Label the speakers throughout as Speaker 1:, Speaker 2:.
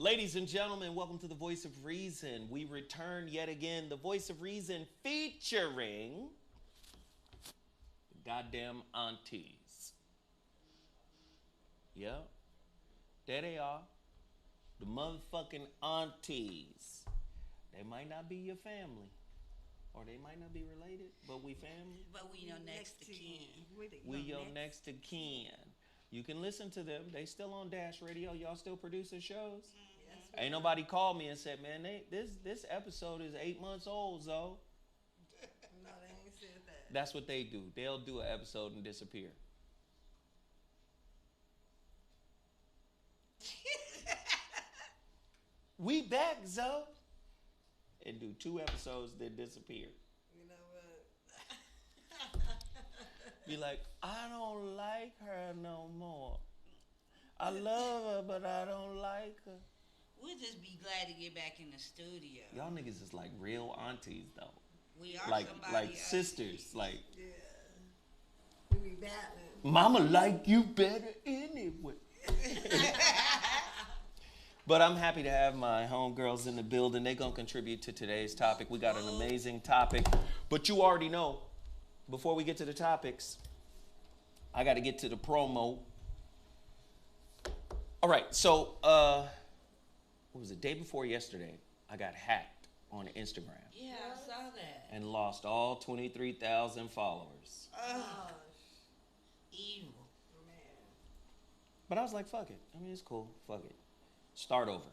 Speaker 1: Ladies and gentlemen, welcome to the Voice of Reason. We return yet again, the Voice of Reason featuring the goddamn aunties. Yeah, there they are, the motherfucking aunties. They might not be your family, or they might not be related, but we family.
Speaker 2: But we your next to kin.
Speaker 1: We your next to kin. You can listen to them. They still on Dash Radio. Y'all still producing shows? Yes. Ain't nobody called me and said, man, this episode is 8 months old, Zo.
Speaker 3: No, they ain't said that.
Speaker 1: That's what they do. They'll do an episode and disappear. We back, Zo. And do 2 episodes, then disappear.
Speaker 3: You know what?
Speaker 1: Be like, I don't like her no more. I love her, but I don't like her.
Speaker 2: We'll just be glad to get back in the studio.
Speaker 1: Y'all niggas is like real aunties, though.
Speaker 2: We are
Speaker 1: like
Speaker 2: somebody
Speaker 1: sisters. Like,
Speaker 3: Yeah. We be battling.
Speaker 1: Mama like you better anyway. But I'm happy to have my homegirls in the building. They're going to contribute to today's topic. We got an amazing topic. But you already know, before we get to the topics, I got to get to the promo. All right, so what was it? Day before yesterday, I got hacked on Instagram.
Speaker 2: Yeah, I saw that.
Speaker 1: And lost all 23,000 followers.
Speaker 2: Evil.
Speaker 3: Man.
Speaker 1: But I was like, fuck it. I mean, it's cool. Fuck it. Start over.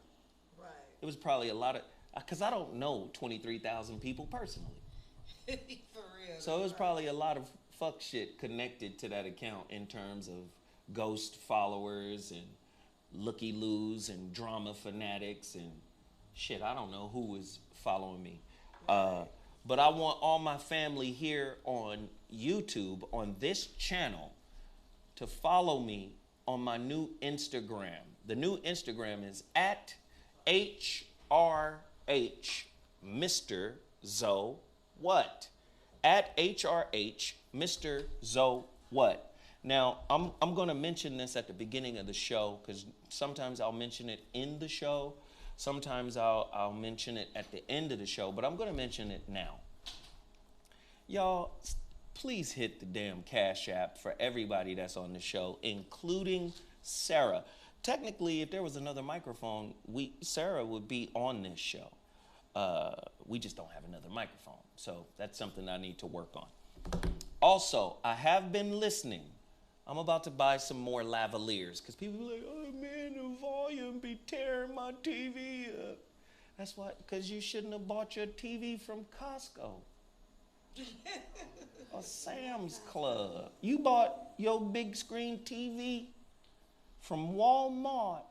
Speaker 3: Right.
Speaker 1: It was probably a lot of, because I don't know 23,000 people personally.
Speaker 2: For real.
Speaker 1: So it was probably a lot of fuck shit connected to that account in terms of ghost followers and looky-loos and drama fanatics and shit. I don't know who was following me. But I want all my family here on YouTube, on this channel, to follow me on my new Instagram. The new Instagram is at HRH Mr. Zo What. At HRH Mr. Zo What. Now, I'm going to mention this at the beginning of the show because sometimes I'll mention it in the show. Sometimes I'll mention it at the end of the show, but I'm going to mention it now. Y'all, please hit the damn Cashapp for everybody that's on the show, including Sarah. Technically, if there was another microphone, Sarah would be on this show. We just don't have another microphone, so that's something I need to work on. Also, I have been listening. I'm about to buy some more lavaliers because people be like, oh man, the volume be tearing my TV up. That's why, because you shouldn't have bought your TV from Costco or Sam's Club. You bought your big screen TV from Walmart.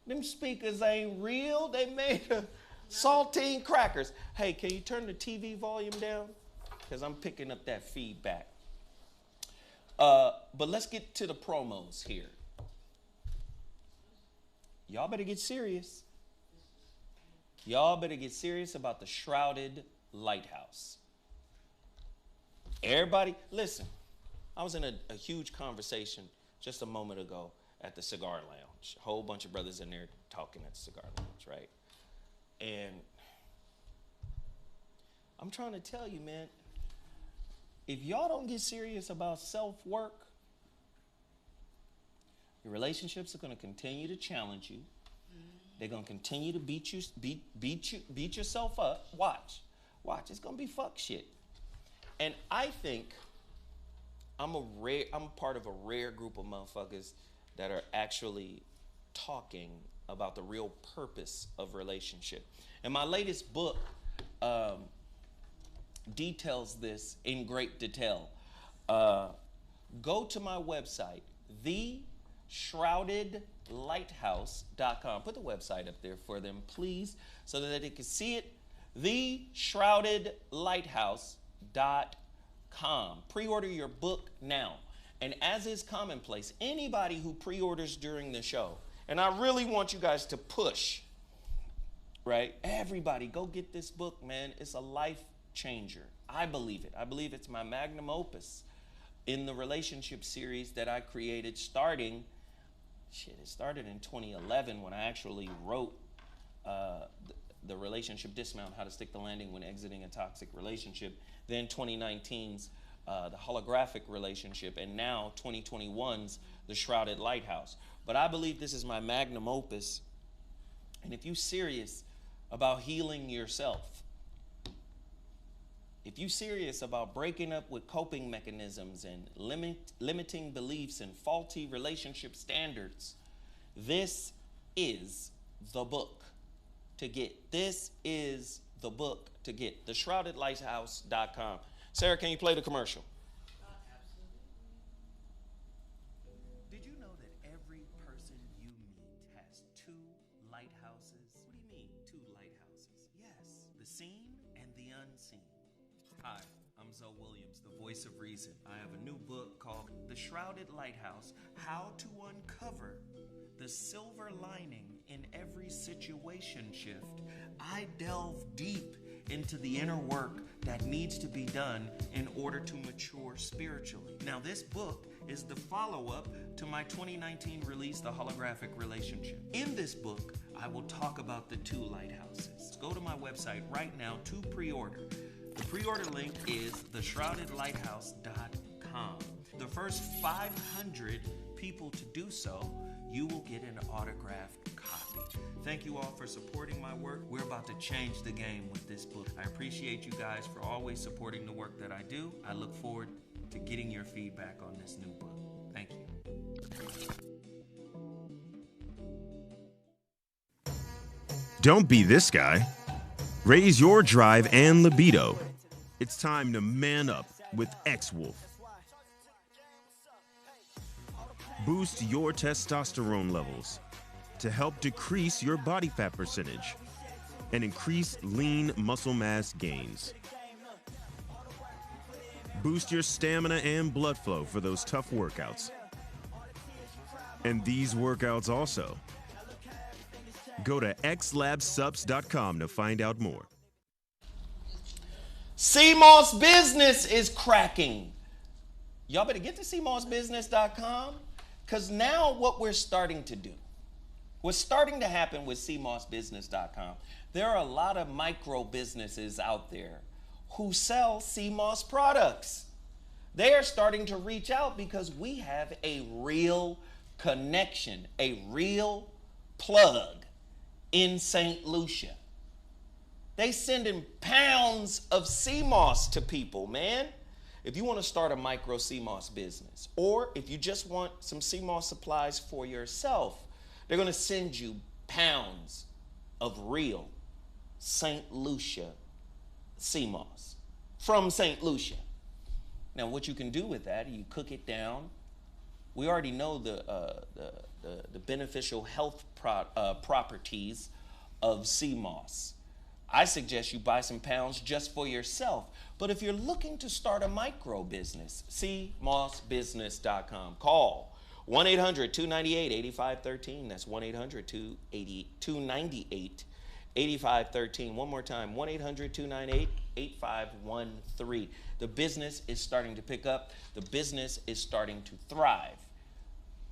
Speaker 1: Them speakers ain't real. They made of saltine crackers. Hey, can you turn the TV volume down? Because I'm picking up that feedback. But let's get to the promos here. Y'all better get serious. Y'all better get serious about the Shrouded Lighthouse. Everybody, listen. I was in a huge conversation just a moment ago at the cigar lounge. A whole bunch of brothers in there talking at the cigar lounge, right? And I'm trying to tell you, man, if y'all don't get serious about self-work, your relationships are going to continue to challenge you. They're going to continue to beat yourself up. Watch. It's going to be fuck shit. And I think I'm part of a rare group of motherfuckers that are actually talking about the real purpose of relationship. And my latest book details this in great detail. Go to my website, theshroudedlighthouse.com. Put the website up there for them, please, so that they can see it. theshroudedlighthouse.com. Pre-order your book now. And as is commonplace, anybody who pre-orders during the show, and I really want you guys to push, right? Everybody, go get this book, man. It's a life changer. I believe it. I believe it's my magnum opus in the relationship series that I created starting shit, it started in 2011 when I actually wrote the relationship Dismount, How to Stick the Landing When Exiting a Toxic Relationship. Then 2019's the holographic relationship, and now 2021's the Shrouded Lighthouse. But I believe this is my magnum opus. And if you're serious about healing yourself, if you're serious about breaking up with coping mechanisms and limiting beliefs and faulty relationship standards, this is the book to get. This is the book to get. TheShroudedLighthouse.com. Sarah, can you play the commercial? Did you know that every person you meet has two lighthouses? What do you mean, two lighthouses? Yes, the seen and the unseen. Hi, I'm Zoe Williams, the voice of reason. I have a new book called The Shrouded Lighthouse, How to Uncover the Silver Lining in Every Situation Shift. I delve deep into the inner work that needs to be done in order to mature spiritually. Now, this book is the follow-up to my 2019 release, The Holographic Relationship. In this book, I will talk about the two lighthouses. Go to my website right now to pre-order. The pre-order link is theshroudedlighthouse.com. The first 500 people to do so, you will get an autographed copy. Thank you all for supporting my work. We're about to change the game with this book. I appreciate you guys for always supporting the work that I do. I look forward to getting your feedback on this new book. Thank you.
Speaker 4: Don't be this guy. Raise your drive and libido. It's time to man up with X-Wolf. Boost your testosterone levels to help decrease your body fat percentage and increase lean muscle mass gains. Boost your stamina and blood flow for those tough workouts. And these workouts also. Go to xlabsubs.com to find out more.
Speaker 1: CMOS Business is cracking. Y'all better get to cmossbusiness.com, because now what we're starting to do, what's starting to happen with cmossbusiness.com, there are a lot of micro businesses out there who sell CMOS products. They are starting to reach out because we have a real connection, a real plug in St. Lucia. They sending pounds of CMOS to people, man. If you want to start a micro CMOS business, or if you just want some CMOS supplies for yourself, they're going to send you pounds of real St. Lucia CMOS from St. Lucia. Now, what you can do with that, you cook it down. We already know the beneficial health properties of CMOS. I suggest you buy some pounds just for yourself. But if you're looking to start a micro business, cmossbusiness.com. Call 1-800-298-8513. That's 1-800-298-8513. One more time, 1-800-298-8513. The business is starting to pick up. The business is starting to thrive.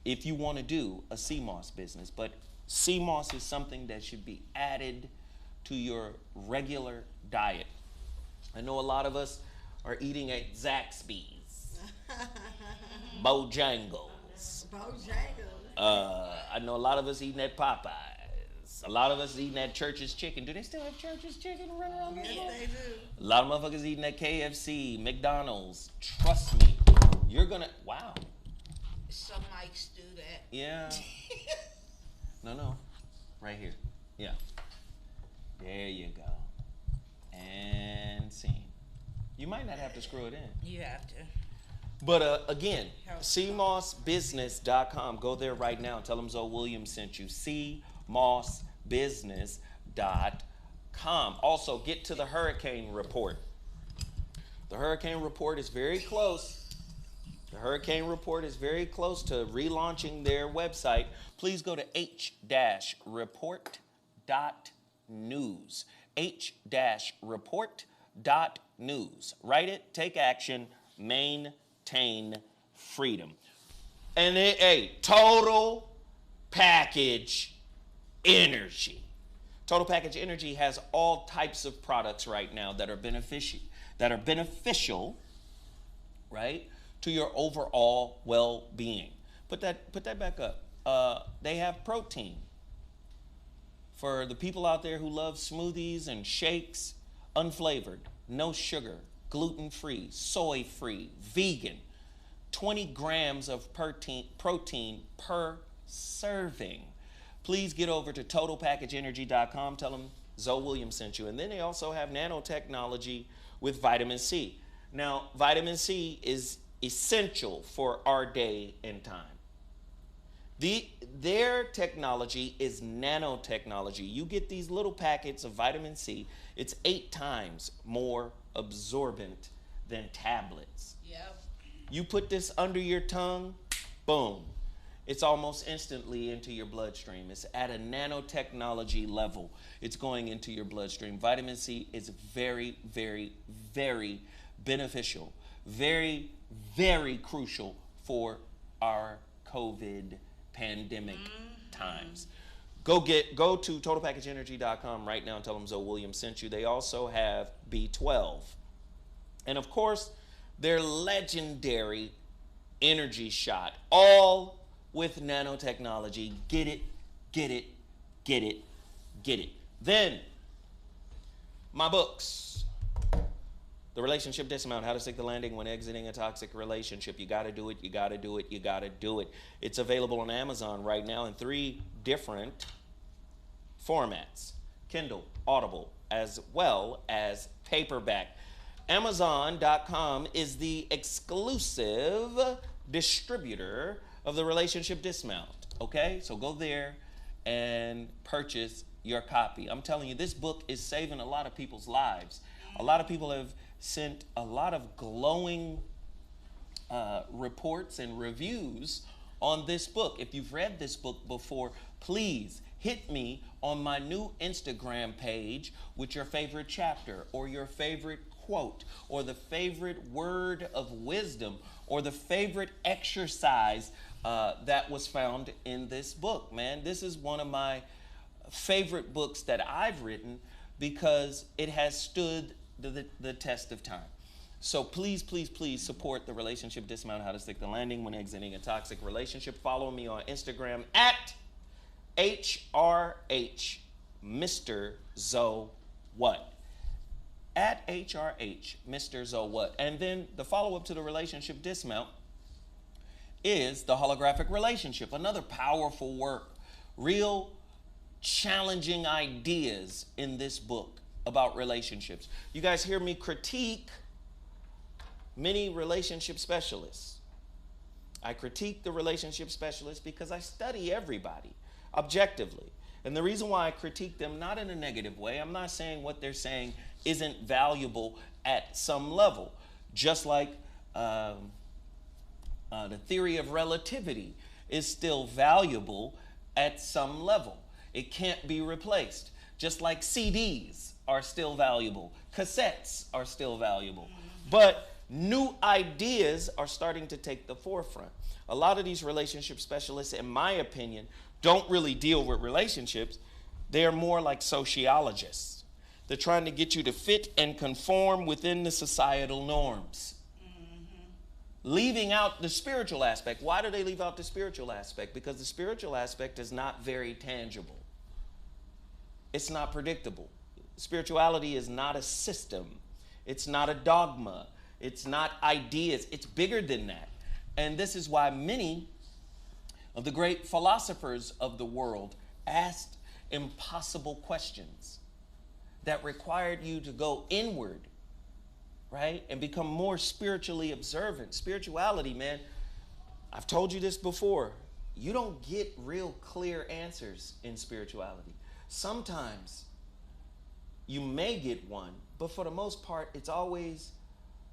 Speaker 1: If you want to do a CMOS business, but CMOS is something that should be added to your regular diet. I know a lot of us are eating at Zaxby's, Bojangles. I know a lot of us eating at Popeyes. A lot of us eating at Church's Chicken. Do they still have Church's Chicken running around?
Speaker 3: Yes, they do.
Speaker 1: A lot of motherfuckers eating at KFC, McDonald's. Trust me, you're gonna, wow.
Speaker 2: Some mics do that.
Speaker 1: Yeah. No. Right here. Yeah. There you go. And scene. You might not have to screw it in.
Speaker 2: You have to.
Speaker 1: But again, cmossbusiness.com. Go there right now. Tell them Zoe Williams sent you. cmossbusiness.com. Also, get to the HuriKane Report. The HuriKane Report is very close. The HuriKane Report is very close to relaunching their website. Please go to H-report.news. H-report.news. Write it, take action, maintain freedom. And total Package Energy. Total Package Energy has all types of products right now that are beneficial, right, to your overall well-being. Put that back up. They have protein. For the people out there who love smoothies and shakes, unflavored, no sugar, gluten-free, soy-free, vegan, 20 grams of protein per serving. Please get over to TotalPackageEnergy.com. Tell them Zoe Williams sent you. And then they also have nanotechnology with vitamin C. Now, vitamin C is essential for our day and time. Their technology is nanotechnology. You get these little packets of vitamin C. It's 8 times more absorbent than tablets.
Speaker 2: Yep.
Speaker 1: You put this under your tongue, boom. It's almost instantly into your bloodstream. It's at a nanotechnology level. It's going into your bloodstream. Vitamin C is very, very, very beneficial. Very, very crucial for our COVID pandemic times. Go to TotalPackageEnergy.com right now and tell them Zoe Williams sent you. They also have B12. And of course, their legendary energy shot, all with nanotechnology. Get it, get it, get it, get it. Then, my books. The Relationship Dismount, How to Stick the Landing When Exiting a Toxic Relationship. You gotta do it, you gotta do it, you gotta do it. It's available on Amazon right now in 3 different formats. Kindle, Audible, as well as paperback. Amazon.com is the exclusive distributor of the Relationship Dismount, okay? So go there and purchase your copy. I'm telling you, this book is saving a lot of people's lives. A lot of people have sent a lot of glowing reports and reviews on this book. If you've read this book before, please hit me on my new Instagram page with your favorite chapter or your favorite quote or the favorite word of wisdom or the favorite exercise that was found in this book. Man, this is one of my favorite books that I've written because it has stood the test of time. So please, please, please support the Relationship Dismount, How to Stick the Landing When Exiting a Toxic Relationship. Follow me on Instagram at HRH Mr. ZoWhat. At HRH Mr. ZoWhat. And then the follow-up to the Relationship Dismount is the holographic relationship. Another powerful work. Real challenging ideas in this book about relationships. You guys hear me critique many relationship specialists. I critique the relationship specialists because I study everybody objectively. And the reason why I critique them, not in a negative way, I'm not saying what they're saying isn't valuable at some level. Just like the theory of relativity is still valuable at some level. It can't be replaced. Just like CDs are still valuable. Cassettes are still valuable. But new ideas are starting to take the forefront. A lot of these relationship specialists, in my opinion, don't really deal with relationships. They're more like sociologists. They're trying to get you to fit and conform within the societal norms. Leaving out the spiritual aspect. Why do they leave out the spiritual aspect? Because the spiritual aspect is not very tangible. It's not predictable. Spirituality is not a system. It's not a dogma. It's not ideas. It's bigger than that. And this is why many of the great philosophers of the world asked impossible questions that required you to go inward, right? And become more spiritually observant. Spirituality, man, I've told you this before. You don't get real clear answers in spirituality. Sometimes you may get one, but for the most part, it's always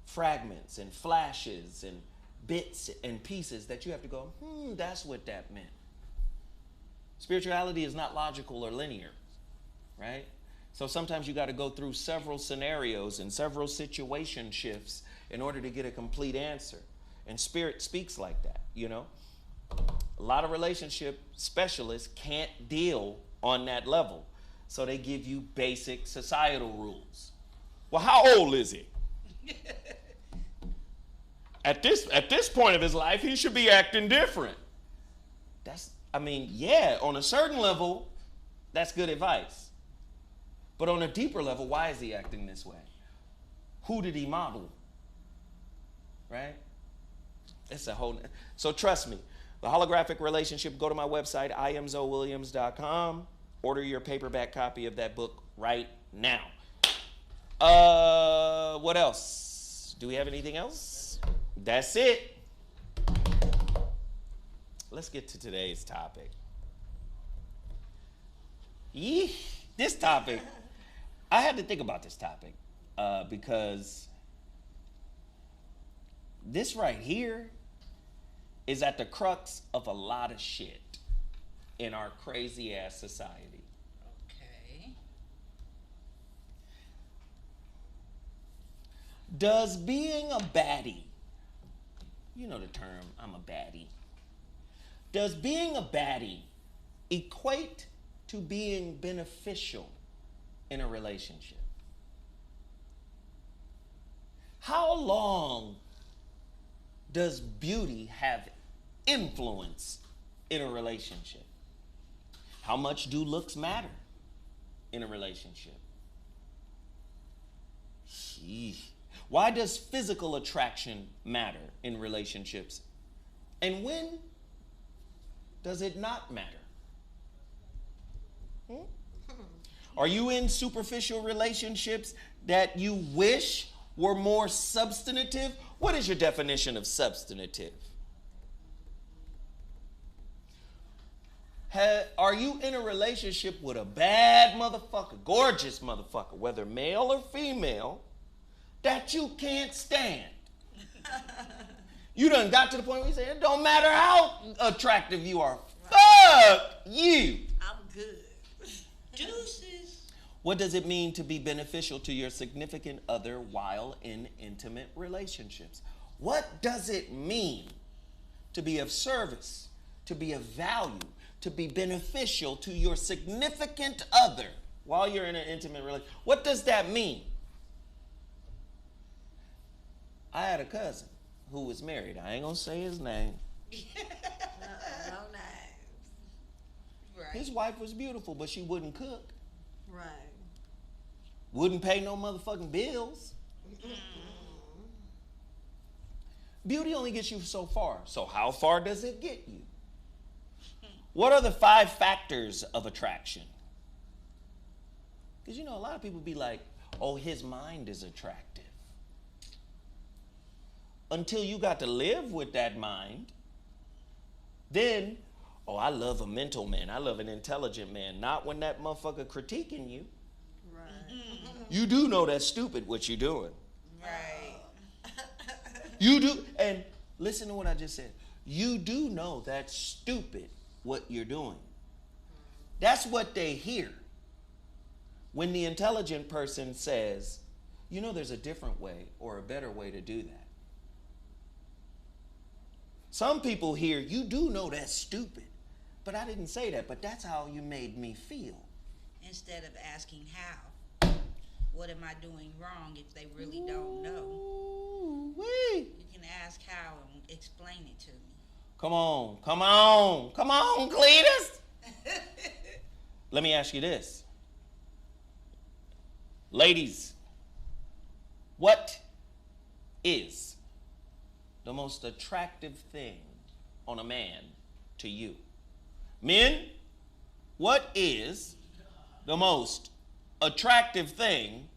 Speaker 1: fragments and flashes and bits and pieces that you have to go, that's what that meant. Spirituality is not logical or linear, right? So sometimes you got to go through several scenarios and several situation shifts in order to get a complete answer. And spirit speaks like that, you know? A lot of relationship specialists can't deal on that level. So they give you basic societal rules. Well, how old is he? At this point of his life, he should be acting different. Yeah, on a certain level, that's good advice. But on a deeper level, why is he acting this way? Who did he model? Right? It's a whole... So trust me, the holographic relationship, go to my website, IamZoWilliams.com. Order your paperback copy of that book right now. What else? Do we have anything else? That's it. Let's get to today's topic. This topic, I had to think about this topic because this right here is at the crux of a lot of shit in our crazy ass society.
Speaker 2: Okay.
Speaker 1: Does being a baddie, you know the term, I'm a baddie. Does being a baddie equate to being beneficial in a relationship? How long does beauty have influence in a relationship? How much do looks matter in a relationship? Sheesh. Why does physical attraction matter in relationships? And when does it not matter? Are you in superficial relationships that you wish were more substantive? What is your definition of substantive? Are you in a relationship with a bad motherfucker, gorgeous motherfucker, whether male or female, that you can't stand? You done got to the point where you say, it don't matter how attractive you are. Fuck you.
Speaker 3: I'm good.
Speaker 2: Deuces.
Speaker 1: What does it mean to be beneficial to your significant other while in intimate relationships? What does it mean to be of service, to be of value, to be beneficial to your significant other while you're in an intimate relationship? What does that mean? I had a cousin who was married. I ain't gonna say his name.
Speaker 3: No names.
Speaker 2: Right.
Speaker 1: His wife was beautiful, but she wouldn't cook.
Speaker 3: Right.
Speaker 1: Wouldn't pay no motherfucking bills. Beauty only gets you so far. So how far does it get you? What are the 5 factors of attraction? Because, a lot of people be like, oh, his mind is attractive. Until you got to live with that mind, then, oh, I love a mental man. I love an intelligent man. Not when that motherfucker critiquing you.
Speaker 3: Right.
Speaker 1: You do know that's stupid what you're doing.
Speaker 2: Right.
Speaker 1: You do, and listen to what I just said. You do know that's stupid what you're doing. That's what they hear when the intelligent person says, there's a different way or a better way to do that. Some people hear, you do know that's stupid, but I didn't say that, but that's how you made me feel.
Speaker 2: Instead of asking how. What am I doing wrong if they really don't know?
Speaker 1: Ooh-wee.
Speaker 2: You can ask how and explain it to me.
Speaker 1: Come on, Cletus. Let me ask you this. Ladies, what is the most attractive thing on a man to you? Men, what is the most attractive thing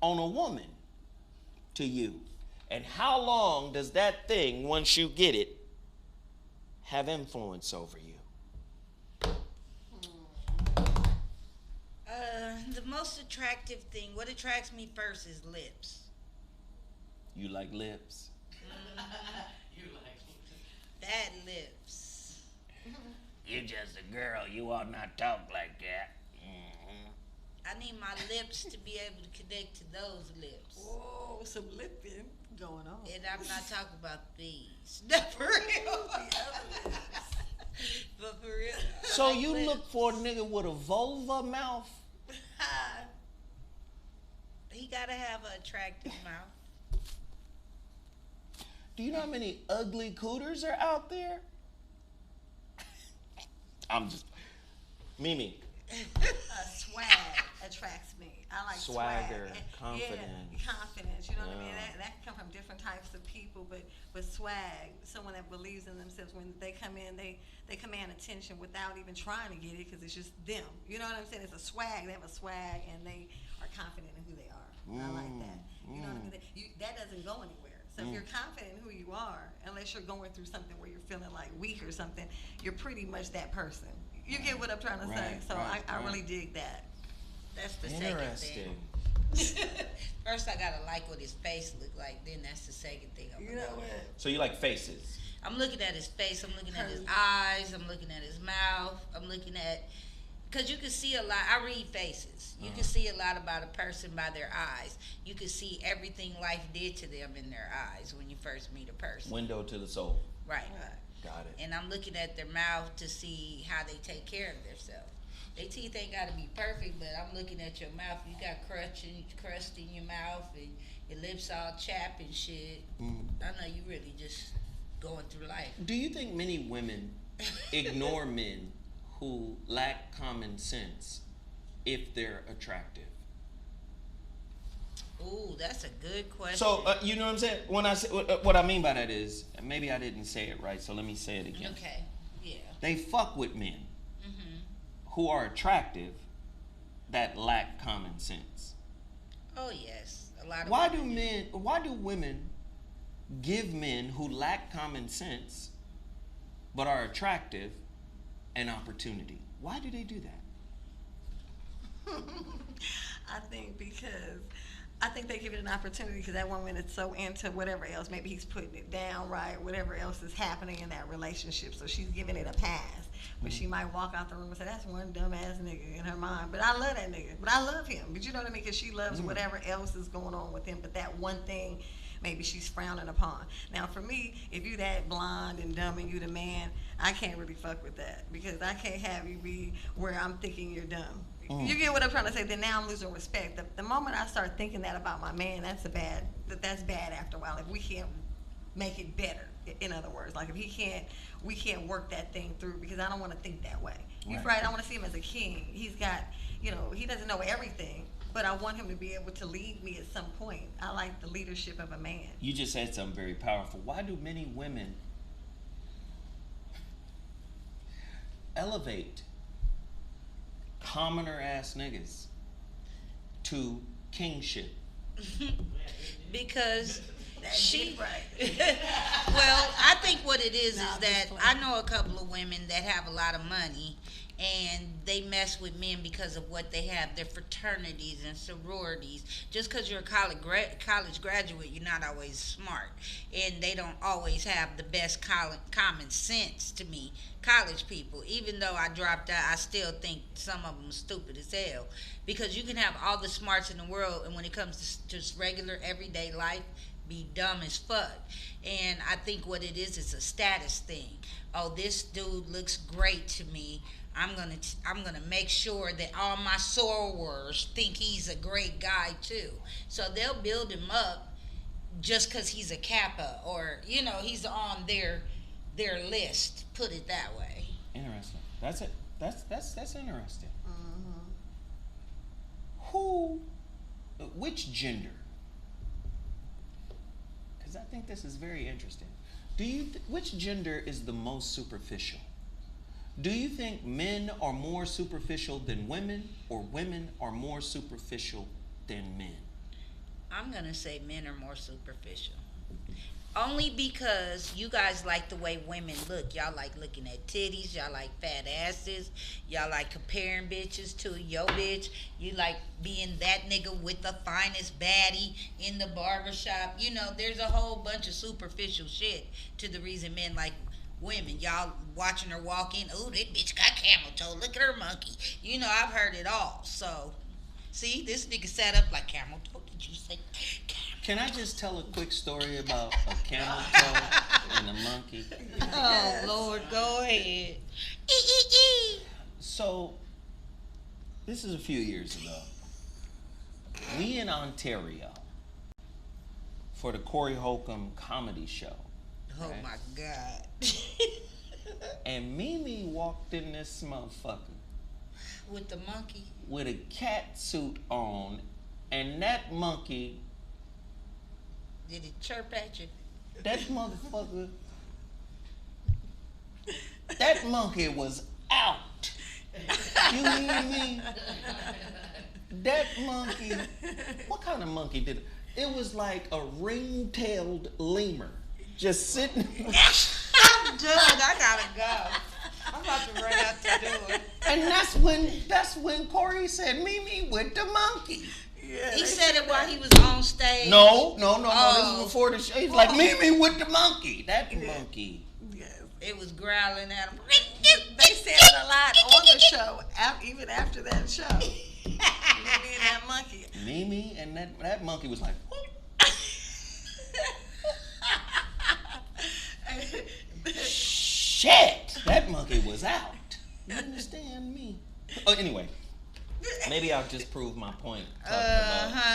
Speaker 1: on a woman to you? And how long does that thing, once you get it, have influence over you?
Speaker 2: The most attractive thing, what attracts me first is lips.
Speaker 1: You like lips?
Speaker 2: Bad lips.
Speaker 1: You're just a girl. You ought not talk like that.
Speaker 2: I need my lips to be able to connect to those lips.
Speaker 3: Whoa, some lipping going on.
Speaker 2: And I'm not talking about these. Not for real.
Speaker 1: So
Speaker 3: like
Speaker 1: you
Speaker 3: lips.
Speaker 1: look for a nigga with a vulva mouth?
Speaker 2: He gotta have an attractive mouth.
Speaker 1: Do you know how many ugly cooters are out there? I'm just... Mimi.
Speaker 3: Swag attracts me. I like
Speaker 1: Swagger,
Speaker 3: swag.
Speaker 1: confidence.
Speaker 3: Yeah, confidence. You know what I mean?
Speaker 1: Yeah.
Speaker 3: That can come from different types of people, but swag, someone that believes in themselves. When they come in, they command attention without even trying to get it because it's just them. You know what I'm saying? It's a swag. They have a swag and they are confident in who they are. I like that. You know what I mean? That doesn't go anywhere. So if you're confident in who you are, unless you're going through something where you're feeling like weak or something, you're pretty much that person. You get what I'm trying to say? So I really dig that.
Speaker 2: That's the second
Speaker 1: Interesting.
Speaker 2: thing. First, I gotta like what his face look like. Then that's the second thing I'm
Speaker 3: You
Speaker 2: gonna
Speaker 3: know
Speaker 2: go with.
Speaker 3: what?
Speaker 1: So you like faces?
Speaker 2: I'm looking at his face. I'm looking at his eyes. I'm looking at his mouth. I'm looking at, because you can see a lot. I read faces. You can see a lot about a person by their eyes. You can see everything life did to them in their eyes when you first meet a person.
Speaker 1: Window to the soul.
Speaker 2: Right.
Speaker 1: Got it.
Speaker 2: And I'm looking at their mouth to see how they take care of themselves. Their teeth ain't got to be perfect, but I'm looking at your mouth. You got crust in your mouth, and your lips all chapped and shit. I know you really just going through life.
Speaker 1: Do you think many women ignore men who lack common sense if they're attractive?
Speaker 2: Ooh, that's a good question.
Speaker 1: So, you know what I'm saying? When I say, what I mean by that is, maybe I didn't say it right, so let me say it again.
Speaker 2: Okay, yeah.
Speaker 1: They fuck with men who are attractive that lack common sense.
Speaker 2: Oh yes, a lot of.
Speaker 1: Why do women give men who lack common sense but are attractive an opportunity? Why do they do that?
Speaker 3: I think they give it an opportunity because that woman is so into whatever else. Maybe he's putting it down right, whatever else is happening in that relationship. So she's giving it a pass. But she might walk out the room and say, that's one dumbass nigga in her mind. But I love that nigga. But I love him. But you know what I mean? Because she loves whatever else is going on with him. But that one thing, maybe she's frowning upon. Now, for me, if you that blonde and dumb and you the man, I can't really fuck with that. Because I can't have you be where I'm thinking you're dumb. You get what I'm trying to say? Then now I'm losing respect. The moment I start thinking that about my man, that's bad after a while. If we can't make it better, in other words, like if we can't work that thing through because I don't want to think that way. You're right. I want to see him as a king. He's got, he doesn't know everything, but I want him to be able to lead me at some point. I like the leadership of a man.
Speaker 1: You just said something very powerful. Why do many women elevate commoner ass niggas to kingship?
Speaker 2: Because she,
Speaker 3: right.
Speaker 2: well, I think what it is that I know a couple of women that have a lot of money and they mess with men because of what they have, their fraternities and sororities. Just because you're a college graduate, you're not always smart. And they don't always have the best common sense to me. College people, even though I dropped out, I still think some of them are stupid as hell. Because you can have all the smarts in the world, and when it comes to just regular everyday life, be dumb as fuck. And I think what it is a status thing. Oh, this dude looks great to me. I'm gonna make sure that all my sorors think he's a great guy too. So they'll build him up just because he's a Kappa or he's on their list. Put it that way.
Speaker 1: Interesting. That's it. That's interesting. Which gender? Because I think this is very interesting. Which gender is the most superficial? Do you think men are more superficial than women, or women are more superficial than men?
Speaker 2: I'm gonna say men are more superficial. Only because you guys like the way women look. Y'all like looking at titties. Y'all like fat asses. Y'all like comparing bitches to yo bitch. You like being that nigga with the finest baddie in the barbershop. There's a whole bunch of superficial shit to the reason men like women. Y'all watching her walk in. Oh, that bitch got camel toe. Look at her monkey. I've heard it all. So, see, this nigga sat up like camel toe. Did you say camel?
Speaker 1: Can I just tell a quick story about a camel toe and a monkey?
Speaker 2: Oh, Lord, go ahead.
Speaker 1: So, this is a few years ago. We in Ontario for the Corey Holcomb comedy show.
Speaker 2: Oh my God.
Speaker 1: And Mimi walked in this motherfucker
Speaker 2: With the monkey.
Speaker 1: with a cat suit on, and that monkey,
Speaker 2: Did it chirp at you?
Speaker 1: that motherfucker, that monkey was out. You hear me? That monkey, what kind of monkey did it? It was like a ring-tailed lemur just sitting.
Speaker 2: I'm done. I gotta go. I'm about to run out the door.
Speaker 1: And that's when Corey said, Mimi with the monkey.
Speaker 3: Yeah,
Speaker 2: He said it while he was on stage.
Speaker 1: No.
Speaker 2: Oh.
Speaker 1: This is before the show. He's like, Mimi with the monkey. That monkey.
Speaker 3: yes.
Speaker 2: It was growling at him.
Speaker 3: They said it a lot on the show, even after that show. Mimi and that monkey.
Speaker 1: Mimi and that monkey was like, shit. That monkey was out. You understand me? Oh, anyway. Maybe I'll just prove my point.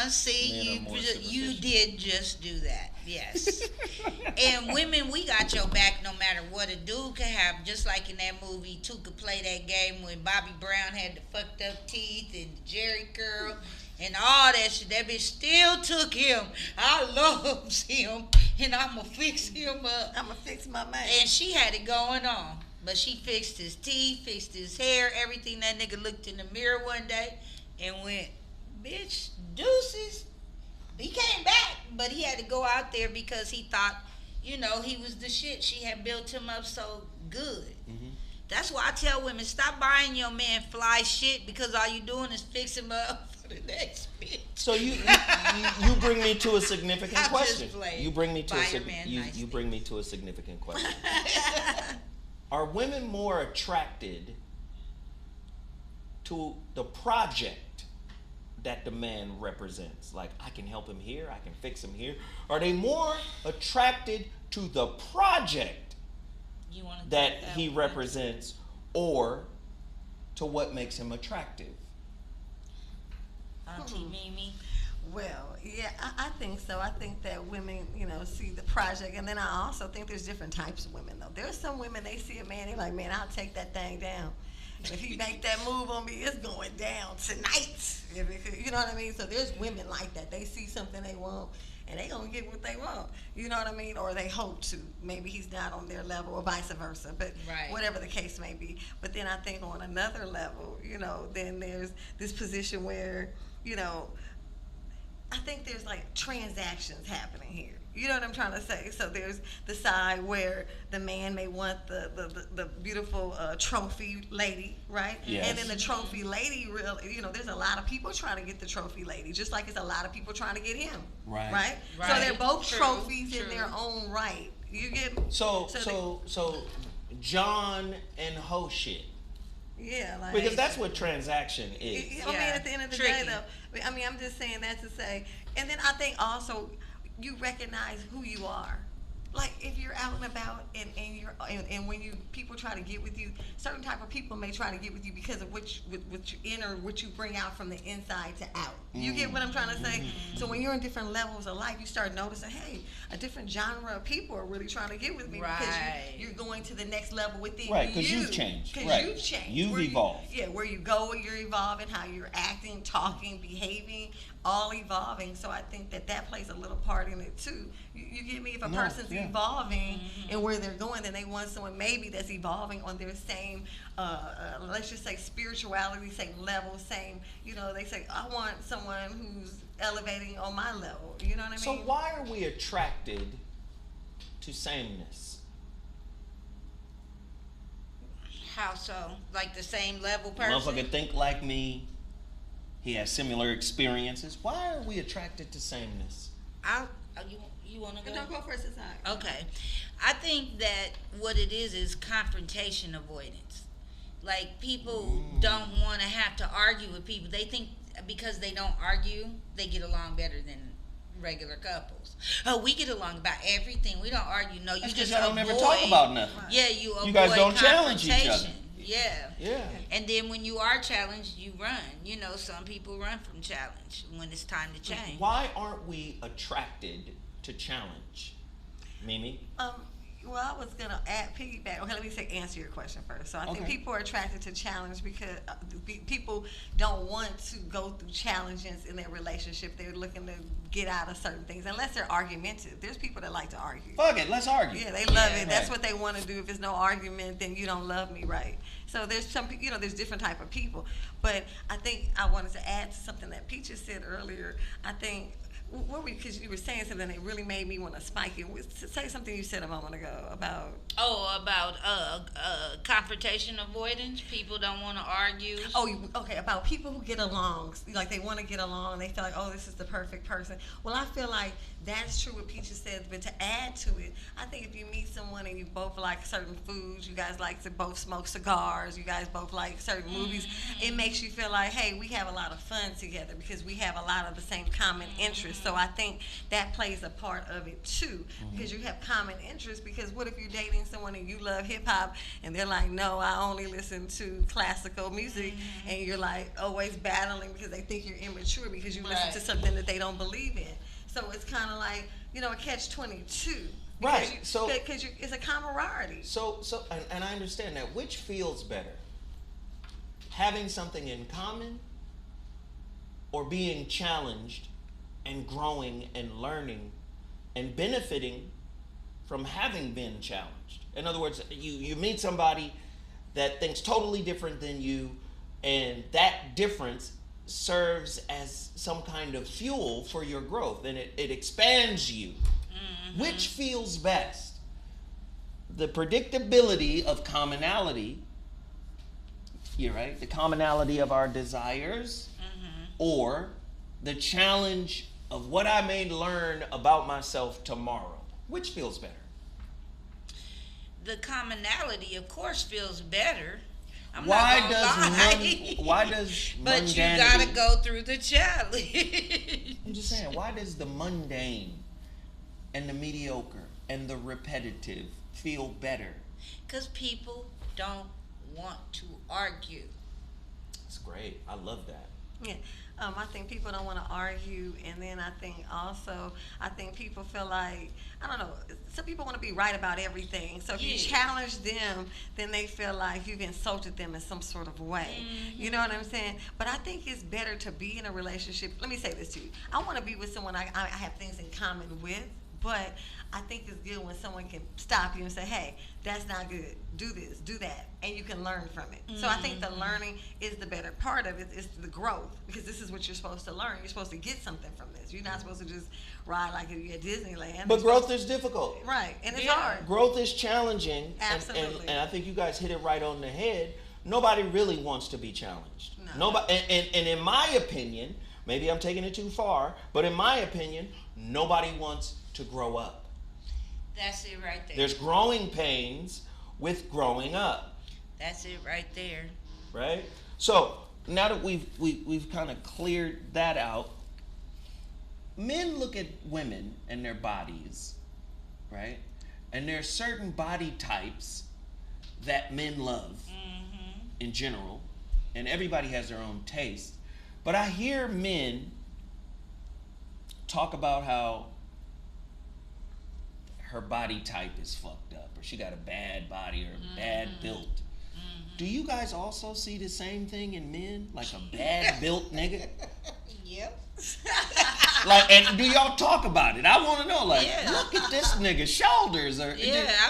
Speaker 2: See,
Speaker 1: men are more
Speaker 2: you
Speaker 1: superstitious.
Speaker 2: did just do that. Yes. And women, we got your back no matter what a dude can have. Just like in that movie, two could play that game when Bobby Brown had the fucked up teeth and the Jerry curl and all that shit. That bitch still took him. I loves him and I'ma fix him up.
Speaker 3: I'ma fix my man.
Speaker 2: And she had it going on. But she fixed his teeth, fixed his hair, everything. That nigga looked in the mirror one day and went, bitch, deuces. He came back, but he had to go out there because he thought, he was the shit. She had built him up so good.
Speaker 1: Mm-hmm.
Speaker 2: That's why I tell women, stop buying your man fly shit because all you doing is fix him up for the next bitch.
Speaker 1: So you bring me to a significant
Speaker 2: I'm just
Speaker 1: question.
Speaker 2: playing.
Speaker 1: You bring me to
Speaker 2: Buy your man nice
Speaker 1: you
Speaker 2: things.
Speaker 1: bring me to a significant question. Are women more attracted to the project that the man represents? Like, I can help him here, I can fix him here. Are they more attracted to the project
Speaker 2: You wanna
Speaker 1: that
Speaker 2: take
Speaker 1: he
Speaker 2: one?
Speaker 1: represents, or to what makes him attractive?
Speaker 2: Auntie Mimi.
Speaker 3: Well, yeah, I think so. I think that women, see the project. And then I also think there's different types of women, though. There's some women, they see a man, they're like, man, I'll take that thing down. If he make that move on me, it's going down tonight. You know what I mean? So there's women like that. They see something they want, and they going to get what they want. You know what I mean? Or they hope to. Maybe he's not on their level or vice versa. But
Speaker 2: Right.
Speaker 3: whatever the case may be. But then I think on another level, then there's this position where, I think there's like transactions happening here. You know what I'm trying to say? So there's the side where the man may want the beautiful trophy lady, right?
Speaker 1: Yes.
Speaker 3: And then the trophy lady, there's a lot of people trying to get the trophy lady, just like it's a lot of people trying to get him.
Speaker 1: Right.
Speaker 3: Right? So
Speaker 2: Right.
Speaker 3: they're both
Speaker 2: True,
Speaker 3: trophies
Speaker 2: true.
Speaker 3: in their own right. You get
Speaker 1: So
Speaker 3: they-
Speaker 1: John and Ho shit.
Speaker 3: yeah, like
Speaker 1: Because that's what transaction is.
Speaker 3: I mean, at the end of the
Speaker 2: Tricky.
Speaker 3: day, though, I'm just saying that to say, and then I think also you recognize who you are. Like if you're out and about, and when people try to get with you, certain type of people may try to get with you because of what you inner, what you bring out from the inside to out. You get what I'm trying to say? So when you're in different levels of life, you start noticing, hey, a different genre of people are really trying to get with me because
Speaker 2: Right.
Speaker 3: you're going to the next level within you.
Speaker 1: Right, 'cause you've changed.
Speaker 3: Because
Speaker 1: Right.
Speaker 3: you've changed.
Speaker 1: You've
Speaker 3: Where
Speaker 1: evolved.
Speaker 3: Where you go, you're evolving, how you're acting, talking, behaving, all evolving. So I think that plays a little part in it too. You get me? If a
Speaker 1: No,
Speaker 3: person's
Speaker 1: yeah.
Speaker 3: evolving and where they're going, then they want someone maybe that's evolving on their same, let's just say spirituality, same level, same, they say, I want someone who's elevating on my level. You know what I mean?
Speaker 1: So why are we attracted to sameness?
Speaker 2: How so? Like the same level person?
Speaker 1: Motherfucker think like me. He has similar experiences. Why are we attracted to sameness?
Speaker 2: You want to go?
Speaker 3: Don't go first, it's all right.
Speaker 2: Okay. I think that what it is confrontation avoidance. Like people don't want to have to argue with people. They think because they don't argue, they get along better than regular couples. Oh, we get along about everything. We don't argue. No, you
Speaker 1: That's
Speaker 2: just
Speaker 1: because y'all
Speaker 2: avoid.
Speaker 1: don't ever talk about nothing.
Speaker 2: Yeah, you avoid
Speaker 1: You guys don't challenge each other.
Speaker 2: confrontation. Yeah.
Speaker 1: Yeah.
Speaker 2: And then when you are challenged, you run. You know, some people run from challenge when it's time to change.
Speaker 1: Why aren't we attracted to challenge, Mimi?
Speaker 3: Well, I was gonna piggyback. Okay, let me answer your question first. So I think
Speaker 1: Okay.
Speaker 3: people are attracted to challenge because people don't want to go through challenges in their relationship. They're looking to get out of certain things, unless they're argumentative. There's people that like to argue.
Speaker 1: Fuck it, let's argue.
Speaker 3: Yeah, they love
Speaker 2: Yeah.
Speaker 3: it. That's what they want to do. If there's no argument, then you don't love me, right? So there's some, there's different type of people. But I think I wanted to add to something that Peaches said earlier. I think. Because you were saying something that really made me want to spike it. Say something you said a moment ago about.
Speaker 2: About confrontation avoidance. People don't want to argue.
Speaker 3: Okay, about people who get along. Like, they want to get along. They feel like, oh, this is the perfect person. Well, I feel like that's true what Peaches said. But to add to it, I think if you meet someone and you both like certain foods, you guys like to both smoke cigars, you guys both like certain movies, it makes you feel like, hey, we have a lot of fun together because we have a lot of the same common interests. So I think that plays a part of it too, because you have common interests. Because what if you're dating someone and you love hip hop and they're like, no, I only listen to classical music, and you're like always battling because they think you're immature because you listen to something that they don't believe in. So it's kind of like, a catch-22.
Speaker 1: Right.
Speaker 3: Because it's a camaraderie.
Speaker 1: And I understand that. Which feels better? Having something in common, or being challenged and growing and learning and benefiting from having been challenged? In other words, you meet somebody that thinks totally different than you, and that difference serves as some kind of fuel for your growth, and it expands you. Which feels best? The predictability of commonality, you're right, the commonality of our desires, or the challenge of what I may learn about myself tomorrow? Which feels better?
Speaker 2: The commonality, of course, feels better.
Speaker 1: Why does
Speaker 2: but
Speaker 1: mundanity,
Speaker 2: you gotta go through the challenge.
Speaker 1: I'm just saying, why does the mundane and the mediocre and the repetitive feel better?
Speaker 2: Because people don't want to argue.
Speaker 1: That's great. I love that.
Speaker 3: Yeah. I think people don't want to argue, and then I think people feel like, I don't know, some people want to be right about everything. So if you challenge them, then they feel like you've insulted them in some sort of way. You know what I'm saying? But I think it's better to be in a relationship. Let me say this to you. I want to be with someone I have things in common with, but I think it's good when someone can stop you and say, hey, that's not good. Do this, do that, and you can learn from it. So I think the learning is the better part of it. It's the growth, because this is what you're supposed to learn. You're supposed to get something from this. You're not supposed to just ride like you're at Disneyland.
Speaker 1: But growth is difficult.
Speaker 3: Right, and it's hard.
Speaker 1: Growth is challenging.
Speaker 3: Absolutely.
Speaker 1: And I think you guys hit it right on the head. Nobody really wants to be challenged.
Speaker 3: No.
Speaker 1: Nobody, and in my opinion, maybe I'm taking it too far, but in my opinion, nobody wants to grow up.
Speaker 2: That's it right there.
Speaker 1: There's growing pains with growing up.
Speaker 2: That's it right there.
Speaker 1: Right? So now that we've kind of cleared that out, men look at women and their bodies, right? And there are certain body types that men love in general, and everybody has their own taste. But I hear men talk about how her body type is fucked up, or she got a bad body, or bad built. Do you guys also see the same thing in men? Like a bad built nigga?
Speaker 2: Yep.
Speaker 1: And do y'all talk about it? I want to know, look at this nigga's shoulders. I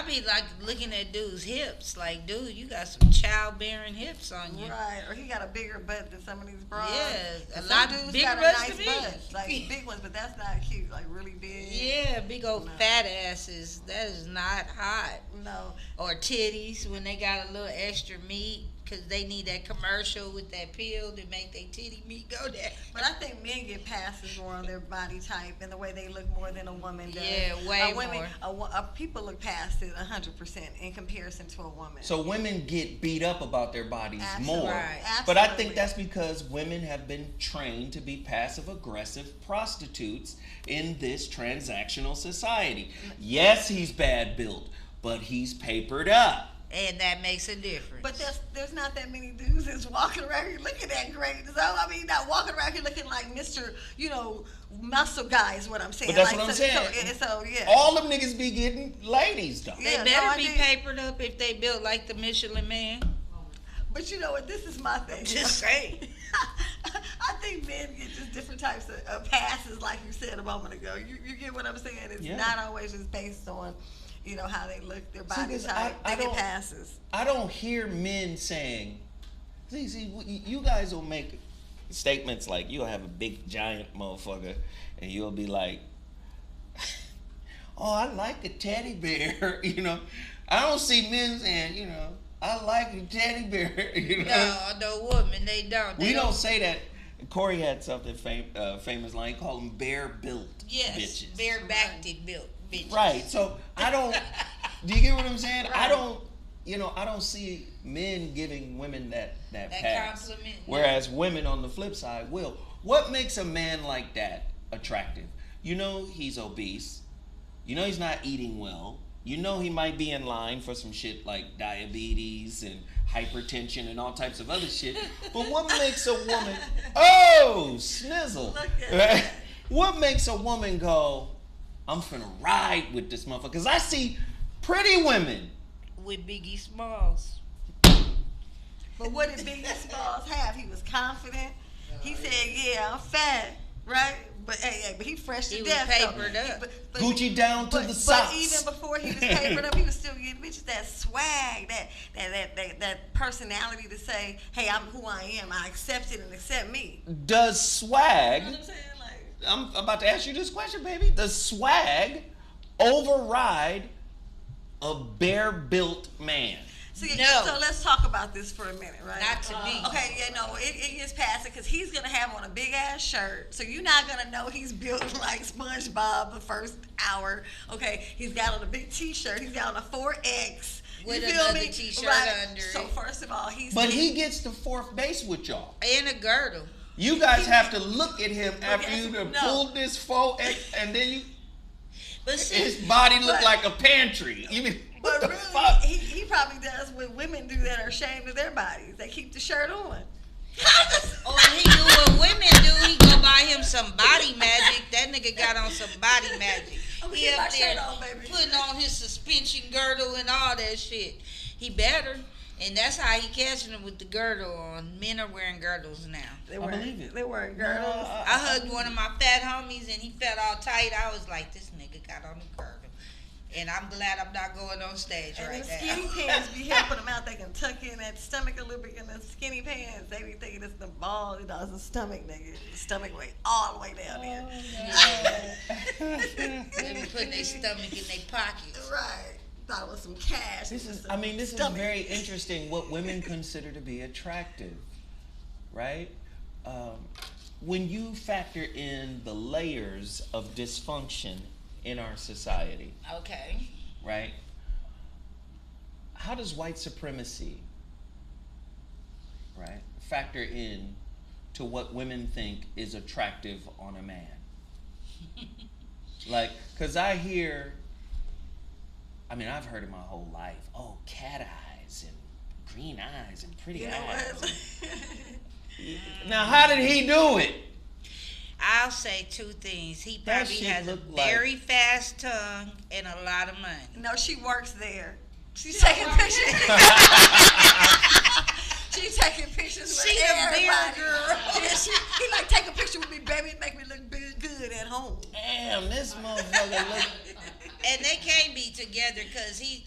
Speaker 2: be like looking at dude's hips, like, dude, you got some childbearing hips on you.
Speaker 3: Right, or he got a bigger butt than some of these bras.
Speaker 2: Yeah,
Speaker 3: a
Speaker 2: lot
Speaker 3: dudes
Speaker 2: bigger
Speaker 3: got a
Speaker 2: butts
Speaker 3: nice
Speaker 2: than
Speaker 3: butt,
Speaker 2: me.
Speaker 3: like big ones, but that's not cute, like really big.
Speaker 2: Yeah, big old fat asses. That is not hot.
Speaker 3: No.
Speaker 2: Or titties when they got a little extra meat, because they need that commercial with that pill to make their titty meat go down.
Speaker 3: But I think men get passes more on their body type and the way they look more than a woman does.
Speaker 2: Yeah, way more.
Speaker 3: People look past it 100% in comparison to a woman.
Speaker 1: So women get beat up about their bodies more.
Speaker 2: Right.
Speaker 1: But I think that's because women have been trained to be passive-aggressive prostitutes in this transactional society. Yes, he's bad built, but he's papered up.
Speaker 2: And that makes a difference.
Speaker 3: But there's not that many dudes that's walking around here looking that great. So, I mean, not walking around here looking like Mr., muscle guy is what I'm saying.
Speaker 1: But that's
Speaker 3: like,
Speaker 1: what I'm saying.
Speaker 3: So, yeah.
Speaker 1: All them niggas be getting ladies, though.
Speaker 2: They better be papered up if they built like the Michelin Man.
Speaker 3: But you know what? This is my thing.
Speaker 2: Just saying.
Speaker 3: I think men get just different types of passes, like you said a moment ago. You get what I'm saying? It's not always just based on, how they look, their body type. They get passes.
Speaker 1: I don't hear men saying, see, you guys will make statements like, you'll have a big, giant motherfucker, and you'll be like, oh, I like a teddy bear, I don't see men saying, I like a teddy bear,
Speaker 2: No, women, they don't.
Speaker 1: We don't say that. Corey had something famous line, call them bear-built bitches.
Speaker 2: Bare-backed built bitches.
Speaker 1: Right, so I don't, do you get what I'm saying? Right. I don't see men giving women that pass.
Speaker 2: Compliment.
Speaker 1: Whereas women on the flip side will. What makes a man like that attractive? He's obese. He's not eating well. He might be in line for some shit like diabetes and hypertension and all types of other shit. But what makes a woman, snizzle. What makes a woman go, I'm finna ride with this motherfucker? Because I see pretty women.
Speaker 2: With Biggie Smalls.
Speaker 3: But what did Biggie Smalls have? He was confident. He said, yeah, I'm fat, right? But but he fresh to death.
Speaker 2: He was papered up.
Speaker 3: But
Speaker 1: Gucci down to the socks.
Speaker 3: But even before he was papered up, he was still getting bitches that swag, that personality to say, hey, I'm who I am. I accept it and accept me.
Speaker 1: Does swag,
Speaker 3: you know what I'm saying?
Speaker 1: I'm about to ask you this question, baby. Does swag override a bare-built man?
Speaker 3: No. So let's talk about this for a minute, right?
Speaker 2: Not to me.
Speaker 3: Okay, it gets past it because he's going to have on a big-ass shirt, so you're not going to know he's built like SpongeBob the first hour. Okay, he's got on a big T-shirt. He's got on a 4X.
Speaker 2: With another T-shirt under it.
Speaker 3: So first of all,
Speaker 1: he gets to fourth base with y'all.
Speaker 2: And a girdle.
Speaker 1: You guys have to look at him after you have pulled this 4X, and then his body look like a pantry.
Speaker 3: But
Speaker 1: the
Speaker 3: really,
Speaker 1: fuck?
Speaker 3: He probably does what women do that are ashamed of their bodies. They keep the shirt on.
Speaker 2: Or he do what women do. He go buy him some body magic. That nigga got on some body magic. He up there putting on his suspension girdle and all that shit. He better. And that's how he catching them with the girdle on. Men are wearing girdles now.
Speaker 3: They wearing girdles.
Speaker 2: I hugged one of my fat homies and he felt all tight. I was like, this nigga got on a girdle. And I'm glad I'm not going on stage right now.
Speaker 3: Skinny pants be helping them out. They can tuck in that stomach a little bit in the skinny pants. They be thinking it's the ball, it's the stomach, nigga. The stomach way all the way down there.
Speaker 2: They be putting their stomach in their pocket.
Speaker 3: Right. Thought it was some cash.
Speaker 1: This is very interesting what women consider to be attractive, right? When you factor in the layers of dysfunction in our society.
Speaker 2: Okay.
Speaker 1: Right? How does white supremacy, right, factor in to what women think is attractive on a man? Because I've heard it my whole life, cat eyes and green eyes and pretty eyes. Now, how did he do it?
Speaker 2: I'll say two things. He probably has a very fast tongue and a lot of money.
Speaker 3: No, she works there. She's taking pictures. She's taking pictures with everybody.
Speaker 2: Girl.
Speaker 3: Yeah, he like, take a picture with me, baby, and make me look good at home.
Speaker 1: Damn, this motherfucker look.
Speaker 2: And they can't be together because he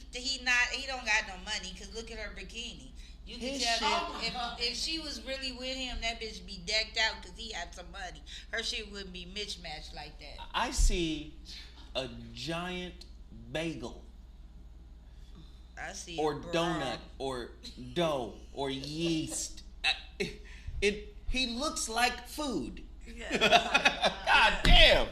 Speaker 2: don't got no money. Because look at her bikini. You can tell that if she was really with him, that bitch be decked out because he had some money. Her shit wouldn't be mismatched like that.
Speaker 1: I see a giant bagel.
Speaker 2: I see
Speaker 1: or donut or dough or yeast. He looks like food. Yeah. God damn.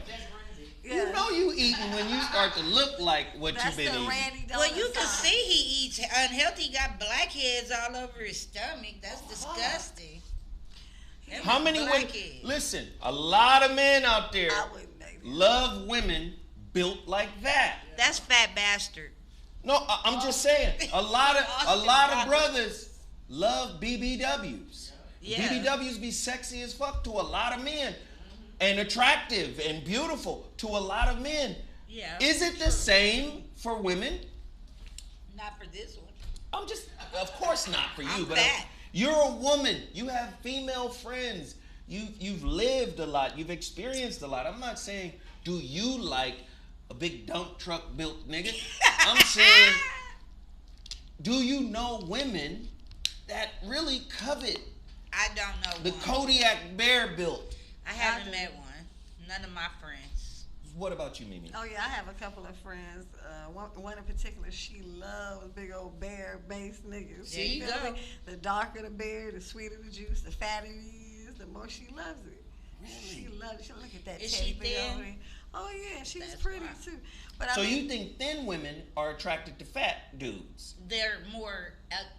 Speaker 1: Yeah. You know you eating when you start to look like what you've been eating.
Speaker 2: Well, you can see he eats unhealthy. He got blackheads all over his stomach. That's disgusting.
Speaker 1: How many women? Listen, a lot of men out there love women built like that.
Speaker 2: That's fat bastard.
Speaker 1: No, I'm just saying. A lot of brothers love BBWs.
Speaker 2: Yeah.
Speaker 1: BBWs be sexy as fuck to a lot of men, and attractive and beautiful to a lot of men.
Speaker 2: Yeah.
Speaker 1: Is it the same for women?
Speaker 2: Not for this one.
Speaker 1: I'm just, of course not for you,
Speaker 2: I'm
Speaker 1: but
Speaker 2: fat.
Speaker 1: you're a woman. You have female friends. You've lived a lot. You've experienced a lot. I'm not saying, do you like a big dump truck built nigga? I'm saying, do you know women that really covet
Speaker 2: I don't know
Speaker 1: the
Speaker 2: one.
Speaker 1: Kodiak bear built?
Speaker 2: I haven't met one. None of my friends.
Speaker 1: What about you, Mimi?
Speaker 3: Oh yeah, I have a couple of friends. One in particular, she loves big old bear based niggas.
Speaker 2: There you
Speaker 3: feel
Speaker 2: go.
Speaker 3: me? The darker the bear, the sweeter the juice, the fatter he is, the more she loves it.
Speaker 1: Really?
Speaker 3: She loves it. She look at that
Speaker 2: Is
Speaker 3: teddy
Speaker 2: she
Speaker 3: bear
Speaker 2: thin?
Speaker 3: over there. Oh yeah, she's
Speaker 2: That's
Speaker 3: pretty
Speaker 2: why.
Speaker 3: too. But
Speaker 1: So
Speaker 3: I mean,
Speaker 1: you think thin women are attracted to fat dudes?
Speaker 2: They're more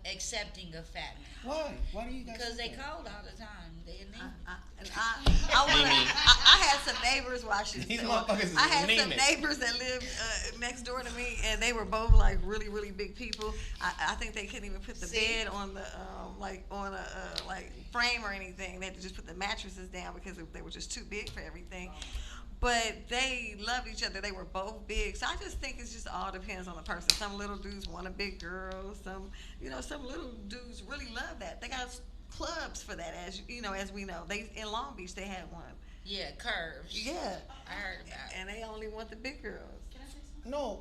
Speaker 2: accepting of fat men.
Speaker 1: Why? Why do you guys?
Speaker 2: Because they
Speaker 1: think that?
Speaker 2: cold all the time. They anemic.
Speaker 3: I had some neighbors watching.
Speaker 1: These motherfuckers is
Speaker 3: I had some
Speaker 1: anemic.
Speaker 3: neighbors that lived next door to me, and they were both like really, really big people. I think they couldn't even put the bed on the like on a like frame or anything. They had to just put the mattresses down because they were just too big for everything. But they loved each other. They were both big. So I just think it's just all depends on the person. Some little dudes want a big girl. Some little dudes really love that. They got clubs for that, as you know, as we know. They in Long Beach they had one.
Speaker 2: Yeah, curves.
Speaker 3: Yeah.
Speaker 2: I heard about it.
Speaker 3: And they only want the big girls.
Speaker 1: No,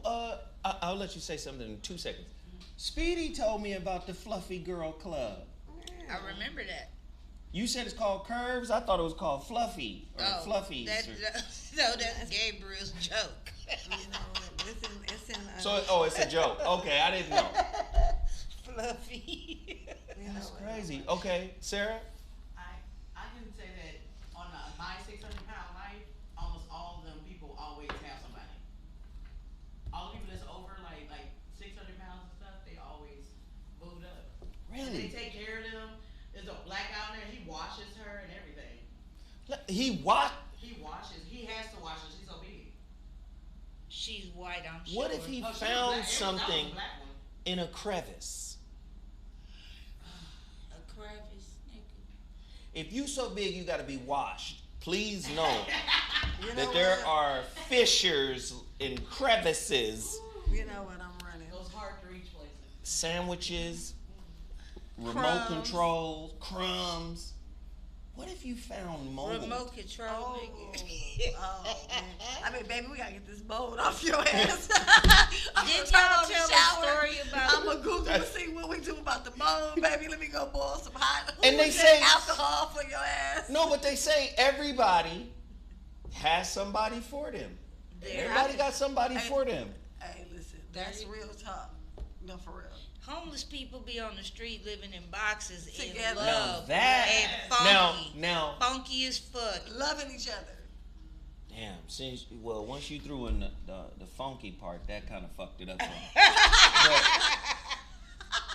Speaker 1: I'll let you say something in 2 seconds. Speedy told me about the Fluffy Girl Club.
Speaker 2: I remember that.
Speaker 1: You said it's called Curves? I thought it was called Fluffy or Fluffies.
Speaker 2: No, that's Gabriel's joke.
Speaker 3: You know, it's in
Speaker 1: So, it's a joke. Okay, I didn't know.
Speaker 2: Fluffy.
Speaker 1: That's crazy. Okay, Sarah?
Speaker 5: I can say that on my 600-pound life, almost all of them people always have somebody. All the people that's over like 600 pounds and stuff, they always moved up. And
Speaker 1: Really?
Speaker 5: they take care of them. There's a black out there. He washes her and everything.
Speaker 1: He what?
Speaker 5: He washes. He has to wash her. She's so big.
Speaker 2: She's white, I'm sure.
Speaker 1: What if he
Speaker 5: Oh, she was
Speaker 1: found
Speaker 5: black. That was a
Speaker 1: something
Speaker 5: black one.
Speaker 1: in a crevice?
Speaker 2: A crevice, nigga.
Speaker 1: If you so big, you got to be washed. Please know
Speaker 3: You know
Speaker 1: that there
Speaker 3: what?
Speaker 1: are fissures and crevices,
Speaker 3: You know what I'm running.
Speaker 5: Those hard to reach places.
Speaker 1: sandwiches, remote
Speaker 3: Crumbs.
Speaker 1: control, crumbs. What if you found mold?
Speaker 2: Remote control,
Speaker 3: Oh,
Speaker 2: nigga.
Speaker 3: man. I mean, baby, we gotta get this mold off your ass.
Speaker 2: Didn't y'all tell a story about?
Speaker 3: I'm gonna Google and see what we do about the mold, baby. Let me go boil some hot.
Speaker 1: And they
Speaker 3: who
Speaker 1: say-
Speaker 3: said alcohol for your ass.
Speaker 1: No, but they say everybody has somebody for them. Everybody got somebody for them.
Speaker 3: Hey, listen, that's real talk. No, for real.
Speaker 2: Homeless people be on the street living in boxes in
Speaker 3: Together.
Speaker 2: love
Speaker 1: Now that
Speaker 2: and funky.
Speaker 1: now
Speaker 2: Funky as fuck.
Speaker 3: Loving each other.
Speaker 1: damn, once you threw in the funky part, that kind of fucked it up for me. But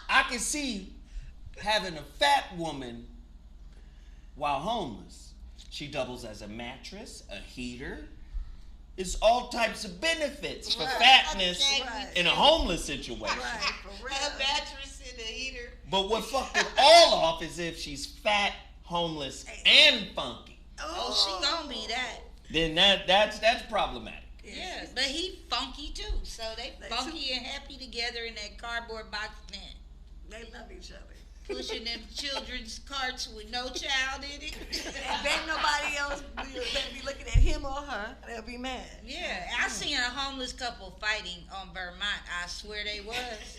Speaker 1: I can see having a fat woman while homeless. She doubles as a mattress, a heater. It's all types of benefits for fatness
Speaker 3: Right.
Speaker 1: in a homeless situation.
Speaker 3: Right, for real.
Speaker 2: A mattress in the heater.
Speaker 1: But what fucked it all off is if she's fat, homeless, and funky.
Speaker 2: Oh, she gonna be that.
Speaker 1: Then that's problematic.
Speaker 2: Yeah, but he funky too. So they funky and happy together in that cardboard box tent.
Speaker 3: They love each other.
Speaker 2: Pushing them children's carts with no child in it.
Speaker 3: And bet nobody else be looking at him or her. They'll be mad.
Speaker 2: Yeah, I seen a homeless couple fighting on Vermont. I swear they was.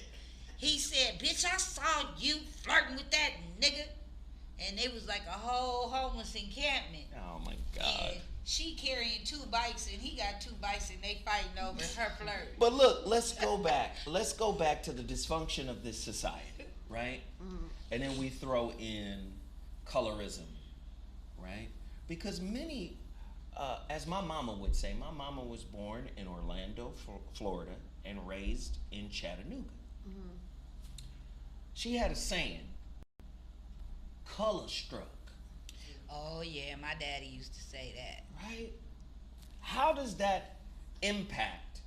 Speaker 2: He said, "Bitch, I saw you flirting with that nigga," and it was like a whole homeless encampment.
Speaker 1: Oh my God.
Speaker 2: And she carrying 2 bikes, and he got 2 bikes, and they fighting over her flirt.
Speaker 1: But look, let's go back. Let's go back to the dysfunction of this society, right? And then we throw in colorism, right? Because many, as my mama would say, my mama was born in Orlando, Florida, and raised in Chattanooga. She had a saying, color struck,
Speaker 2: Oh yeah, my daddy used to say that.
Speaker 1: right? How does that impact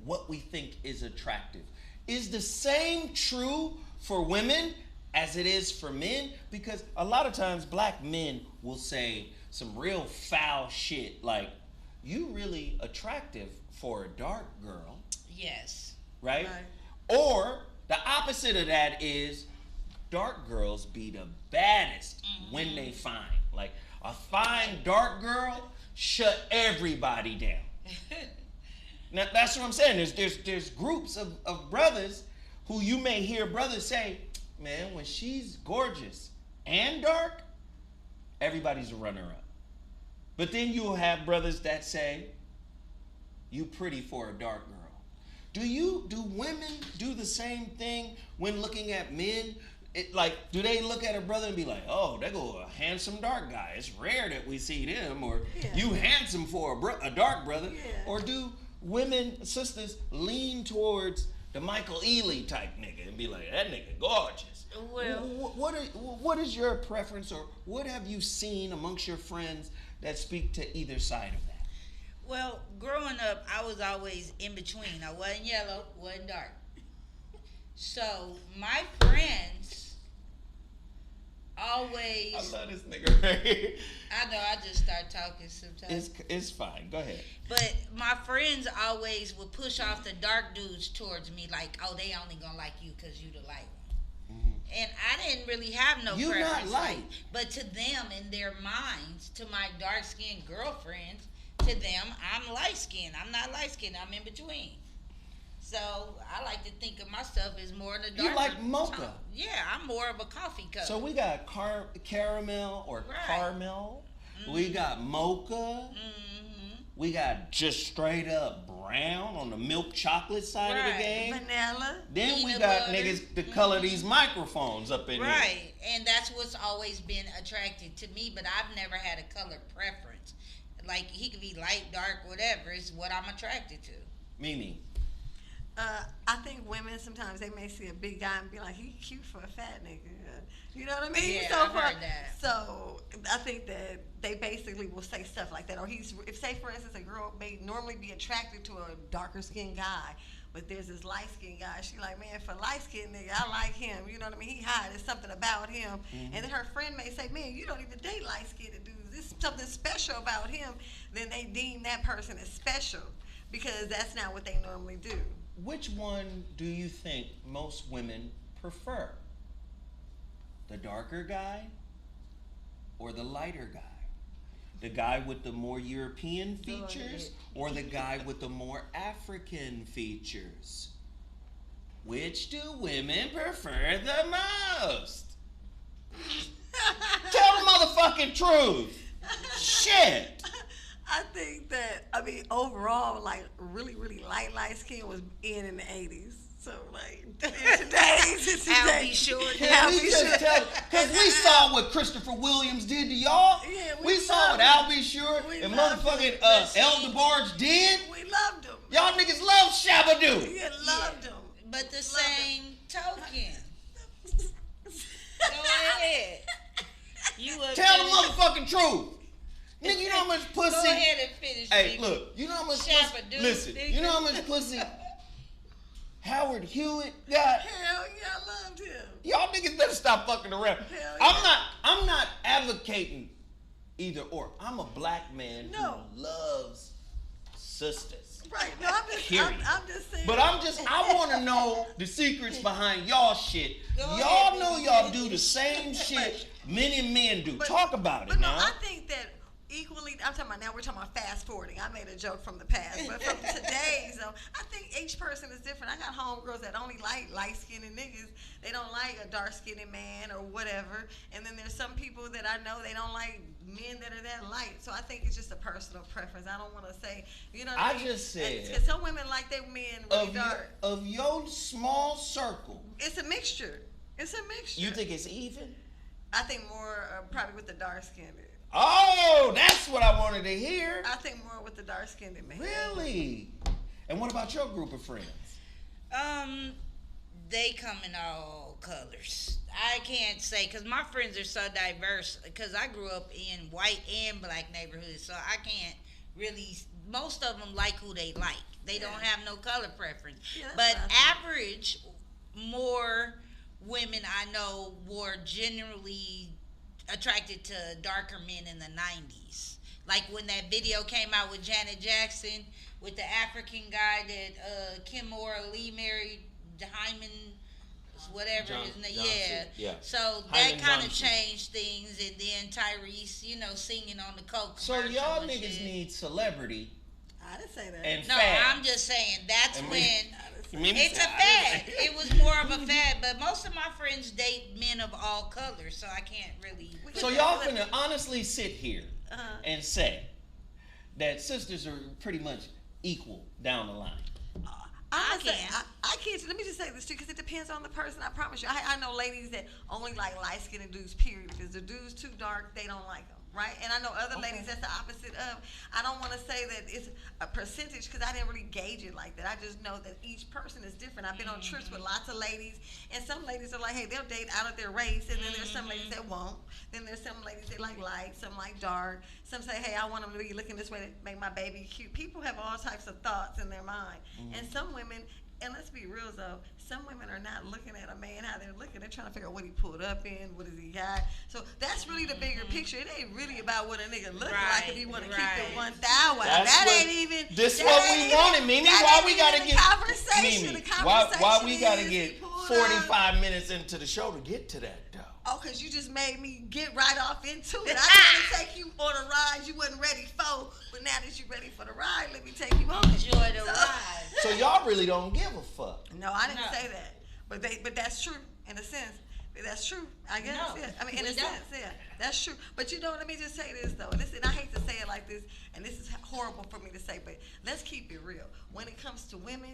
Speaker 1: what we think is attractive. Is the same true for women as it is for men? Because a lot of times black men will say some real foul shit like, you really attractive for a dark girl.
Speaker 2: Yes.
Speaker 1: Right? Or the opposite of that is dark girls be the baddest when they fine. Like a fine dark girl shut everybody down. Now that's what I'm saying. There's groups of brothers who you may hear brothers say, man, when she's gorgeous and dark, everybody's a runner-up. But then you'll have brothers that say, you pretty for a dark girl. Do women do the same thing when looking at men? Do they look at a brother and be like, oh, there go a handsome dark guy. It's rare that we see them. Or you handsome for a dark brother. Yeah. Or do women, sisters, lean towards the Michael Ealy type nigga and be like, that nigga gorgeous?
Speaker 2: Well,
Speaker 1: what is your preference, or what have you seen amongst your friends that speak to either side of that?
Speaker 2: Well, growing up, I was always in between. I wasn't yellow, wasn't dark. So my friends always.
Speaker 1: I love this nigga right here.
Speaker 2: I know. I just start talking sometimes.
Speaker 1: It's fine. Go ahead.
Speaker 2: But my friends always would push off the dark dudes towards me, like, oh, they only gonna like you because you the light one. And I didn't really have no
Speaker 1: you
Speaker 2: preference.
Speaker 1: Not light.
Speaker 2: But to them, in their minds, to my dark-skinned girlfriends, to them, I'm light-skinned. I'm not light-skinned. I'm in between. So I like to think of myself as more in the dark.
Speaker 1: You like mocha.
Speaker 2: Tone. Yeah, I'm more of a coffee cup.
Speaker 1: So we got caramel or caramel. We got mocha. We got just straight up brown on the milk chocolate side of the game.
Speaker 3: Vanilla.
Speaker 1: Then
Speaker 2: Peanut
Speaker 1: we got
Speaker 2: butter.
Speaker 1: niggas to color these microphones up in here.
Speaker 2: Right, and that's what's always been attracted to me, but I've never had a color preference. Like, he could be light, dark, whatever. It's what I'm attracted to.
Speaker 1: Mimi.
Speaker 3: I think women sometimes they may see a big guy and be like, he cute for a fat nigga. You know what I mean?
Speaker 2: Yeah,
Speaker 3: so
Speaker 2: I've heard that.
Speaker 3: So I think that they basically will say stuff like that. Or if say for instance a girl may normally be attracted to a darker skinned guy, but there's this light skinned guy. She like, man, for light skinned nigga, I like him. You know what I mean? He hot. There's something about him. And then her friend may say, man, you don't even date light skinned dudes. There's something special about him. Then they deem that person as special because that's not what they normally do.
Speaker 1: Which one do you think most women prefer? The darker guy or the lighter guy? The guy with the more European features or the guy with the more African features? Which do women prefer the most? Tell the motherfucking truth. Shit.
Speaker 3: I think that, overall, like, really, really light skin was in the 80s. So, like, in today's,
Speaker 2: I'll be sure.
Speaker 1: Can we just tell? Because we saw what Christopher Williams did to y'all.
Speaker 3: Yeah,
Speaker 1: we saw what Al B. Sure and motherfucking El DeBarge did.
Speaker 3: We loved them.
Speaker 1: Y'all niggas love Shabba-Doo.
Speaker 3: Yeah, loved them.
Speaker 2: But the same token. Go ahead.
Speaker 1: Tell the motherfucking truth. Nigga, you know how much pussy.
Speaker 2: Go ahead and finish.
Speaker 1: Hey,
Speaker 2: baby.
Speaker 1: look, you know how much
Speaker 2: Shabba-Doo,
Speaker 1: pussy. Listen,
Speaker 2: nigga.
Speaker 1: you know how much pussy Howard Hewitt got?
Speaker 3: Hell yeah, I loved him.
Speaker 1: Y'all niggas better stop fucking around.
Speaker 3: Hell yeah.
Speaker 1: I'm not advocating either or. I'm a black man who loves sisters.
Speaker 3: Right. No, I'm just saying.
Speaker 1: But I want to know the secrets behind y'all shit.
Speaker 2: Go
Speaker 1: Y'all
Speaker 2: ahead,
Speaker 1: know
Speaker 2: baby.
Speaker 1: y'all do the same shit many men do. Talk about
Speaker 3: But
Speaker 1: it
Speaker 3: no,
Speaker 1: now.
Speaker 3: I think that equally, I'm talking about now, we're talking about fast forwarding. I made a joke from the past, but from today's, though, I think each person is different. I got homegirls that only like light-skinned niggas. They don't like a dark-skinned man or whatever. And then there's some people that I know they don't like men that are that light. So I think it's just a personal preference. I don't want to say, you know what I mean?
Speaker 1: just said.
Speaker 3: Because some women like their men really dark.
Speaker 1: Of your small circle.
Speaker 3: It's a mixture. It's a mixture.
Speaker 1: You think it's even?
Speaker 3: I think more probably with the dark-skinned.
Speaker 1: Oh, that's what I wanted to hear.
Speaker 3: I think more with the dark-skinned man.
Speaker 1: Really? And what about your group of friends?
Speaker 2: They come in all colors. I can't say, because my friends are so diverse, because I grew up in white and black neighborhoods, so I can't really most of them like who they like. They don't have no color preference.
Speaker 3: Yeah, that's
Speaker 2: but
Speaker 3: what I
Speaker 2: average, more women I know were generally attracted to darker men in the 90s. Like when that video came out with Janet Jackson, with the African guy that Kim Lee married, Hyman, whatever his name. Yeah. So that kind of changed things, and then Tyrese, singing on the Coke
Speaker 1: So
Speaker 2: commercial
Speaker 1: y'all
Speaker 2: and
Speaker 1: niggas
Speaker 2: shit.
Speaker 1: need celebrity
Speaker 3: I didn't say that.
Speaker 1: and
Speaker 2: No,
Speaker 1: fad.
Speaker 2: I'm just saying that's
Speaker 1: And
Speaker 2: when
Speaker 1: me-
Speaker 2: it's a fad. It was more of a fad, but most of my friends date men of all colors, so I can't really.
Speaker 1: So y'all finna honestly sit here and say that sisters are pretty much equal down the line.
Speaker 3: I can't. Let me just say this too, because it depends on the person. I promise you. I know ladies that only like light skinned dudes, period. Because the dudes too dark, they don't like them, right? And I know other ladies that's the opposite of. I don't want to say that it's a percentage because I didn't really gauge it like that. I just know that each person is different. I've been on trips with lots of ladies, and some ladies are like, hey, they'll date out of their race, and then there's some ladies that won't. Then there's some ladies that like light, some like dark. Some say, hey, I want them to be looking this way to make my baby cute. People have all types of thoughts in their mind. And some women, and let's be real though, some women are not looking at a man how they're looking. They're trying to figure out what he pulled up in, what does he got. So that's really the bigger picture. It ain't really about what a nigga look like if you want to keep it 1,000. That ain't even.
Speaker 1: This is what we wanted, Mimi. Why we gotta get
Speaker 3: conversation?
Speaker 1: Mimi?
Speaker 3: The conversation
Speaker 1: Why we gotta
Speaker 3: is
Speaker 1: get
Speaker 3: he pulled
Speaker 1: 45 minutes into the show to get to that though?
Speaker 3: Oh, because you just made me get right off into it. I didn't want to take you on a ride you wasn't ready for, but now that you're ready for the ride, let me take you on it.
Speaker 2: Enjoy the ride.
Speaker 1: So y'all really don't give a fuck.
Speaker 3: No, I didn't say that. But that's true in a sense. That's true, I guess.
Speaker 2: No,
Speaker 3: yeah. I mean, in a sense, yeah, that's true. But let me just say this though. Listen, I hate to say it like this, and this is horrible for me to say, but let's keep it real. When it comes to women,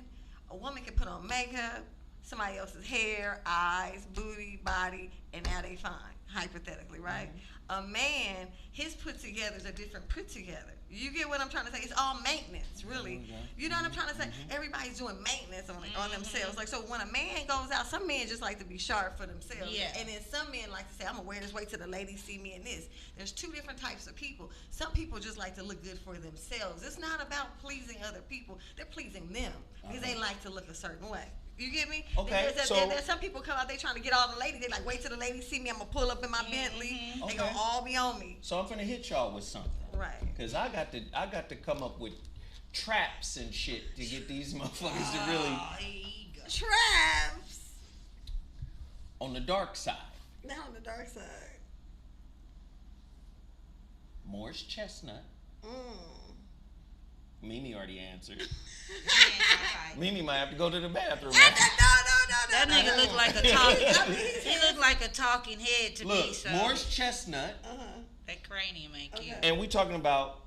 Speaker 3: a woman can put on makeup, somebody else's hair, eyes, booty, body, and now they fine, hypothetically, right? A man, his put togethers are different put together. You get what I'm trying to say? It's all maintenance, really. You know what I'm trying to say? Everybody's doing maintenance on themselves. Like, so when a man goes out, some men just like to be sharp for themselves.
Speaker 2: Yeah. And
Speaker 3: then some men like to say, I'm going to wear this way till the ladies see me in this. There's two different types of people. Some people just like to look good for themselves. It's not about pleasing other people. They're pleasing them because they like to look a certain way. You get me?
Speaker 1: Okay,
Speaker 3: There's some people come out, they trying to get all the ladies. They like, wait till the ladies see me. I'm going to pull up in my Bentley. They going to all be on me.
Speaker 1: So I'm finna hit y'all with something.
Speaker 3: Right.
Speaker 1: Cause I got to come up with traps and shit to get these motherfuckers to really
Speaker 3: Traps.
Speaker 1: on the dark side.
Speaker 3: Now on the dark side.
Speaker 1: Morris Chestnut. Mimi already answered. Mimi might have to go to the bathroom.
Speaker 2: That nigga look like a talking. He look like a talking head to me. So
Speaker 1: Morris Chestnut.
Speaker 2: that cranium ain't cute.
Speaker 1: And we talking about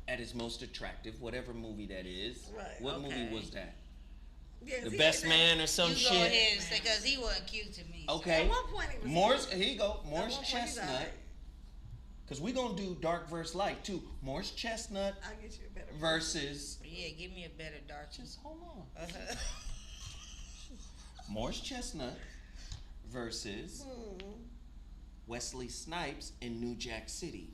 Speaker 1: at his most attractive, whatever movie that is.
Speaker 3: Right,
Speaker 1: What movie was that?
Speaker 3: Yes,
Speaker 1: The Best Man or some
Speaker 2: You go
Speaker 1: shit?
Speaker 2: ahead and say, because he wasn't cute to me.
Speaker 1: Okay.
Speaker 3: At one point he was
Speaker 1: Morris,
Speaker 3: cute.
Speaker 1: here you go. Morris
Speaker 3: one point he's
Speaker 1: Chestnut.
Speaker 3: alright.
Speaker 1: Because we going to do dark versus light too. Morris Chestnut
Speaker 3: I'll get you a better
Speaker 1: versus.
Speaker 2: Yeah, give me a better dark.
Speaker 1: Just hold on. Morris Chestnut versus Wesley Snipes in New Jack City.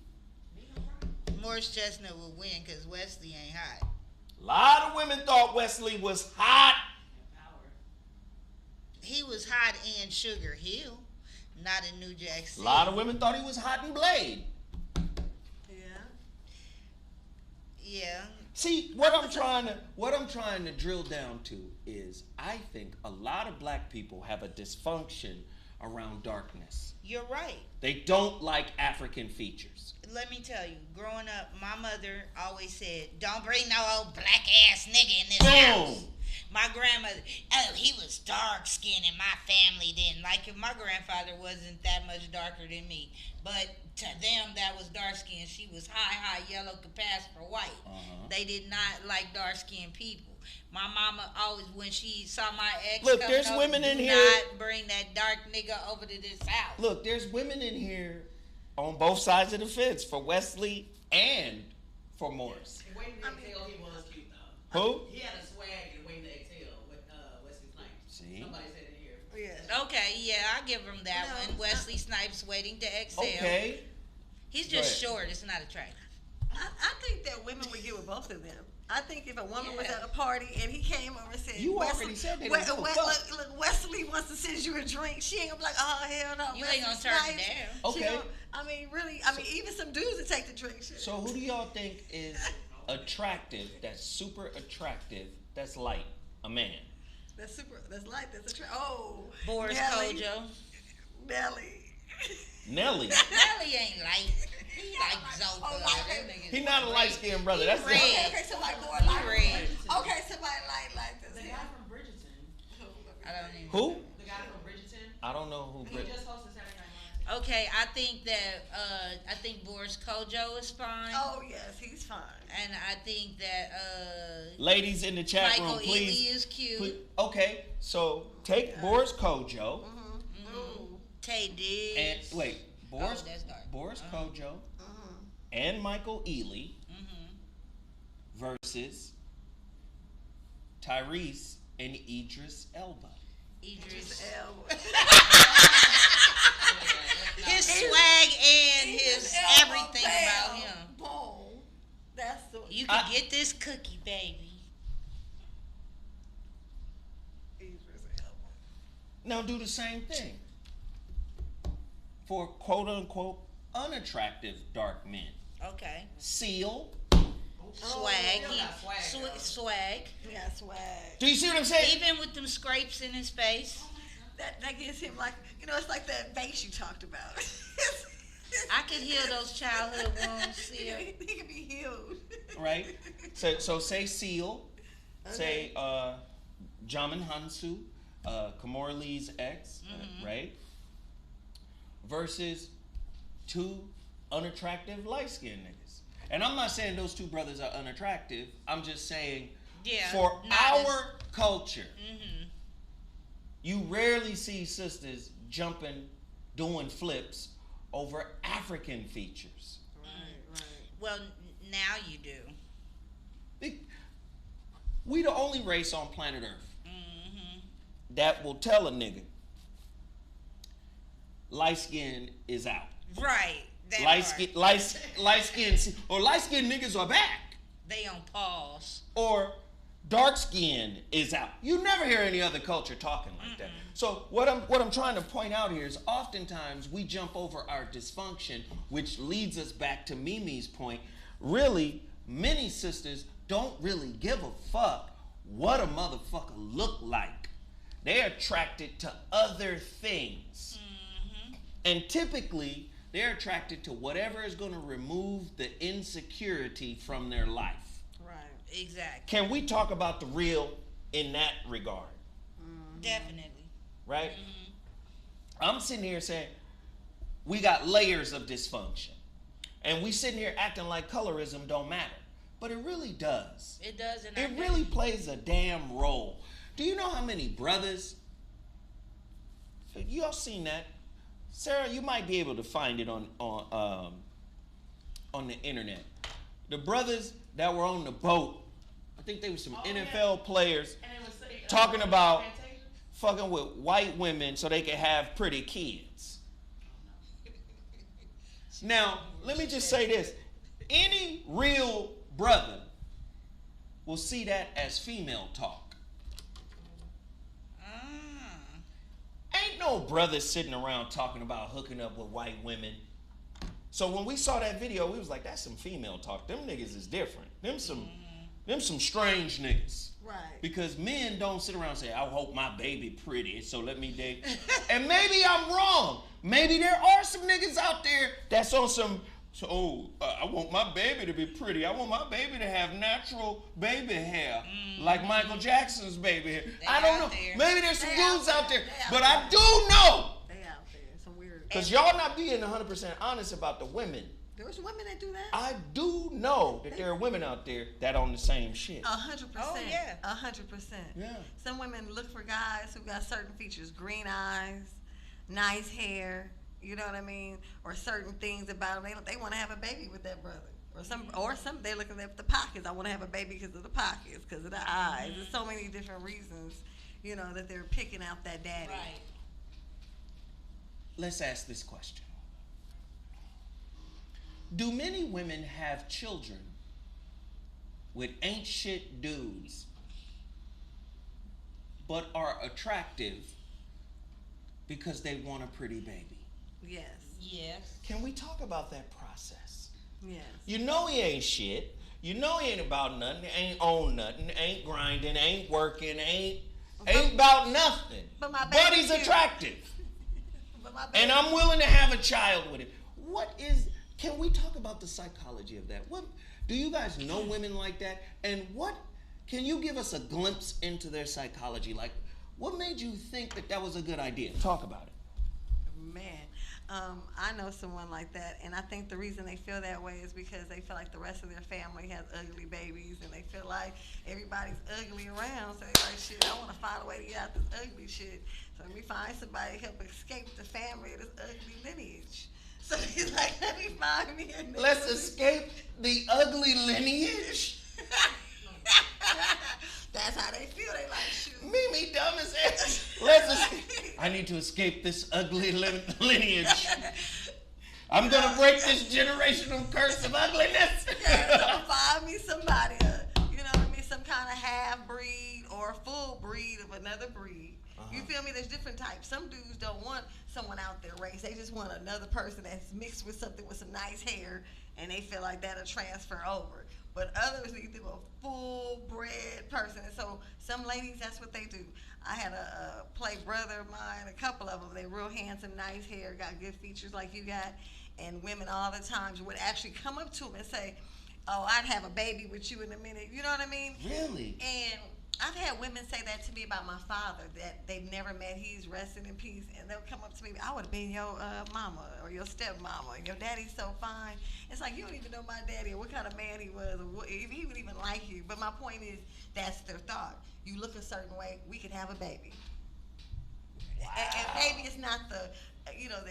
Speaker 2: Morris Chestnut will win because Wesley ain't hot.
Speaker 1: A lot of women thought Wesley was hot.
Speaker 2: He was hot in Sugar Hill, not in New Jack City.
Speaker 1: A lot of women thought he was hot in Blade.
Speaker 2: Yeah.
Speaker 1: See, what I'm trying to drill down to is I think a lot of black people have a dysfunction around darkness.
Speaker 2: You're right.
Speaker 1: They don't like African features.
Speaker 2: Let me tell you, growing up, my mother always said, don't bring no old black ass nigga in this house. My grandmother, oh, he was dark skinned and my family didn't like him. My grandfather wasn't that much darker than me. But to them that was dark skinned, she was high yellow could pass for white. They did not like dark skinned people. My mama always, when she saw my ex,
Speaker 1: look, there's
Speaker 2: over,
Speaker 1: women in here.
Speaker 2: Not bring that dark nigga over to this house.
Speaker 1: Look, there's women in here on both sides of the fence for Wesley and for Morris.
Speaker 5: Waiting to exhale, he was cute though.
Speaker 1: Who?
Speaker 5: He had a swag and waiting to exhale with Wesley Snipes.
Speaker 1: See?
Speaker 5: Somebody said it here.
Speaker 3: Yeah.
Speaker 2: Okay, yeah, I give him that one. Wesley Snipes waiting to exhale.
Speaker 1: Okay.
Speaker 2: He's just
Speaker 1: Go ahead.
Speaker 2: short. It's not attractive.
Speaker 3: I think that women would get with both of them. I think if a woman was at a party and he came over and said,
Speaker 1: You already said that.
Speaker 3: Look, Wesley wants to send you a drink. She ain't gonna be like, oh hell no.
Speaker 2: You ain't gonna turn it down.
Speaker 1: Okay.
Speaker 3: Even some dudes that take the drink. Shit.
Speaker 1: So who do y'all think is attractive? That's super attractive. That's light. A man.
Speaker 3: That's light. That's attractive. Oh,
Speaker 2: Boris
Speaker 3: Nelly.
Speaker 2: Kojo.
Speaker 1: Nelly.
Speaker 2: Nelly ain't light. He like Zoe.
Speaker 1: He not a light skinned brother. That's
Speaker 2: red.
Speaker 3: Okay, somebody more light.
Speaker 2: Red.
Speaker 3: Okay, somebody like this.
Speaker 5: The guy from Bridgerton.
Speaker 2: I don't even.
Speaker 1: Who?
Speaker 5: The guy from Bridgerton.
Speaker 1: I don't know who.
Speaker 5: He just hosted Saturday Night Live.
Speaker 2: Okay, I think Boris Kojo is fine.
Speaker 3: Oh yes, he's fine.
Speaker 2: And I think that
Speaker 1: Ladies in the chat
Speaker 2: Michael
Speaker 1: room, please.
Speaker 2: Ealy is cute.
Speaker 1: Okay, so take Boris Kojo
Speaker 2: Tay Diggs.
Speaker 1: and wait, Boris.
Speaker 2: That's dark.
Speaker 1: Boris Kojo and Michael Ealy versus Tyrese and Idris Elba.
Speaker 2: Idris
Speaker 3: Elba.
Speaker 2: His swag and his everything about him.
Speaker 3: Boom. That's the.
Speaker 2: You can get this cookie, baby.
Speaker 3: Idris Elba.
Speaker 1: Now do the same thing for quote unquote unattractive dark men.
Speaker 2: Okay.
Speaker 1: Seal.
Speaker 2: Swag. Swag.
Speaker 3: He got swag.
Speaker 1: Do you see what I'm saying?
Speaker 2: Even with them scrapes in his face.
Speaker 3: That gives him like, it's like that face you talked about.
Speaker 2: I could heal those childhood wounds, Seal.
Speaker 3: He can be healed.
Speaker 1: Right? So say Seal.
Speaker 3: Okay.
Speaker 1: Say Jamin Hansu, Kimora Lee's ex, right? Versus two unattractive light-skinned niggas. And I'm not saying those two brothers are unattractive. I'm just saying for our culture, you rarely see sisters jumping, doing flips over African features.
Speaker 3: Right.
Speaker 2: Well, now you do.
Speaker 1: We the only race on planet Earth that will tell a nigga light skin is out.
Speaker 2: Right.
Speaker 1: Light skin niggas are back.
Speaker 2: They on pause.
Speaker 1: Or dark skin is out. You never hear any other culture talking like that. So what I'm trying to point out here is oftentimes we jump over our dysfunction, which leads us back to Mimi's point. Really, many sisters don't really give a fuck what a motherfucker look like. They're attracted to other things. And typically, they're attracted to whatever is going to remove the insecurity from their life.
Speaker 3: Right.
Speaker 2: Exactly.
Speaker 1: Can we talk about the real in that regard?
Speaker 2: Definitely.
Speaker 1: Right? I'm sitting here saying, we got layers of dysfunction. And we sitting here acting like colorism don't matter. But it really does.
Speaker 2: It does.
Speaker 1: It really plays a damn role. Do you know how many brothers? Y'all seen that? Sarah, you might be able to find it on the internet. The brothers that were on the boat, I think they were some NFL players talking about fucking with white women so they could have pretty kids. Now, let me just say this. Any real brother will see that as female talk. Ain't no brothers sitting around talking about hooking up with white women. So when we saw that video, we was like, that's some female talk. Them niggas is different. Them some strange niggas.
Speaker 3: Right.
Speaker 1: Because men don't sit around and say, I hope my baby pretty, so let me date. And maybe I'm wrong. Maybe there are some niggas out there that's on some, I want my baby to be pretty. I want my baby to have natural baby hair, like Michael Jackson's baby hair. I don't know.
Speaker 2: There.
Speaker 1: Maybe there's some dudes out there. But
Speaker 3: there.
Speaker 1: I do know.
Speaker 3: They out there. Some weird.
Speaker 1: Because y'all not being 100% honest about the women.
Speaker 3: There's women that do that.
Speaker 1: I do know that there are women out there that on the same shit.
Speaker 3: 100%.
Speaker 2: Oh, yeah.
Speaker 3: 100%.
Speaker 1: Yeah.
Speaker 3: Some women look for guys who got certain features: green eyes, nice hair. You know what I mean? Or certain things about them. They want to have a baby with that brother. Or some they looking at the pockets. I want to have a baby because of the pockets, because of the eyes. There's so many different reasons, that they're picking out that daddy.
Speaker 2: Right.
Speaker 1: Let's ask this question. Do many women have children with ain't shit dudes, but are attractive because they want a pretty baby?
Speaker 3: Yes.
Speaker 2: Yes.
Speaker 1: Can we talk about that process?
Speaker 3: Yes.
Speaker 1: You know he ain't shit. You know he ain't about nothing. Ain't own nothing. Ain't grinding. Ain't working. Ain't about nothing.
Speaker 3: But my
Speaker 1: But
Speaker 3: baby's
Speaker 1: he's
Speaker 3: cute.
Speaker 1: attractive.
Speaker 3: But my
Speaker 1: And I'm willing to have a child with him. Can we talk about the psychology of that? What do you guys know women like that? And can you give us a glimpse into their psychology? Like, what made you think that was a good idea? Talk about it.
Speaker 3: Man, I know someone like that, and I think the reason they feel that way is because they feel like the rest of their family has ugly babies, and they feel like everybody's ugly around, so they're like, shit, I want to find a way to get out this ugly shit. So let me find somebody to help escape the family of this ugly lineage. So he's like, let me find me a nigga.
Speaker 1: Let's escape the ugly lineage.
Speaker 3: That's how they feel. They like, shoot.
Speaker 1: Mimi dumb as hell. I need to escape this ugly lineage. I'm gonna break this generational curse of ugliness.
Speaker 3: Yeah, so find me somebody, you know what I mean, some kind of half breed or full breed of another breed. You feel me? There's different types. Some dudes don't want someone out their race. They just want another person that's mixed with something with some nice hair, and they feel like that'll transfer over. But others need them a full-bred person. And so some ladies, that's what they do. I had a play brother of mine, a couple of them. They real handsome, nice hair, got good features like you got. And women all the time would actually come up to him and say, oh, I'd have a baby with you in a minute. You know what I mean?
Speaker 1: Really?
Speaker 3: And I've had women say that to me about my father, that they've never met. He's resting in peace. And they'll come up to me, I would have been your mama or your stepmama, and your daddy's so fine. It's like, you don't even know my daddy or what kind of man he was or if he would even like you. But my point is, that's their thought. You look a certain way, we could have a baby. Wow. And maybe it's not the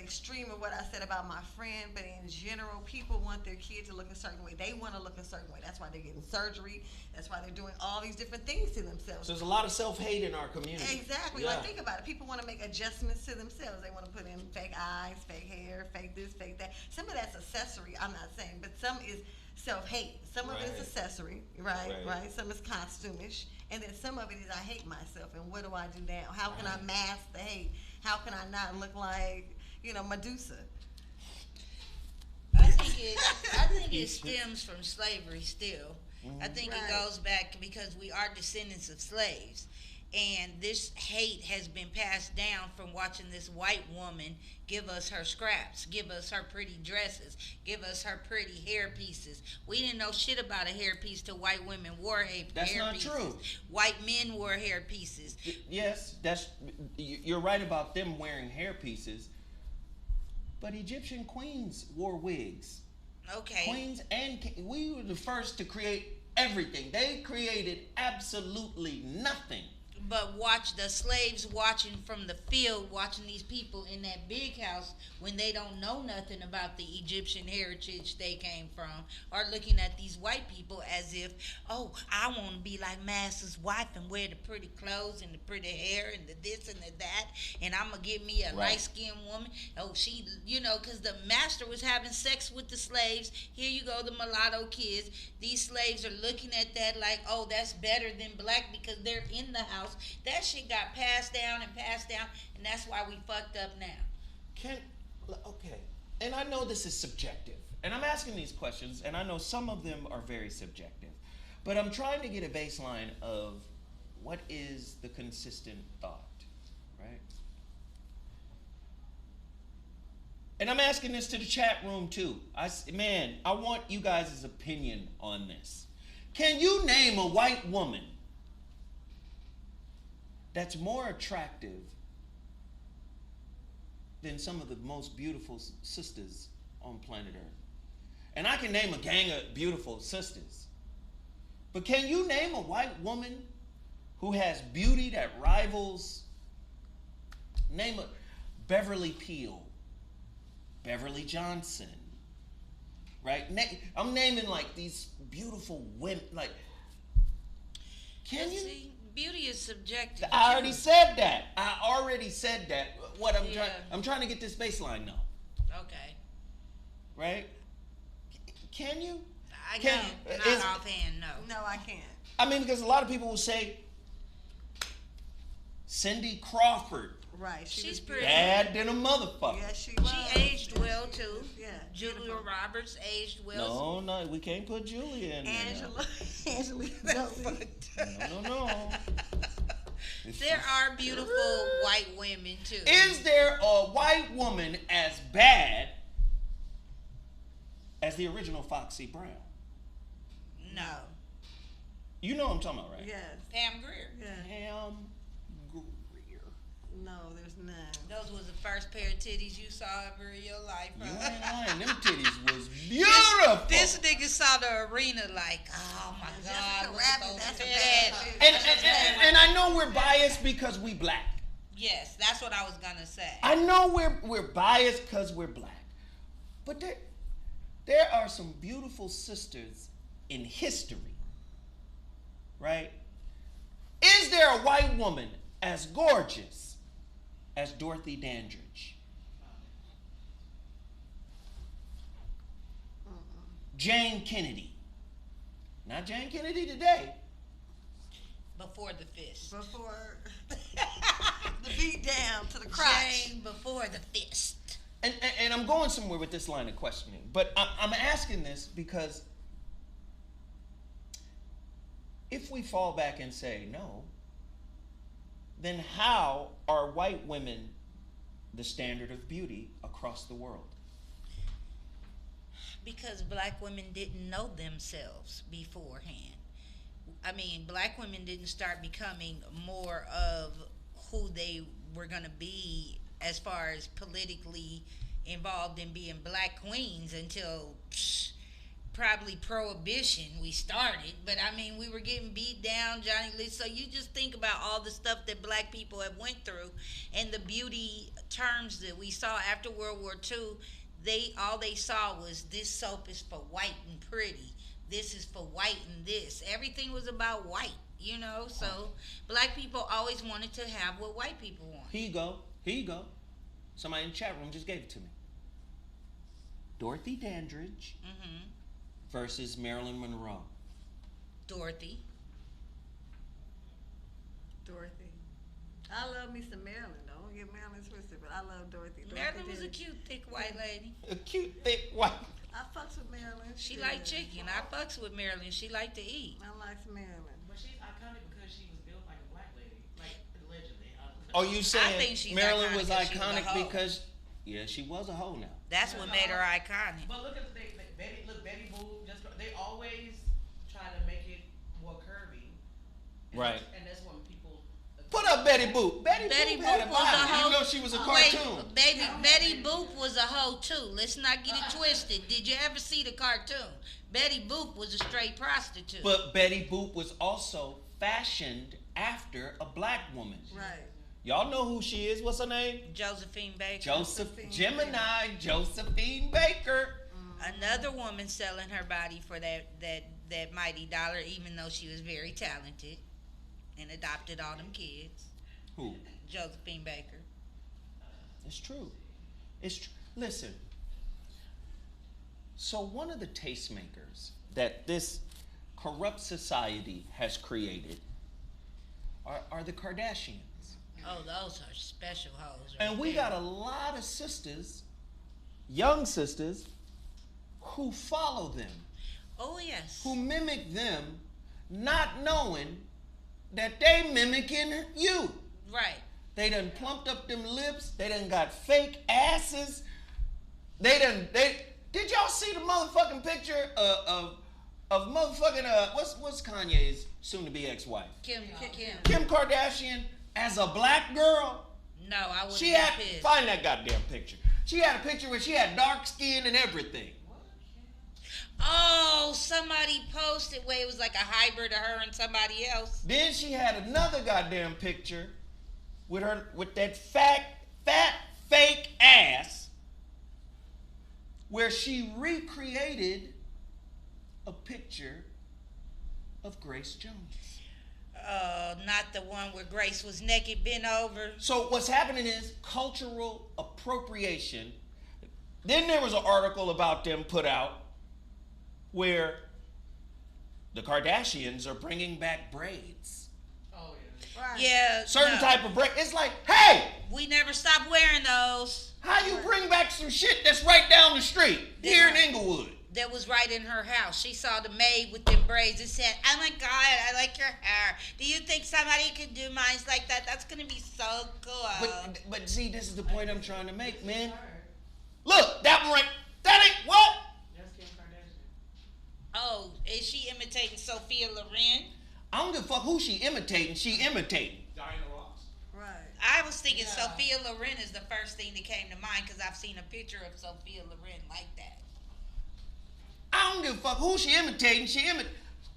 Speaker 3: extreme of what I said about my friend, but in general, people want their kid to look a certain way. They want to look a certain way. That's why they're getting surgery. That's why they're doing all these different things to themselves.
Speaker 1: So there's a lot of self-hate in our community.
Speaker 3: Exactly.
Speaker 1: Yeah.
Speaker 3: Like, think about it. People want to make adjustments to themselves. They want to put in fake eyes, fake hair, fake this, fake that. Some of that's accessory, I'm not saying, but some is self-hate. Some of it is accessory, right? Some is costumish. And then some of it is I hate myself, and what do I do now? How can I mask the hate? How can I not look like, Medusa?
Speaker 2: I think it stems from slavery still. I think it goes back because we are descendants of slaves. And this hate has been passed down from watching this white woman give us her scraps, give us her pretty dresses, give us her pretty hair pieces. We didn't know shit about a hair piece till white women wore hair pieces.
Speaker 1: That's not true.
Speaker 2: White men wore hair pieces.
Speaker 1: Yes, you're right about them wearing hair pieces. But Egyptian queens wore wigs.
Speaker 2: Okay.
Speaker 1: Queens we were the first to create everything. They created absolutely nothing.
Speaker 2: But watch the slaves watching from the field, watching these people in that big house when they don't know nothing about the Egyptian heritage they came from, or looking at these white people as if, oh, I want to be like Master's wife and wear the pretty clothes and the pretty hair and the this and the that, and I'm going to get me a light-skinned woman. Oh, she, because the master was having sex with the slaves. Here you go, the mulatto kids. These slaves are looking at that like, oh, that's better than black because they're in the house. That shit got passed down, and that's why we fucked up now.
Speaker 1: Okay, and I know this is subjective, and I'm asking these questions, and I know some of them are very subjective, but I'm trying to get a baseline of what is the consistent thought, right? And I'm asking this to the chat room too. I want you guys' opinion on this. Can you name a white woman that's more attractive than some of the most beautiful sisters on planet Earth? And I can name a gang of beautiful sisters. But can you name a white woman who has beauty that rivals? Name a Beverly Peel, Beverly Johnson, right? I'm naming like these beautiful women. Like, can you?
Speaker 2: See, beauty is subjective.
Speaker 1: I already said that. I'm trying to get this baseline now.
Speaker 2: Okay.
Speaker 1: Right? Can you?
Speaker 2: I
Speaker 1: Can-
Speaker 2: can't. Not
Speaker 1: is-
Speaker 2: offhand, no.
Speaker 3: No, I can't.
Speaker 1: I mean, because a lot of people will say, Cindy Crawford,
Speaker 3: Right.
Speaker 2: She's
Speaker 3: was
Speaker 2: pretty.
Speaker 1: bad than a motherfucker.
Speaker 3: Yes, she was.
Speaker 2: She aged well too.
Speaker 3: Yeah.
Speaker 2: Julia
Speaker 3: beautiful.
Speaker 2: Roberts aged well.
Speaker 1: No, we can't put Julia in there.
Speaker 3: Angela. Jolie.
Speaker 1: No.
Speaker 2: There are beautiful white women too.
Speaker 1: Is there a white woman as bad as the original Foxy Brown?
Speaker 2: No.
Speaker 1: You know what I'm talking about, right?
Speaker 3: Yes.
Speaker 2: Pam Grier.
Speaker 3: Yeah.
Speaker 1: Pam Grier.
Speaker 3: No, there's none.
Speaker 2: Those was the first pair of titties you saw ever in your life,
Speaker 1: You
Speaker 2: huh?
Speaker 1: ain't lying. Them titties was beautiful.
Speaker 2: This nigga saw the arena like, oh my
Speaker 3: Jessica
Speaker 2: God, look
Speaker 3: Rabbit,
Speaker 2: at those
Speaker 3: that's a
Speaker 2: titties.
Speaker 3: bad
Speaker 1: And I know we're biased because we black.
Speaker 2: Yes, that's what I was gonna say.
Speaker 1: I know we're biased because we're black. But there are some beautiful sisters in history, right? Is there a white woman as gorgeous as Dorothy Dandridge? Jane Kennedy. Not Jane Kennedy today.
Speaker 2: Before the fist.
Speaker 3: Before the beat down to the crotch.
Speaker 2: Jane before the fist.
Speaker 1: And I'm going somewhere with this line of questioning, but I'm asking this because if we fall back and say no, then how are white women the standard of beauty across the world?
Speaker 2: Because black women didn't know themselves beforehand. I mean, black women didn't start becoming more of who they were going to be as far as politically involved in being black queens until probably Prohibition we started. But I mean, we were getting beat down, Johnny Lee. So you just think about all the stuff that black people have went through and the beauty terms that we saw after World War II. All they saw was this soap is for white and pretty. This is for white and this. Everything was about white, you know? So black people always wanted to have what white people want.
Speaker 1: Here you go. Somebody in the chat room just gave it to me. Dorothy Dandridge versus Marilyn Monroe.
Speaker 2: Dorothy.
Speaker 3: I love me some Marilyn. Don't get Marilyn twisted, but I love Dorothy.
Speaker 2: Marilyn was a cute, thick white lady.
Speaker 1: A cute, thick white.
Speaker 3: I fucks with Marilyn.
Speaker 2: She liked chicken. I fucks with Marilyn. She liked to eat.
Speaker 3: I like Marilyn.
Speaker 5: But she's iconic because she was built like a black lady, like allegedly.
Speaker 1: Oh, you
Speaker 2: I think
Speaker 1: saying
Speaker 2: she's
Speaker 1: Marilyn was
Speaker 2: iconic 'cause she was a
Speaker 1: iconic
Speaker 2: hoe.
Speaker 1: because, yeah, she was a hoe now.
Speaker 2: That's what made her iconic.
Speaker 5: But look at Betty Boop. They always try to make it more curvy.
Speaker 1: Right.
Speaker 5: And that's when people.
Speaker 1: Put up Betty Boop. Betty
Speaker 2: Betty
Speaker 1: Boop had a
Speaker 2: Boop was a
Speaker 1: body,
Speaker 2: hoe.
Speaker 1: even though she was a
Speaker 2: Wait,
Speaker 1: cartoon.
Speaker 2: Betty Boop was a hoe too. Let's not get it twisted. Did you ever see the cartoon? Betty Boop was a straight prostitute.
Speaker 1: But Betty Boop was also fashioned after a black woman.
Speaker 3: Right.
Speaker 1: Y'all know who she is. What's her name?
Speaker 2: Josephine Baker.
Speaker 1: Josephine Baker.
Speaker 2: Another woman selling her body for that mighty dollar, even though she was very talented and adopted all them kids.
Speaker 1: Who?
Speaker 2: Josephine Baker.
Speaker 1: It's true. Listen. So one of the tastemakers that this corrupt society has created are the Kardashians.
Speaker 2: Oh, those are special hoes. Right
Speaker 1: And we
Speaker 2: there.
Speaker 1: got a lot of sisters, young sisters, who follow them,
Speaker 2: Oh, yes.
Speaker 1: who mimic them, not knowing that they mimicking you.
Speaker 2: Right.
Speaker 1: They done plumped up them lips. They done got fake asses. Did y'all see the motherfucking picture of motherfucking what's Kanye's soon-to-be ex-wife?
Speaker 2: Kim.
Speaker 1: Kim Kardashian as a black girl.
Speaker 2: No, I wouldn't
Speaker 1: She
Speaker 2: be
Speaker 1: had
Speaker 2: pissed.
Speaker 1: find that goddamn picture. She had a picture where she had dark skin and everything.
Speaker 2: Oh, somebody posted where it was like a hybrid of her and somebody else.
Speaker 1: Then she had another goddamn picture with her with that fat fake ass where she recreated a picture of Grace Jones.
Speaker 2: Not the one where Grace was naked, bent over.
Speaker 1: So what's happening is cultural appropriation. Then there was an article about them put out where the Kardashians are bringing back braids.
Speaker 5: Oh yeah.
Speaker 3: Right.
Speaker 2: Yeah.
Speaker 1: Certain
Speaker 2: no.
Speaker 1: type of braid. It's like, hey,
Speaker 2: We never stopped wearing those.
Speaker 1: how you bring back some shit that's right down the street here in Inglewood?
Speaker 2: That was right in her house. She saw the maid with them braids and said, "Oh my God, I like your hair. Do you think somebody could do mine like that? That's gonna be so cool."
Speaker 1: But see, this is the point I'm trying to make, man. Look, that one right, that ain't what?
Speaker 5: That's Kim Kardashian.
Speaker 2: Oh, is she imitating Sophia Loren?
Speaker 1: I don't give a fuck who she imitating. She imitating.
Speaker 5: Diana Ross.
Speaker 3: Right.
Speaker 2: I was thinking
Speaker 5: Yeah.
Speaker 2: Sophia Loren is the first thing that came to mind because I've seen a picture of Sophia Loren like that.
Speaker 1: I don't give a fuck who she imitating.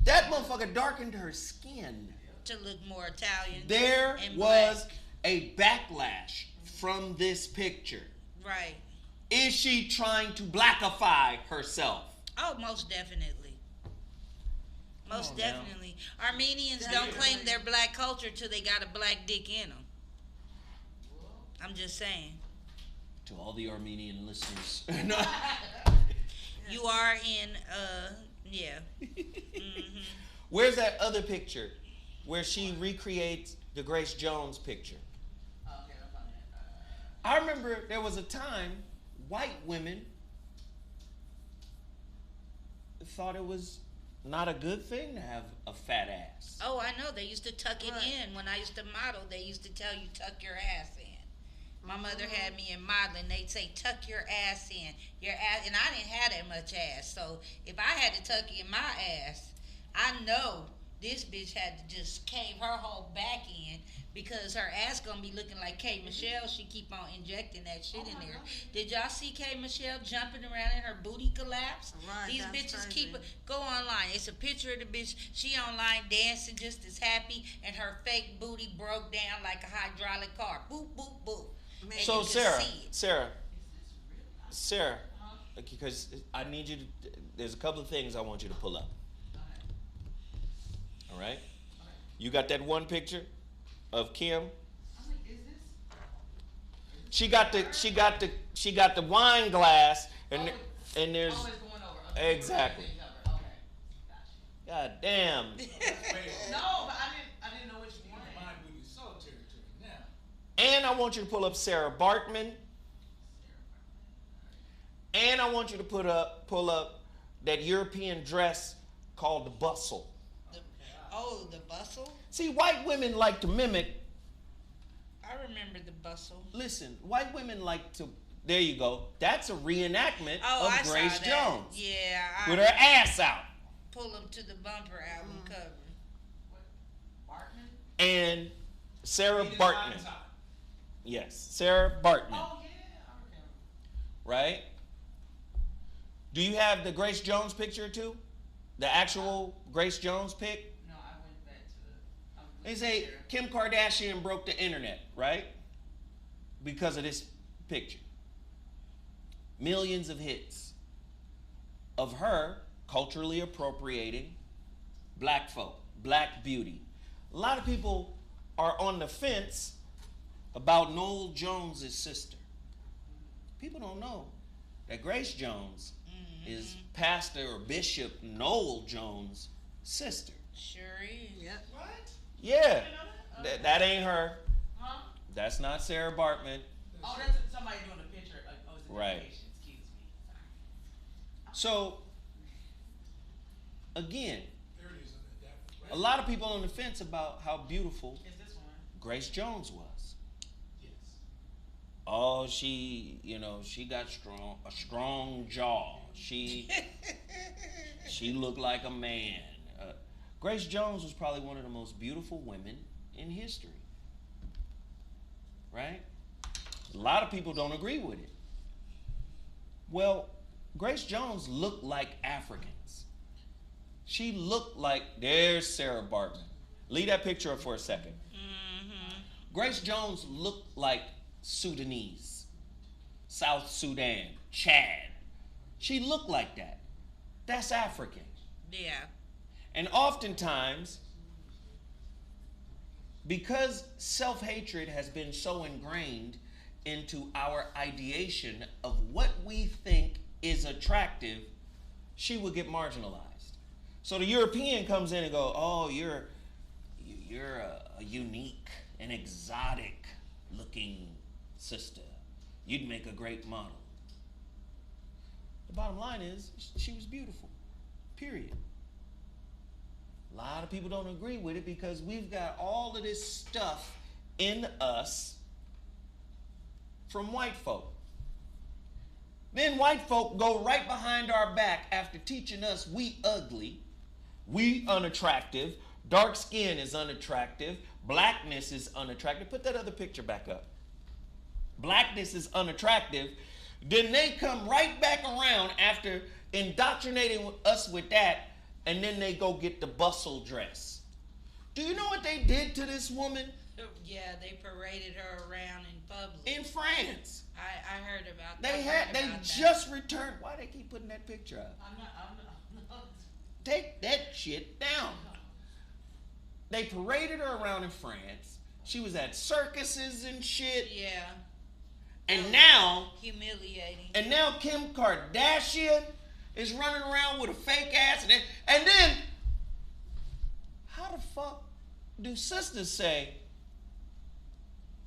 Speaker 1: That motherfucker darkened her skin.
Speaker 2: To look more Italian.
Speaker 1: There
Speaker 2: and
Speaker 1: was
Speaker 2: black.
Speaker 1: a backlash from this picture.
Speaker 2: Right.
Speaker 1: Is she trying to blackify herself?
Speaker 2: Oh, most definitely. Most
Speaker 1: on now.
Speaker 2: definitely. Armenians don't claim their black culture till they got a black dick in them. I'm just saying.
Speaker 1: To all the Armenian listeners.
Speaker 2: You are in, yeah. Mm-hmm.
Speaker 1: Where's that other picture where she recreates the Grace Jones picture?
Speaker 5: Oh, okay, I'll find that.
Speaker 1: I remember there was a time white women thought it was not a good thing to have a fat ass.
Speaker 2: Oh, I know. They used to tuck it
Speaker 3: Right.
Speaker 2: in. When I used to model, they used to tell you tuck your ass in. My mother had me in modeling. They'd say tuck your ass in. Your ass, and I didn't have that much ass. So if I had to tuck in my ass, I know this bitch had to just cave her whole back in because her ass gonna be looking like K. Michelle. She keep on injecting that shit in there. Did y'all see K. Michelle jumping around and her booty collapse?
Speaker 3: Right,
Speaker 2: These
Speaker 3: that's
Speaker 2: bitches
Speaker 3: crazy.
Speaker 2: keep go online. It's a picture of the bitch. She online dancing just as happy, and her fake booty broke down like a hydraulic car. Boop boop boop.
Speaker 3: Man,
Speaker 2: And
Speaker 1: So
Speaker 2: you can
Speaker 1: Sarah,
Speaker 2: see it.
Speaker 1: because I need you to, there's a couple of things I want you to pull up. All right? You got that one picture of Kim?
Speaker 5: I'm like, is this?
Speaker 1: She got the wine glass and there's
Speaker 5: Always going over. Okay.
Speaker 1: exactly.
Speaker 5: Okay. Gotcha.
Speaker 1: God damn.
Speaker 5: No, but I didn't know which one.
Speaker 6: Mine would be so territory now.
Speaker 1: And I want you to pull up Sarah Bartman. And I want you to pull up that European dress called the bustle.
Speaker 2: Oh, the bustle.
Speaker 1: See, white women like to mimic.
Speaker 2: I remember the bustle.
Speaker 1: Listen, white women like to. There you go. That's a reenactment
Speaker 2: Oh, I
Speaker 1: of Grace
Speaker 2: saw that.
Speaker 1: Jones
Speaker 2: Yeah, I
Speaker 1: with her ass out.
Speaker 2: pull them to the bumper album cover.
Speaker 5: Bartman?
Speaker 1: And Sarah
Speaker 6: Venus
Speaker 1: Bartman.
Speaker 6: Valentine.
Speaker 1: Yes, Sarah Bartman.
Speaker 5: Oh yeah, I remember.
Speaker 1: Right? Do you have the Grace Jones picture too? The actual Grace Jones pic?
Speaker 5: No, I went back to the.
Speaker 1: They say Kim Kardashian broke the internet, right? Because of this picture. Millions of hits of her culturally appropriating black folk, black beauty. A lot of people are on the fence about Noel Jones' sister. People don't know that Grace Jones is Pastor or Bishop Noel Jones' sister.
Speaker 2: Sure is.
Speaker 3: Yep.
Speaker 5: What?
Speaker 1: Yeah,
Speaker 5: You know that?
Speaker 1: that ain't her.
Speaker 5: Huh?
Speaker 1: That's not Sarah Bartman.
Speaker 5: Oh, that's somebody doing a picture. Oh, it's a
Speaker 1: Right.
Speaker 5: dedication. Excuse me.
Speaker 1: So, again,
Speaker 6: There it is on that.
Speaker 1: a lot of people on the fence about how beautiful
Speaker 5: Is this one?
Speaker 1: Grace Jones was.
Speaker 6: Yes.
Speaker 1: Oh, she got a strong jaw. She looked like a man. Grace Jones was probably one of the most beautiful women in history. Right? A lot of people don't agree with it. Well, Grace Jones looked like Africans. She looked like, there's Sarah Bartman. Leave that picture up for a second. Grace Jones looked like Sudanese, South Sudan, Chad. She looked like that. That's African.
Speaker 2: Yeah.
Speaker 1: And oftentimes, because self-hatred has been so ingrained into our ideation of what we think is attractive, she would get marginalized. So the European comes in and go, oh, you're a unique and exotic looking sister. You'd make a great model. The bottom line is, she was beautiful, period. A lot of people don't agree with it because we've got all of this stuff in us from white folk. Then white folk go right behind our back after teaching us we ugly, we unattractive, dark skin is unattractive, blackness is unattractive. Put that other picture back up. Blackness is unattractive. Then they come right back around after indoctrinating us with that, and then they go get the bustle dress. Do you know what they did to this woman?
Speaker 2: Yeah, they paraded her around in public.
Speaker 1: In France.
Speaker 2: I heard about
Speaker 1: They
Speaker 2: that.
Speaker 1: just returned. Why they keep putting that picture up?
Speaker 5: I'm not.
Speaker 1: Take that shit down. They paraded her around in France. She was at circuses and shit.
Speaker 2: Yeah.
Speaker 1: And now,
Speaker 2: Humiliating.
Speaker 1: and now Kim Kardashian is running around with a fake ass. And then, how the fuck do sisters say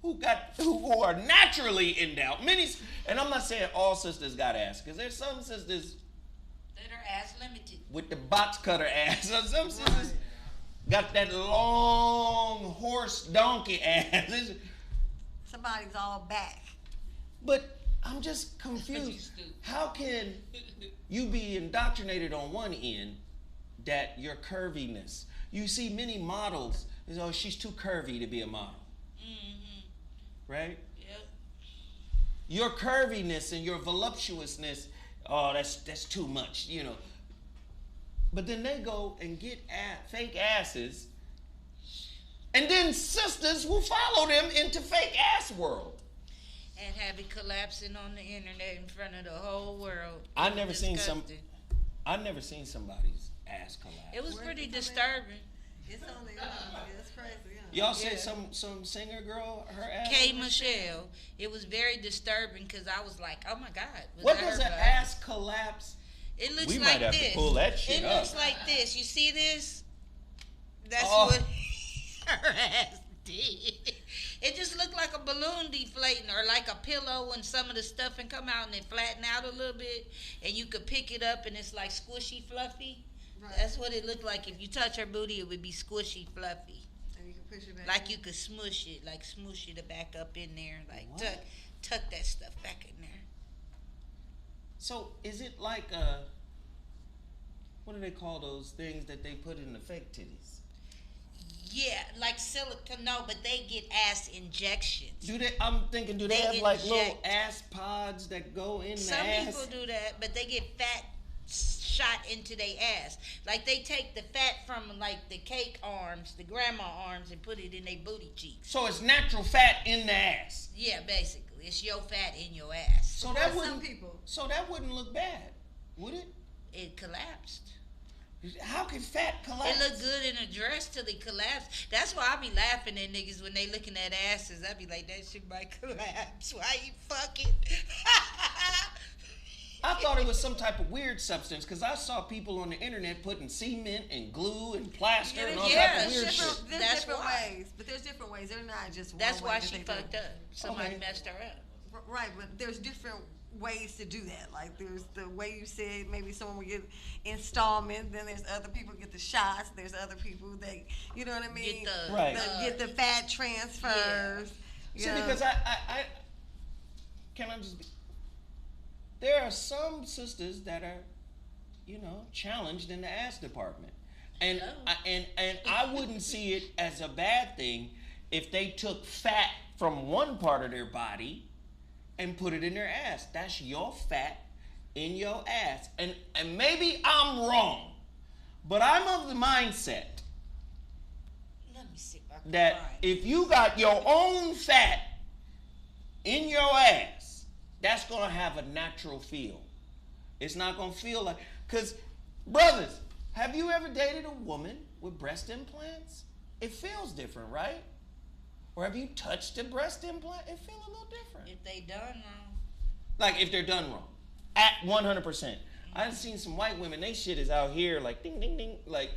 Speaker 1: who are naturally endowed? Many, and I'm not saying all sisters got ass, because there's some sisters
Speaker 2: That are ass limited.
Speaker 1: with the box cutter ass. Some sisters got that long horse donkey ass.
Speaker 3: Somebody's all back.
Speaker 1: But I'm just confused. How can you be indoctrinated on one end that your curviness? You see many models, oh, she's too curvy to be a model. Right?
Speaker 2: Yep.
Speaker 1: Your curviness and your voluptuousness, oh, that's too much, you know. But then they go and get fake asses, and then sisters will follow them into fake ass world.
Speaker 2: And have it collapsing on the internet in front of the whole world.
Speaker 1: I've never seen
Speaker 2: Disgusting.
Speaker 1: somebody's ass collapse.
Speaker 2: It was pretty disturbing.
Speaker 3: It's on the it's crazy.
Speaker 1: Y'all say
Speaker 2: Yeah.
Speaker 1: some singer girl, her ass?
Speaker 2: K. Michelle. It was very disturbing because I was like, oh my God.
Speaker 1: What
Speaker 2: that
Speaker 1: does
Speaker 2: her
Speaker 1: an
Speaker 2: butt?
Speaker 1: ass collapse?
Speaker 2: It looks
Speaker 1: We
Speaker 2: like
Speaker 1: might have
Speaker 2: this.
Speaker 1: to pull that shit
Speaker 2: It
Speaker 1: up.
Speaker 2: looks like this. You see this? That's
Speaker 1: Oh.
Speaker 2: what her ass did. It just looked like a balloon deflating, or like a pillow when some of the stuffing come out and it flatten out a little bit, and you could pick it up and it's like squishy, fluffy.
Speaker 3: Right.
Speaker 2: That's what it looked like. If you touch her booty, it would be squishy, fluffy.
Speaker 3: And you can push it back.
Speaker 2: Like you could smush it, like smoosh it back up in there, like
Speaker 1: What?
Speaker 2: tuck that stuff back in there.
Speaker 1: So is it like what do they call those things that they put in the fake titties?
Speaker 2: Yeah, like silicone. No, but they get ass injections.
Speaker 1: I'm thinking, do they
Speaker 2: They
Speaker 1: have like little
Speaker 2: inject.
Speaker 1: ass pods that go in
Speaker 2: Some
Speaker 1: the ass?
Speaker 2: people do that, but they get fat shot into their ass. Like they take the fat from like the cake arms, the grandma arms, and put it in their booty cheeks.
Speaker 1: So it's natural fat in the ass.
Speaker 2: Yeah, basically, it's your fat in your ass.
Speaker 1: So that
Speaker 3: some
Speaker 1: wouldn't
Speaker 3: people.
Speaker 1: So that wouldn't look bad, would it?
Speaker 2: It collapsed.
Speaker 1: How can fat collapse?
Speaker 2: It looked good in a dress till it collapsed. That's why I be laughing at niggas when they looking at asses. I be like, that shit might collapse. Why you fucking?
Speaker 1: I thought it was some type of weird substance because I saw people on the internet putting cement and glue and plaster and all
Speaker 2: Yeah,
Speaker 1: type of weird
Speaker 2: it's
Speaker 1: shit.
Speaker 2: different.
Speaker 3: There's
Speaker 2: That's
Speaker 3: different
Speaker 2: why.
Speaker 3: ways, but there's different ways. They're not just one
Speaker 2: That's
Speaker 3: way
Speaker 2: why
Speaker 3: that
Speaker 2: she
Speaker 3: they do
Speaker 2: fucked
Speaker 3: it.
Speaker 2: up. Somebody
Speaker 1: Okay.
Speaker 2: messed her up.
Speaker 3: Right, but there's different ways to do that. Like there's the way you said maybe someone would get installment, then there's other people get the shots, there's other people that, you know what I mean?
Speaker 2: Get the
Speaker 1: Right.
Speaker 3: Get the fat transfers. you
Speaker 1: See,
Speaker 3: know.
Speaker 1: because I can I just be, there are some sisters that are, you know, challenged in the ass department. And
Speaker 2: Hello.
Speaker 1: and I wouldn't see it as a bad thing if they took fat from one part of their body and put it in their ass. That's your fat in your ass. And maybe I'm wrong, but I'm of the mindset
Speaker 2: Let me see if I can
Speaker 1: that
Speaker 2: find.
Speaker 1: if you got your own fat in your ass, that's gonna have a natural feel. It's not gonna feel like, because brothers, have you ever dated a woman with breast implants? It feels different, right? Or have you touched a breast implant? It feels a little different.
Speaker 2: If they done wrong.
Speaker 1: Like if they're done wrong, at 100%. I've seen some white women, they shit is out here like ding, ding, ding, like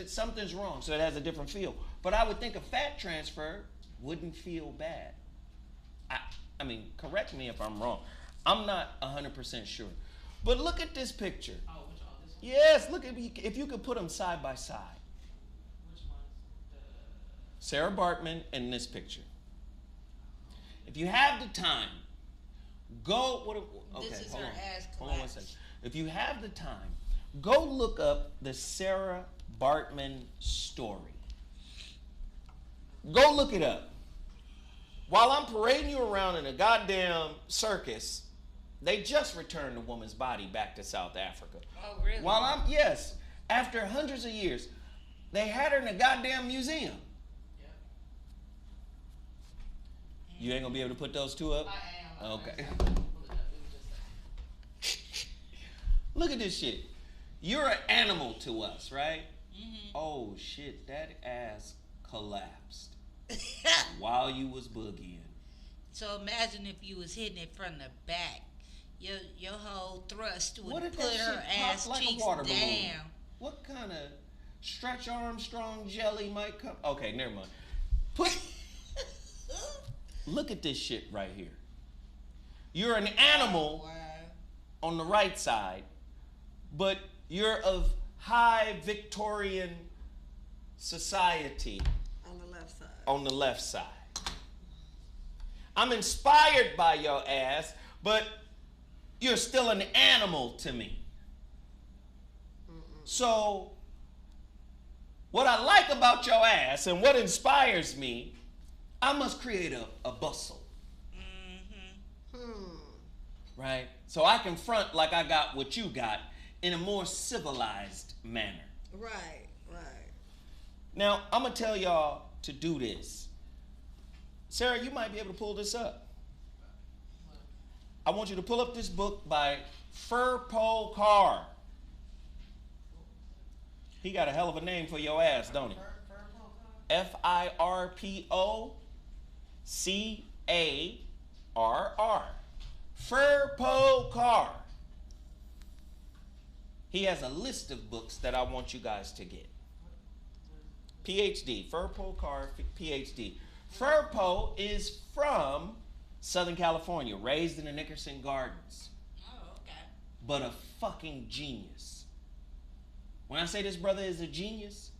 Speaker 1: something's wrong, so it has a different feel. But I would think a fat transfer wouldn't feel bad. I mean, correct me if I'm wrong. I'm not 100% sure. But look at this picture.
Speaker 5: Oh, which one? This one?
Speaker 1: Yes, look at me. If you could put them side by side.
Speaker 5: Which one's the...
Speaker 1: Sarah Bartman and this picture. If you have the time, go. Okay,
Speaker 2: This is
Speaker 1: hold
Speaker 2: her
Speaker 1: on.
Speaker 2: ass
Speaker 1: Hold on one
Speaker 2: collapse.
Speaker 1: second. If you have the time, go look up the Sarah Bartman story. Go look it up. While I'm parading you around in a goddamn circus, they just returned the woman's body back to South Africa.
Speaker 2: Oh, really?
Speaker 1: Yes, after hundreds of years, they had her in a goddamn museum.
Speaker 5: Yep.
Speaker 1: You ain't gonna be able to put those two up?
Speaker 5: I am.
Speaker 1: Okay.
Speaker 5: Pull it up. It was just
Speaker 1: Look at this shit. You're an animal to us, right? Oh shit, that ass collapsed while you was boogieing.
Speaker 2: So imagine if you was hitting it from the back. Your whole thrust would
Speaker 1: What if
Speaker 2: put
Speaker 1: that
Speaker 2: her
Speaker 1: shit popped
Speaker 2: ass
Speaker 1: like a
Speaker 2: cheeks
Speaker 1: water balloon?
Speaker 2: down.
Speaker 1: What kind of Stretch Armstrong jelly might come? Okay, never mind. Look at this shit right here. You're an animal
Speaker 2: Wow.
Speaker 1: on the right side, but you're of high Victorian society
Speaker 3: On the left side.
Speaker 1: on the left side. I'm inspired by your ass, but you're still an animal to me. So, what I like about your ass and what inspires me, I must create a bustle. Right? So I can front like I got what you got in a more civilized manner.
Speaker 3: Right.
Speaker 1: Now, I'm going to tell y'all to do this. Sarah, you might be able to pull this up. I want you to pull up this book by Furpo Carr. He got a hell of a name for your ass, don't he? Firpoccarr. Furpo Carr. He has a list of books that I want you guys to get. PhD, Furpo Carr, PhD. Furpo is from Southern California, raised in the Nickerson Gardens,
Speaker 2: Oh, okay.
Speaker 1: but a fucking genius. When I say this brother is a genius,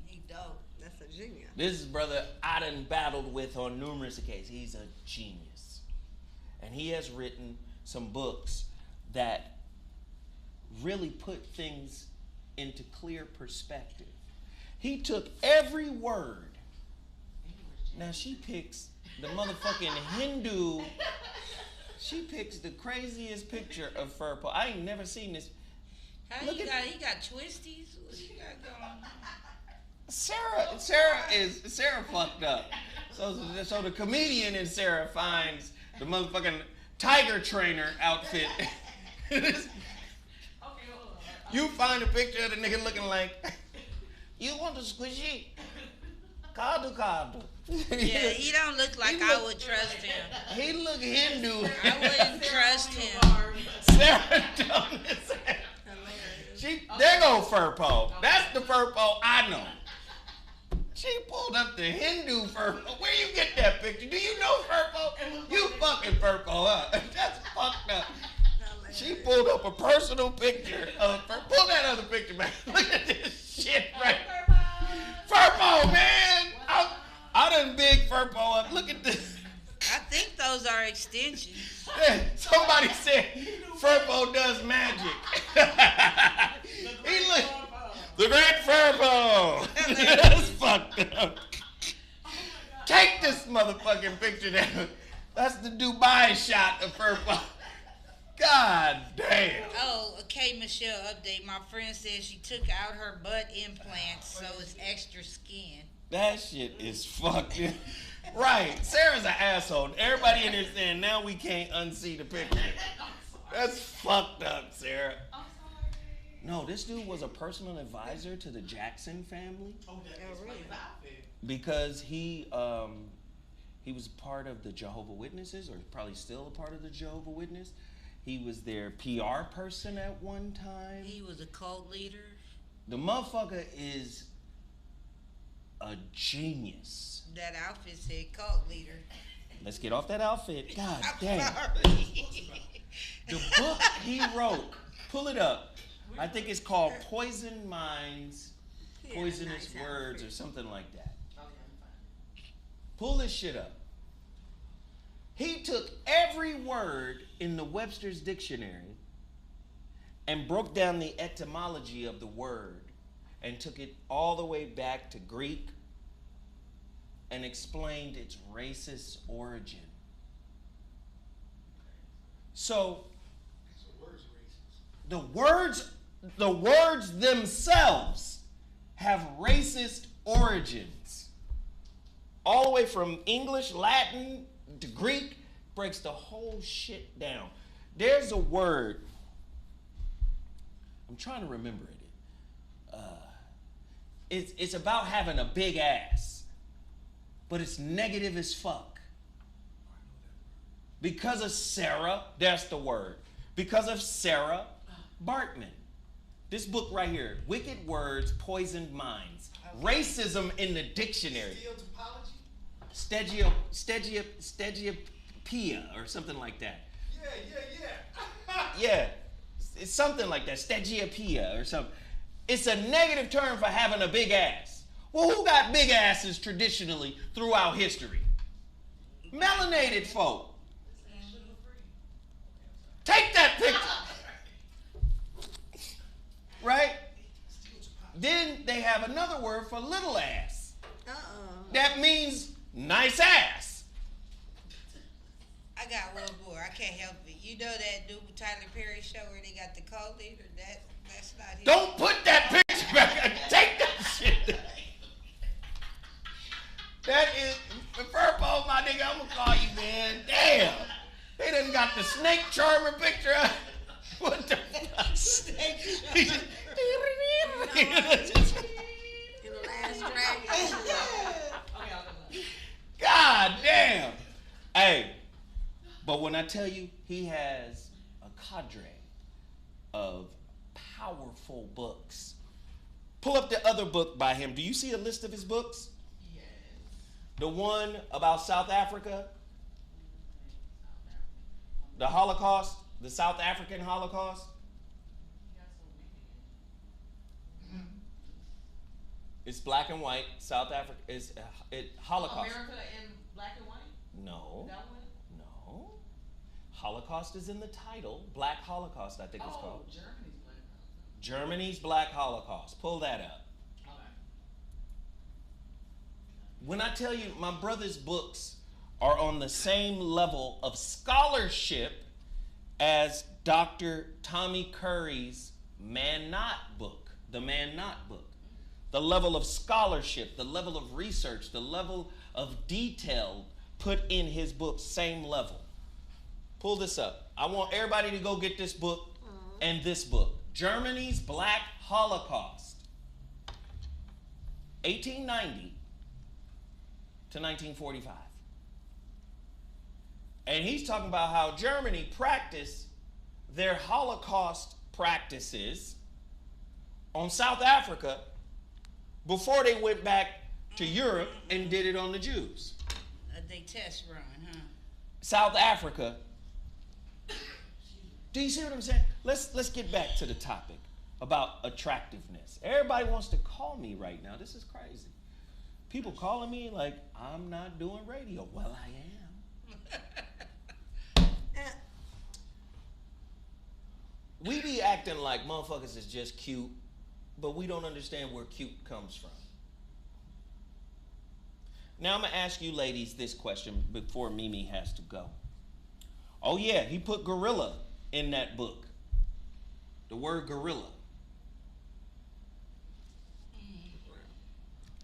Speaker 2: He dope.
Speaker 3: That's a genius.
Speaker 1: this is brother I done battled with on numerous occasions. He's a genius. And he has written some books that really put things into clear perspective. He took every word. Now she picks the motherfucking Hindu. She picks the craziest picture of Furpo. I ain't never seen this.
Speaker 2: How
Speaker 1: Look
Speaker 2: he
Speaker 1: at-
Speaker 2: got twisties? What he got going on?
Speaker 1: Sarah fucked up. So the comedian in Sarah finds the motherfucking tiger trainer outfit.
Speaker 5: Okay, hold on.
Speaker 1: You find a picture of the nigga looking like, you want to squishy? Kadu.
Speaker 2: Yeah, he don't look like I would trust him.
Speaker 1: He look Hindu.
Speaker 2: I wouldn't trust him.
Speaker 1: Sarah done this. There go Furpo. That's the Furpo I know. She pulled up the Hindu Furpo. Where you get that picture? Do you know Furpo? You fucking Furpo up. That's fucked up. She pulled up a personal picture of Furpo. Pull that other picture back. Look at this shit right. Furpo, man. I done big Furpo up. Look at this.
Speaker 2: I think those are extensions.
Speaker 1: Somebody said Furpo does magic. He look the great Furpo. That's fucked up. Take this motherfucking picture down. That's the Dubai shot of Furpo. God damn.
Speaker 2: Oh, a K Michelle update. My friend said she took out her butt implants, so it's extra skin.
Speaker 1: That shit is fucked. Right. Sarah's an asshole. Everybody in there saying now we can't unsee the picture. That's fucked up, Sarah.
Speaker 5: I'm sorry.
Speaker 1: No, this dude was a personal advisor to the Jackson family
Speaker 5: Oh, that explains the outfit.
Speaker 1: because he was part of the Jehovah's Witnesses, or probably still a part of the Jehovah's Witness. He was their PR person at one time.
Speaker 2: He was a cult leader.
Speaker 1: The motherfucker is a genius.
Speaker 2: That outfit said cult leader.
Speaker 1: Let's get off that outfit. God
Speaker 2: I'm
Speaker 1: damn.
Speaker 2: sorry.
Speaker 1: The book he wrote, pull it up. I think it's called Poison Minds, Poisonous
Speaker 3: nice
Speaker 1: Words,
Speaker 3: outfit.
Speaker 1: or something like that.
Speaker 5: Okay, I'm fine.
Speaker 1: Pull this shit up. He took every word in the Webster's dictionary and broke down the etymology of the word and took it all the way back to Greek and explained its racist origin. So the words themselves have racist origins. All the way from English, Latin to Greek, breaks the whole shit down. There's a word, I'm trying to remember it. It's about having a big ass, but it's negative as fuck. Because of Sarah, that's the word. Because of Sarah Bartman. This book right here, Wicked Words, Poisoned Minds. Racism in the dictionary. Stegiopia or something like that. Yeah, it's something like that. Stegiopia or something. It's a negative term for having a big ass. Well, who got big asses traditionally throughout history? Melanated folk. Take that picture. Right? Then they have another word for little ass. That means nice ass.
Speaker 2: I got one more. I can't help it. You know that new Tyler Perry show where they got the cult leader? That's not him.
Speaker 1: Don't put that picture back. Take that shit. That is, Furpo, my nigga, I'm gonna call you, man. Damn. They done got the snake charmer picture. What the fuck?
Speaker 2: Snake
Speaker 1: He just-
Speaker 3: In the last dragon.
Speaker 5: Okay, I'll go.
Speaker 1: God damn. Hey, but when I tell you, he has a cadre of powerful books. Pull up the other book by him. Do you see a list of his books?
Speaker 5: Yes.
Speaker 1: The one about South Africa, the Holocaust, the South African Holocaust. It's black and white. South Africa is Holocaust.
Speaker 5: America in black and white?
Speaker 1: No,
Speaker 5: That one?
Speaker 1: no. Holocaust is in the title. Black Holocaust, I think it's called.
Speaker 5: Germany's black Holocaust.
Speaker 1: Germany's Black Holocaust. Pull that up.
Speaker 5: Okay.
Speaker 1: When I tell you, my brother's books are on the same level of scholarship as Dr. Tommy Curry's Man Not book, the Man Not book. The level of scholarship, the level of research, the level of detail put in his book, same level. Pull this up. I want everybody to go get this book and this book. Germany's Black Holocaust. 1890 to 1945. And he's talking about how Germany practiced their Holocaust practices on South Africa before they went back to Europe and did it on the Jews.
Speaker 2: They test run, huh?
Speaker 1: South Africa. Do you see what I'm saying? Let's get back to the topic about attractiveness. Everybody wants to call me right now. This is crazy. People calling me like I'm not doing radio. Well, I am. We be acting like motherfuckers is just cute, but we don't understand where cute comes from. Now I'm gonna ask you ladies this question before Mimi has to go. Oh yeah, he put gorilla in that book. The word gorilla.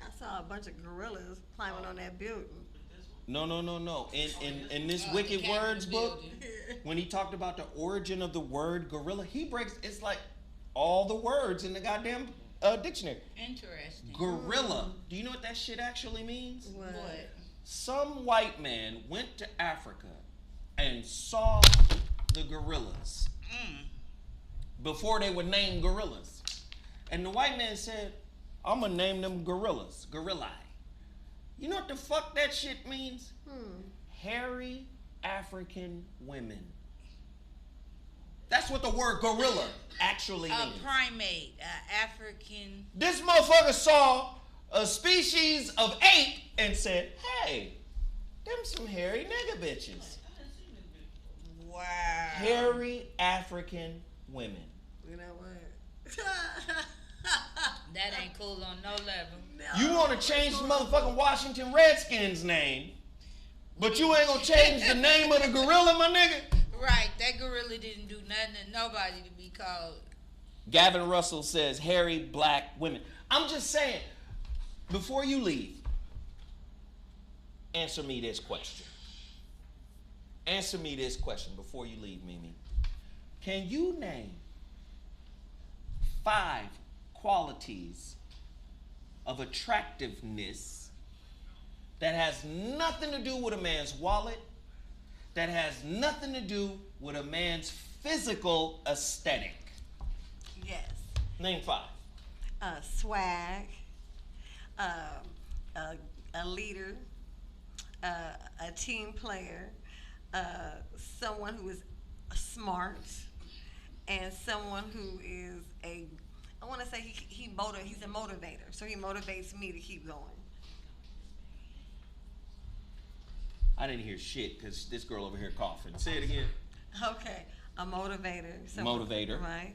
Speaker 3: I saw a bunch of gorillas climbing on that building.
Speaker 1: No. In this
Speaker 2: Oh,
Speaker 1: Wicked
Speaker 2: the Capitol
Speaker 1: Words book,
Speaker 2: building.
Speaker 1: when he talked about the origin of the word gorilla, he breaks, it's like all the words in the goddamn dictionary.
Speaker 2: Interesting.
Speaker 1: Gorilla. Do you know what that shit actually means?
Speaker 3: What?
Speaker 1: Some white man went to Africa and saw the gorillas. Before they were named gorillas. And the white man said, I'm going to name them gorillas. Gorillae. You know what the fuck that shit means? Hairy African women. That's what the word gorilla actually means.
Speaker 2: A primate, African.
Speaker 1: This motherfucker saw a species of ape and said, hey, them some hairy nigga bitches.
Speaker 2: Wow.
Speaker 1: Hairy African women.
Speaker 3: You know what?
Speaker 2: That ain't cool on no level.
Speaker 1: You want to change the motherfucking Washington Redskins name, but you ain't gonna change the name of the gorilla, my nigga?
Speaker 2: Right, that gorilla didn't do nothing to nobody to be called.
Speaker 1: Gavin Russell says hairy black women. I'm just saying, before you leave, answer me this question. Answer me this question before you leave, Mimi. Can you name 5 qualities of attractiveness that has nothing to do with a man's wallet, that has nothing to do with a man's physical aesthetic?
Speaker 3: Yes.
Speaker 1: Name 5.
Speaker 3: Swag, a leader, a team player, someone who is smart, and someone who is I want to say he's a motivator, so he motivates me to keep going.
Speaker 1: I didn't hear shit because this girl over here coughing. Say it again.
Speaker 3: Okay, a motivator.
Speaker 1: Motivator.
Speaker 3: Right.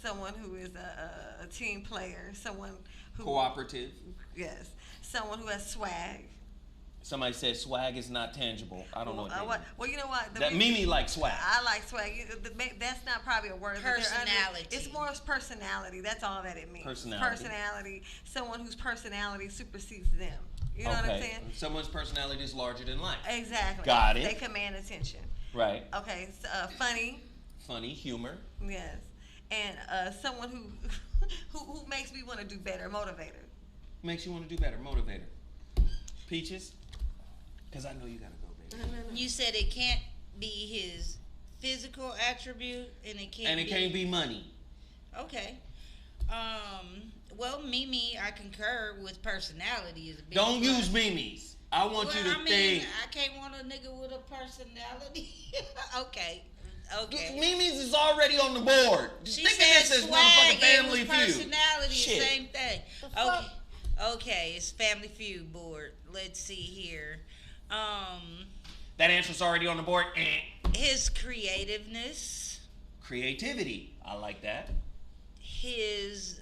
Speaker 3: Someone who is a team player, someone who...
Speaker 1: Cooperative.
Speaker 3: Yes. Someone who has swag.
Speaker 1: Somebody said swag is not tangible. I don't know what that means.
Speaker 3: Well, you know what?
Speaker 1: That Mimi likes swag.
Speaker 3: I like swag. That's not probably a word.
Speaker 2: Personality.
Speaker 3: It's more personality. That's all that it means. Personality. Someone whose personality supersedes them. You know what I'm saying?
Speaker 1: Someone's personality is larger than life.
Speaker 3: Exactly.
Speaker 1: Got it.
Speaker 3: They command attention.
Speaker 1: Right.
Speaker 3: Okay. So, funny.
Speaker 1: Funny, humor.
Speaker 3: Yes. And someone who makes me want to do better. Motivator.
Speaker 1: Makes you want to do better. Motivator. Peaches? Because I know you got to go, baby.
Speaker 2: You said it can't be his physical attribute, and it can't
Speaker 1: be money.
Speaker 2: Okay. Well, Mimi, I concur with personality is a big
Speaker 1: Don't
Speaker 2: plus.
Speaker 1: use Mimi's. I want you to think.
Speaker 2: I can't want a nigga with a personality. Okay.
Speaker 1: Mimi's is already on the board.
Speaker 2: She
Speaker 1: Think of
Speaker 2: said
Speaker 1: this as
Speaker 2: swag,
Speaker 1: motherfucking
Speaker 2: it
Speaker 1: Family
Speaker 2: was
Speaker 1: Feud.
Speaker 2: personality,
Speaker 1: Shit.
Speaker 2: same thing. Okay, it's Family Feud board. Let's see here.
Speaker 1: That answer's already on the board.
Speaker 2: His creativeness.
Speaker 1: Creativity. I like that.
Speaker 2: His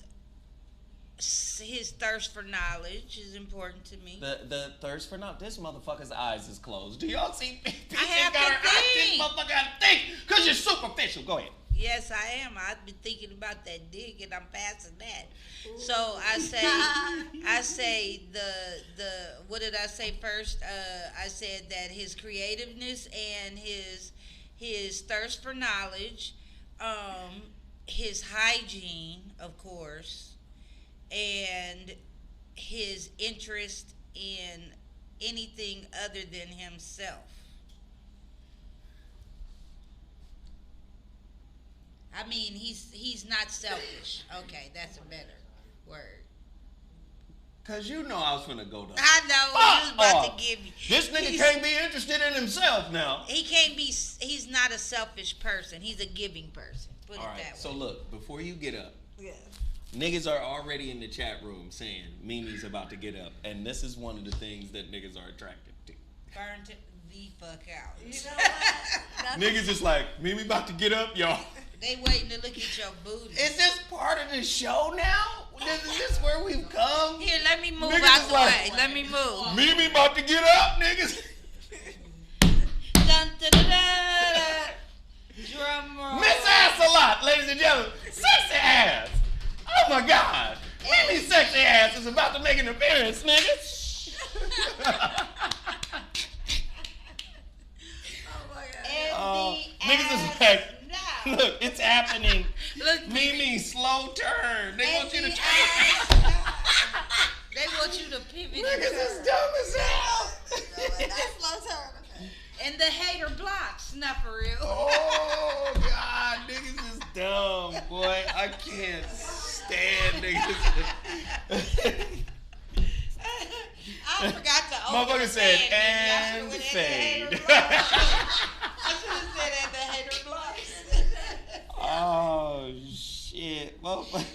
Speaker 2: thirst for knowledge is important to me.
Speaker 1: The thirst for knowledge. This motherfucker's eyes is closed. Do y'all see?
Speaker 2: I have to
Speaker 1: This
Speaker 2: think.
Speaker 1: motherfucker got to think because you're superficial. Go ahead.
Speaker 2: Yes, I am. I've been thinking about that dick, and I'm passing that. So I say the what did I say first? I said that his creativeness and his thirst for knowledge, his hygiene, of course, and his interest in anything other than himself. I mean, he's not selfish. Okay, that's a better word.
Speaker 1: Cause you know I was finna go down.
Speaker 2: I know, you was about to give me.
Speaker 1: This nigga can't be interested in himself now.
Speaker 2: He can't be. He's not a selfish person. He's a giving person. Put
Speaker 1: All
Speaker 2: it
Speaker 1: right.
Speaker 2: that way.
Speaker 1: So look, before you get up,
Speaker 3: Yes.
Speaker 1: niggas are already in the chat room saying Mimi's about to get up, and this is one of the things that niggas are attracted to.
Speaker 2: Burn the fuck out.
Speaker 3: You know what?
Speaker 1: Niggas is like, Mimi about to get up, y'all.
Speaker 2: They waiting to look at your booty.
Speaker 1: Is this part of the show now? Is this where we've come?
Speaker 2: Here, let me move
Speaker 1: Niggas
Speaker 2: out
Speaker 1: is
Speaker 2: the
Speaker 1: like,
Speaker 2: way. Let me move.
Speaker 1: Mimi about to get up, niggas.
Speaker 2: Dun, da, da, da. Drum roll.
Speaker 1: Miss Ass a lot, ladies and gentlemen. Sexy ass. Oh my God. Mimi's sexy ass is about to make an appearance, niggas.
Speaker 3: Oh my God.
Speaker 1: Niggas is like,
Speaker 2: now.
Speaker 1: look, it's happening.
Speaker 2: Look,
Speaker 1: Mimi, slow turn. They want you to
Speaker 2: They want you to pivot.
Speaker 1: Niggas is dumb as hell.
Speaker 3: That's slow turn.
Speaker 2: And the hater blocks, not for real.
Speaker 1: Oh God, niggas is dumb, boy. I can't stand niggas.
Speaker 2: I forgot to open
Speaker 1: Motherfucker
Speaker 2: the
Speaker 1: said,
Speaker 2: fan,
Speaker 1: and
Speaker 2: baby.
Speaker 1: fade.
Speaker 2: I should have said at the hater blocks.
Speaker 1: Oh shit, motherfucker.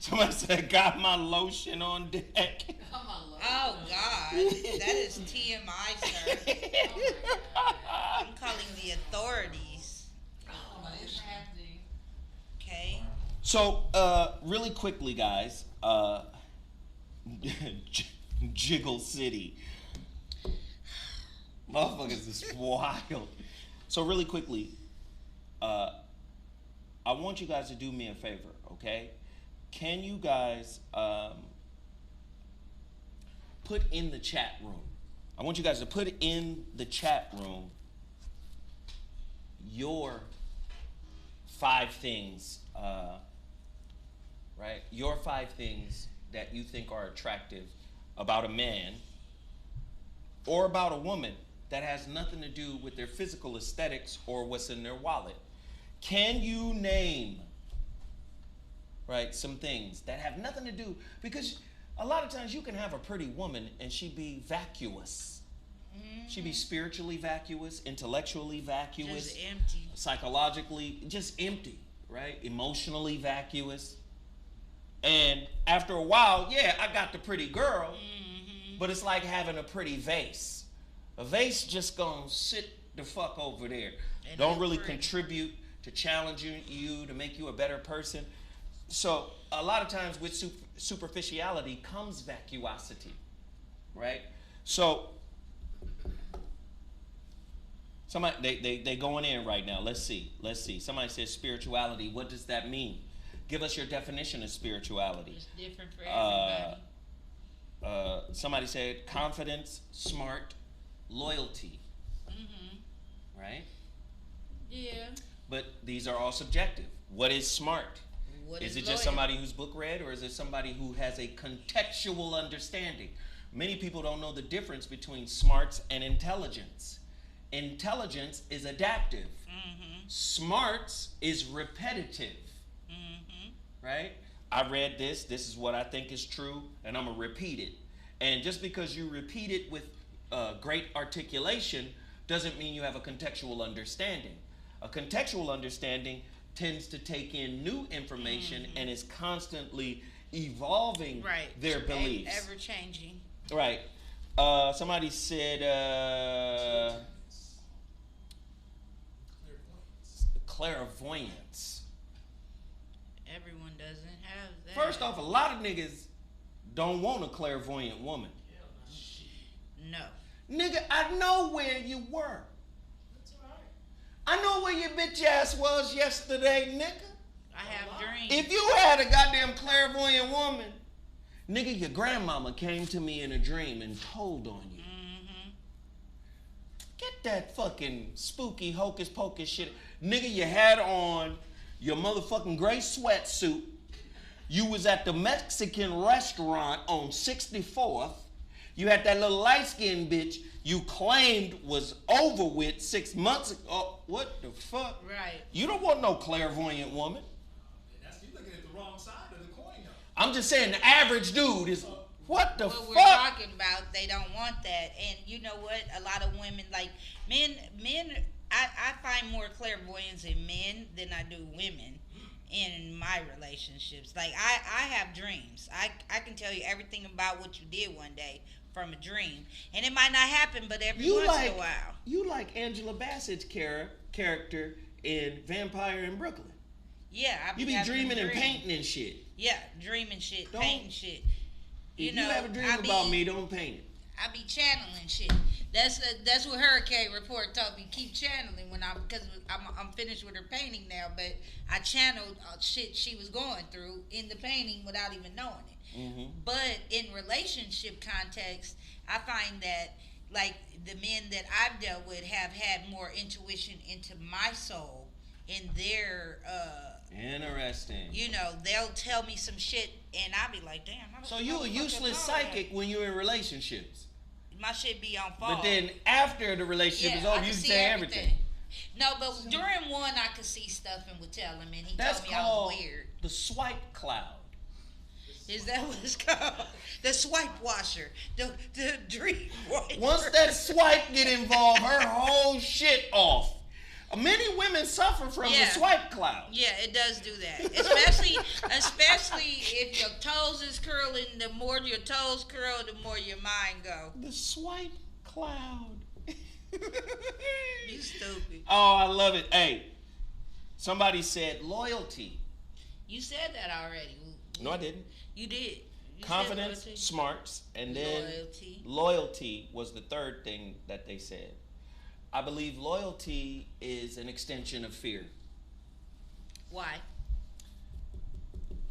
Speaker 1: Somebody said, got my lotion on deck.
Speaker 5: Come on, Lord.
Speaker 2: Oh God, that is TMI, sir.
Speaker 5: Oh my God.
Speaker 2: I'm calling the authorities.
Speaker 5: Oh, it's happening.
Speaker 2: Okay.
Speaker 1: So, really quickly, guys, Jiggle City. Motherfuckers is wild. So, really quickly, I want you guys to do me a favor, okay? Can you guys put in the chat room? I want you guys to put in the chat room your 5 things, right? Your 5 things that you think are attractive about a man or about a woman that has nothing to do with their physical aesthetics or what's in their wallet. Can you name, right, some things that have nothing to do, because a lot of times you can have a pretty woman and she be vacuous. She be spiritually vacuous, intellectually vacuous,
Speaker 2: Just empty.
Speaker 1: psychologically just empty, right? Emotionally vacuous. And after a while, yeah, I got the pretty girl, but it's like having a pretty vase. A vase just gonna sit the fuck over there.
Speaker 2: And
Speaker 1: Don't
Speaker 2: look
Speaker 1: really
Speaker 2: pretty.
Speaker 1: contribute to challenge you, to make you a better person. So a lot of times with superficiality comes vacuosity, right? So somebody, they going in right now. Let's see. Somebody says spirituality. What does that mean? Give us your definition of spirituality.
Speaker 2: It's different for everybody.
Speaker 1: Somebody said confidence, smart, loyalty, right?
Speaker 2: Yeah.
Speaker 1: But these are all subjective. What is smart?
Speaker 2: What
Speaker 1: Is it
Speaker 2: loyal?
Speaker 1: just somebody who's book read, or is it somebody who has a contextual understanding? Many people don't know the difference between smarts and intelligence. Intelligence is adaptive. Smarts is repetitive. Right? I read this is what I think is true, and I'm going to repeat it. And just because you repeat it with great articulation doesn't mean you have a contextual understanding. A contextual understanding tends to take in new information and is constantly evolving their beliefs.
Speaker 2: Ever changing.
Speaker 1: Right. Somebody said clairvoyance.
Speaker 2: Everyone doesn't have that.
Speaker 1: First off, a lot of niggas don't want a clairvoyant woman.
Speaker 2: No.
Speaker 1: Nigga, I know where you were. I know where your bitch ass was yesterday, nigga.
Speaker 2: I have dreams.
Speaker 1: If you had a goddamn clairvoyant woman, nigga, your grandmama came to me in a dream and told on you. Get that fucking spooky hocus pocus shit. Nigga, you had on your motherfucking gray sweatsuit. You was at the Mexican restaurant on 64th. You had that little light-skinned bitch you claimed was over with 6 months ago. Oh, what the fuck?
Speaker 2: Right.
Speaker 1: You don't want no clairvoyant woman.
Speaker 6: You're looking at the wrong side of the coin, though.
Speaker 1: I'm just saying the average dude is, what the
Speaker 2: What we're
Speaker 1: fuck?
Speaker 2: talking about, they don't want that. And you know what? A lot of women, like men, I find more clairvoyance in men than I do women in my relationships. Like I have dreams. I can tell you everything about what you did one day from a dream. And it might not happen, but every once in a while.
Speaker 1: You like Angela Bassett's character in Vampire in Brooklyn.
Speaker 2: Yeah, I
Speaker 1: You be
Speaker 2: having
Speaker 1: dreaming and
Speaker 2: dreams.
Speaker 1: painting and shit.
Speaker 2: Yeah, dreaming shit,
Speaker 1: Don't-
Speaker 2: painting shit.
Speaker 1: If you have a dream about me, don't paint it.
Speaker 2: I be channeling shit. That's what HuriKane Report told me. Keep channeling because I'm finished with her painting now. But I channeled shit she was going through in the painting without even knowing it. But in relationship context, I find that like the men that I've dealt with have had more intuition into my soul in their.
Speaker 1: Interesting.
Speaker 2: You know, they'll tell me some shit, and I'll be like, damn.
Speaker 1: So you a useless psychic when you're in relationships.
Speaker 2: My shit be on fall.
Speaker 1: But then after the relationship is
Speaker 2: I
Speaker 1: over,
Speaker 2: can
Speaker 1: you can
Speaker 2: see
Speaker 1: say everything.
Speaker 2: No, but during one, I could see stuff and would tell him, and he
Speaker 1: That's
Speaker 2: told me I
Speaker 1: called
Speaker 2: was weird.
Speaker 1: the swipe cloud.
Speaker 2: Is that what it's called? The swipe washer. The dream wiper.
Speaker 1: Once that swipe get involved, her whole shit off. Many women suffer from the swipe cloud.
Speaker 2: Yeah, it does do that. Especially if your toes is curling. The more your toes curl, the more your mind go.
Speaker 1: The swipe cloud.
Speaker 2: You stupid.
Speaker 1: Oh, I love it. Hey, somebody said loyalty.
Speaker 2: You said that already.
Speaker 1: No, I didn't.
Speaker 2: You did. You
Speaker 1: Confidence,
Speaker 2: said
Speaker 1: smarts, and then loyalty was the third thing that they said. I believe loyalty is an extension of fear.
Speaker 2: Why?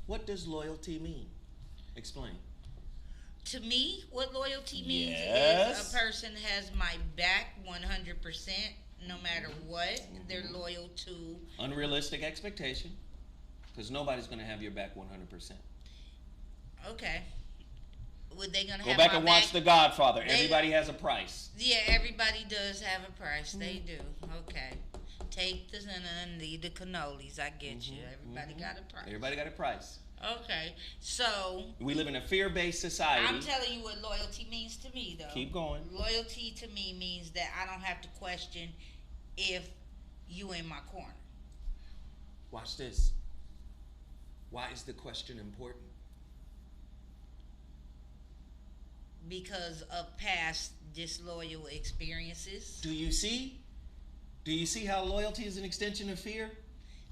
Speaker 1: What does loyalty mean? Explain.
Speaker 2: To me, what loyalty means
Speaker 1: Yes.
Speaker 2: is a person has my back 100%, no matter what. They're loyal to.
Speaker 1: Unrealistic expectation, because nobody's going to have your back 100%.
Speaker 2: Okay. Would they gonna
Speaker 1: Go
Speaker 2: have
Speaker 1: back
Speaker 2: my
Speaker 1: and watch
Speaker 2: back?
Speaker 1: The Godfather. Everybody has a price.
Speaker 2: Yeah, everybody does have a price. They do. Okay. Take the and leave the cannolis. I get you. Everybody got a price.
Speaker 1: Everybody got a price.
Speaker 2: Okay. So
Speaker 1: We live in a fear-based society.
Speaker 2: I'm telling you what loyalty means to me, though.
Speaker 1: Keep going.
Speaker 2: Loyalty to me means that I don't have to question if you in my corner.
Speaker 1: Watch this. Why is the question important?
Speaker 2: Because of past disloyal experiences.
Speaker 1: Do you see? Do you see how loyalty is an extension of fear?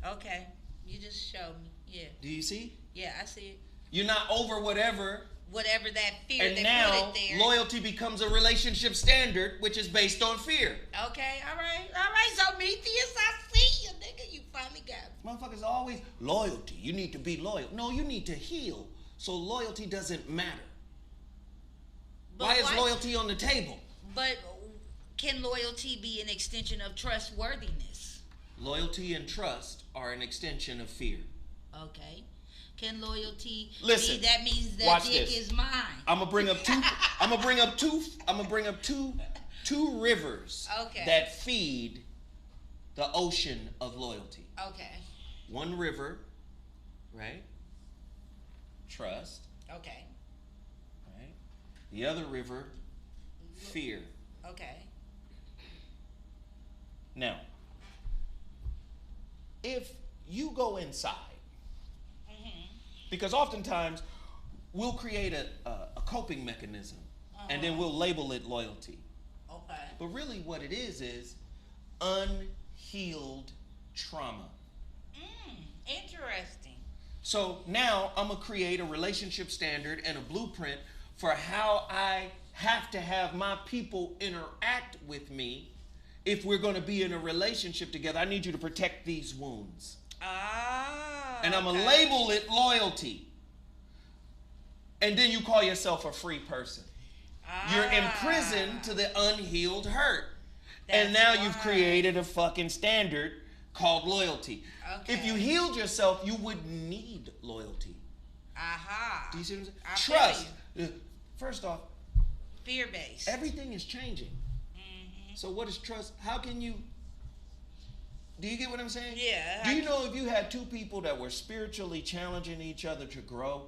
Speaker 2: Okay. You just showed me. Yeah.
Speaker 1: Do you see?
Speaker 2: Yeah, I see it.
Speaker 1: You're not over whatever.
Speaker 2: Whatever that fear
Speaker 1: And
Speaker 2: they
Speaker 1: now
Speaker 2: put it there.
Speaker 1: loyalty becomes a relationship standard, which is based on fear.
Speaker 2: Okay, all right, ZoWhatNeter, I see you, nigga. You finally got it.
Speaker 1: Motherfuckers always, loyalty, you need to be loyal. No, you need to heal. So loyalty doesn't matter.
Speaker 2: But
Speaker 1: why is loyalty on the table?
Speaker 2: But can loyalty be an extension of trustworthiness?
Speaker 1: Loyalty and trust are an extension of fear.
Speaker 2: Okay. Can loyalty
Speaker 1: Listen,
Speaker 2: be that means that
Speaker 1: watch
Speaker 2: dick
Speaker 1: this.
Speaker 2: is mine?
Speaker 1: I'm gonna bring up two rivers that feed the ocean of loyalty.
Speaker 2: Okay.
Speaker 1: One river, right? Trust.
Speaker 2: Okay.
Speaker 1: Right? The other river, fear.
Speaker 2: Okay.
Speaker 1: Now, if you go inside, because oftentimes we'll create a coping mechanism and then we'll label it loyalty.
Speaker 2: Okay.
Speaker 1: But really what it is unhealed trauma.
Speaker 2: Interesting.
Speaker 1: So now I'm gonna create a relationship standard and a blueprint for how I have to have my people interact with me if we're gonna be in a relationship together. I need you to protect these wounds. And I'm gonna label it loyalty. And then you call yourself a free person. You're imprisoned to the unhealed hurt. And now you've created a fucking standard called loyalty.
Speaker 2: Okay.
Speaker 1: If you healed yourself, you wouldn't need loyalty.
Speaker 2: Aha.
Speaker 1: Do you see what I'm saying?
Speaker 2: I feel
Speaker 1: Trust. First off,
Speaker 2: fear-based.
Speaker 1: everything is changing. So what is trust? How can you... Do you get what I'm saying?
Speaker 2: Yeah.
Speaker 1: Do you know if you had two people that were spiritually challenging each other to grow,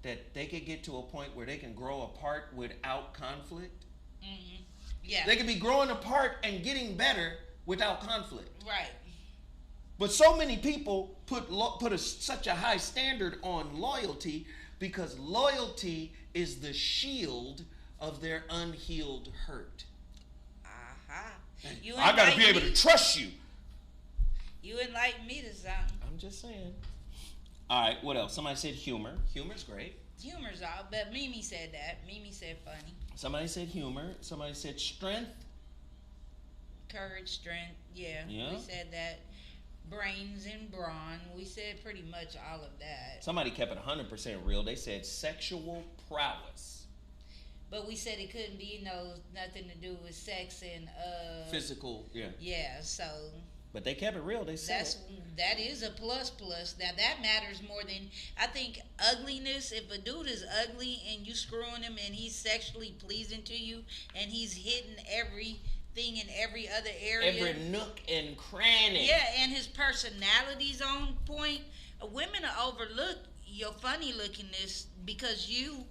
Speaker 1: that they could get to a point where they can grow apart without conflict?
Speaker 2: Yeah.
Speaker 1: They could be growing apart and getting better without conflict.
Speaker 2: Right.
Speaker 1: But so many people put such a high standard on loyalty because loyalty is the shield of their unhealed hurt.
Speaker 2: Aha.
Speaker 1: I gotta be able to trust you.
Speaker 2: You enlighten me to something.
Speaker 1: I'm just saying. All right, what else? Somebody said humor. Humor's great.
Speaker 2: Humor's all, but Mimi said that. Mimi said funny.
Speaker 1: Somebody said humor. Somebody said strength.
Speaker 2: Courage, strength. Yeah.
Speaker 1: Yeah.
Speaker 2: We said that. Brains and brawn. We said pretty much all of that.
Speaker 1: Somebody kept it 100% real. They said sexual prowess.
Speaker 2: But we said it couldn't be nothing to do with sex and
Speaker 1: Physical, yeah.
Speaker 2: Yeah, so
Speaker 1: But they kept it real. They said
Speaker 2: that is a plus. Now that matters more than I think ugliness. If a dude is ugly and you screwing him and he's sexually pleasing to you and he's hitting everything in every other area,
Speaker 1: every nook and cranny.
Speaker 2: Yeah, and his personality's on point. Women are overlook your funny lookingness because you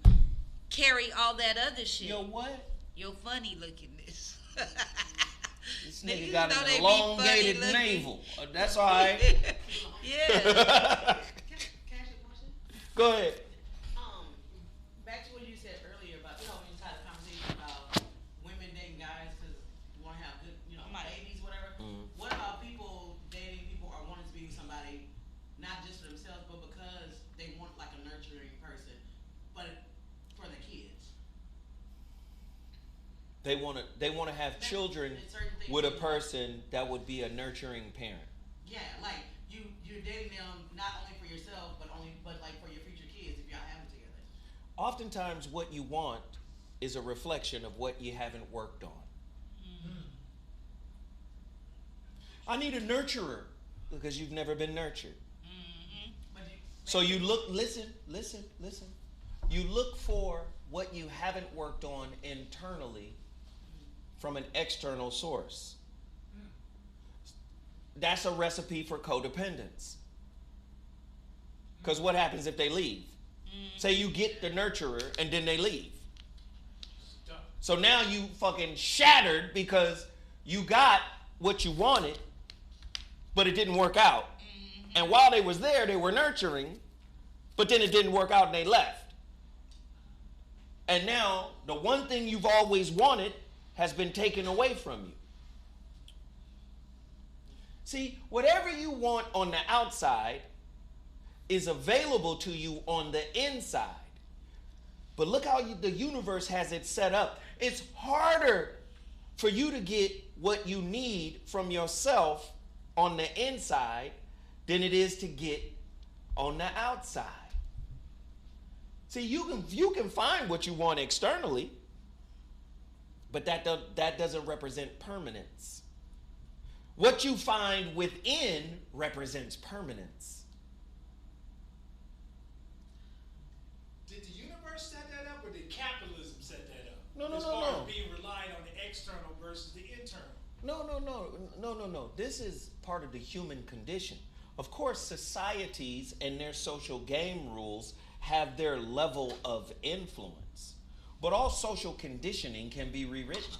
Speaker 2: carry all that other shit.
Speaker 1: Your what?
Speaker 2: Your funny lookingness.
Speaker 1: This nigga
Speaker 2: Niggas
Speaker 1: got
Speaker 2: know
Speaker 1: an
Speaker 2: they be
Speaker 1: elongated
Speaker 2: funny looking.
Speaker 1: navel. That's all right.
Speaker 2: Yeah.
Speaker 5: Can I ask you a question?
Speaker 1: Go ahead.
Speaker 5: Back to what you said earlier about, when you had a conversation about women dating guys because you want to have good, babies, whatever. What about people dating people or wanting to be somebody, not just for themselves, but because they want like a nurturing person, but for the kids?
Speaker 1: They want to have children with a person that would be a nurturing parent.
Speaker 5: Yeah, like you're dating them not only for yourself, but like for your future kids if y'all have them together.
Speaker 1: Oftentimes, what you want is a reflection of what you haven't worked on. I need a nurturer because you've never been nurtured. So you listen. You look for what you haven't worked on internally from an external source. That's a recipe for codependence. Because what happens if they leave? Say you get the nurturer and then they leave. So now you fucking shattered because you got what you wanted, but it didn't work out. And while they was there, they were nurturing, but then it didn't work out and they left. And now the one thing you've always wanted has been taken away from you. See, whatever you want on the outside is available to you on the inside. But look how the universe has it set up. It's harder for you to get what you need from yourself on the inside than it is to get on the outside. See, you can find what you want externally, but that doesn't represent permanence. What you find within represents permanence.
Speaker 6: Did the universe set that up, or did capitalism set that up?
Speaker 1: No.
Speaker 6: As far as being reliant on the external versus the internal.
Speaker 1: No. This is part of the human condition. Of course, societies and their social game rules have their level of influence, but all social conditioning can be rewritten.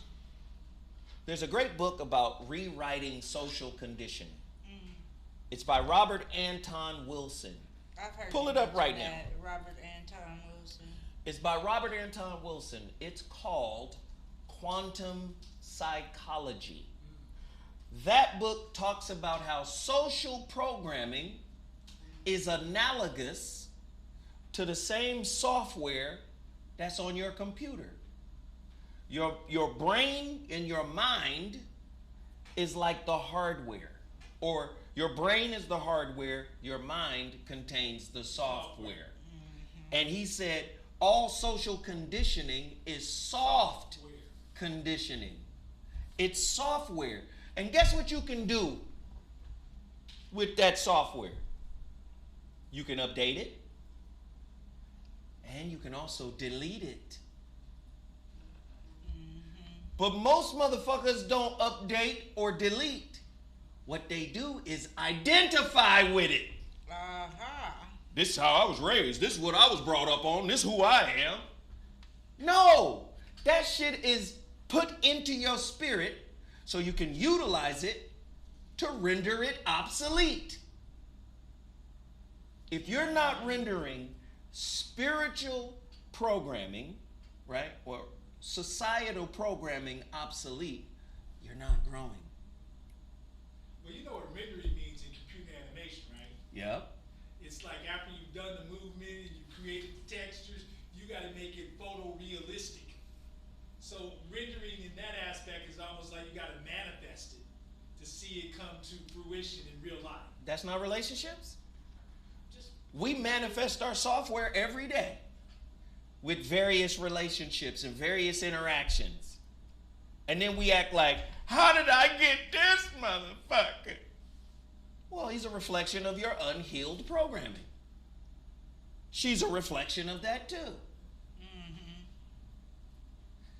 Speaker 1: There's a great book about rewriting social conditioning. It's by Robert Anton Wilson.
Speaker 2: I've heard
Speaker 1: Pull it up right now.
Speaker 2: Robert Anton Wilson.
Speaker 1: It's by Robert Anton Wilson. It's called Quantum Psychology. That book talks about how social programming is analogous to the same software that's on your computer. Your brain and your mind is like the hardware, or your brain is the hardware, your mind contains the software. And he said all social conditioning is soft conditioning. It's software. And guess what you can do with that software? You can update it, and you can also delete it. But most motherfuckers don't update or delete. What they do is identify with it. This is how I was raised. This is what I was brought up on. This is who I am. No, that shit is put into your spirit so you can utilize it to render it obsolete. If you're not rendering spiritual programming, right, or societal programming obsolete, you're not growing.
Speaker 6: Well, you know what rendering means in computer animation, right?
Speaker 1: Yep.
Speaker 6: It's like after you've done the movement and you created the textures, you got to make it photorealistic. So rendering in that aspect is almost like you got to manifest it to see it come to fruition in real life.
Speaker 1: That's not relationships? We manifest our software every day with various relationships and various interactions. And then we act like, how did I get this motherfucker? all, he's a reflection of your unhealed programming. She's a reflection of that too.
Speaker 2: Mm-hmm.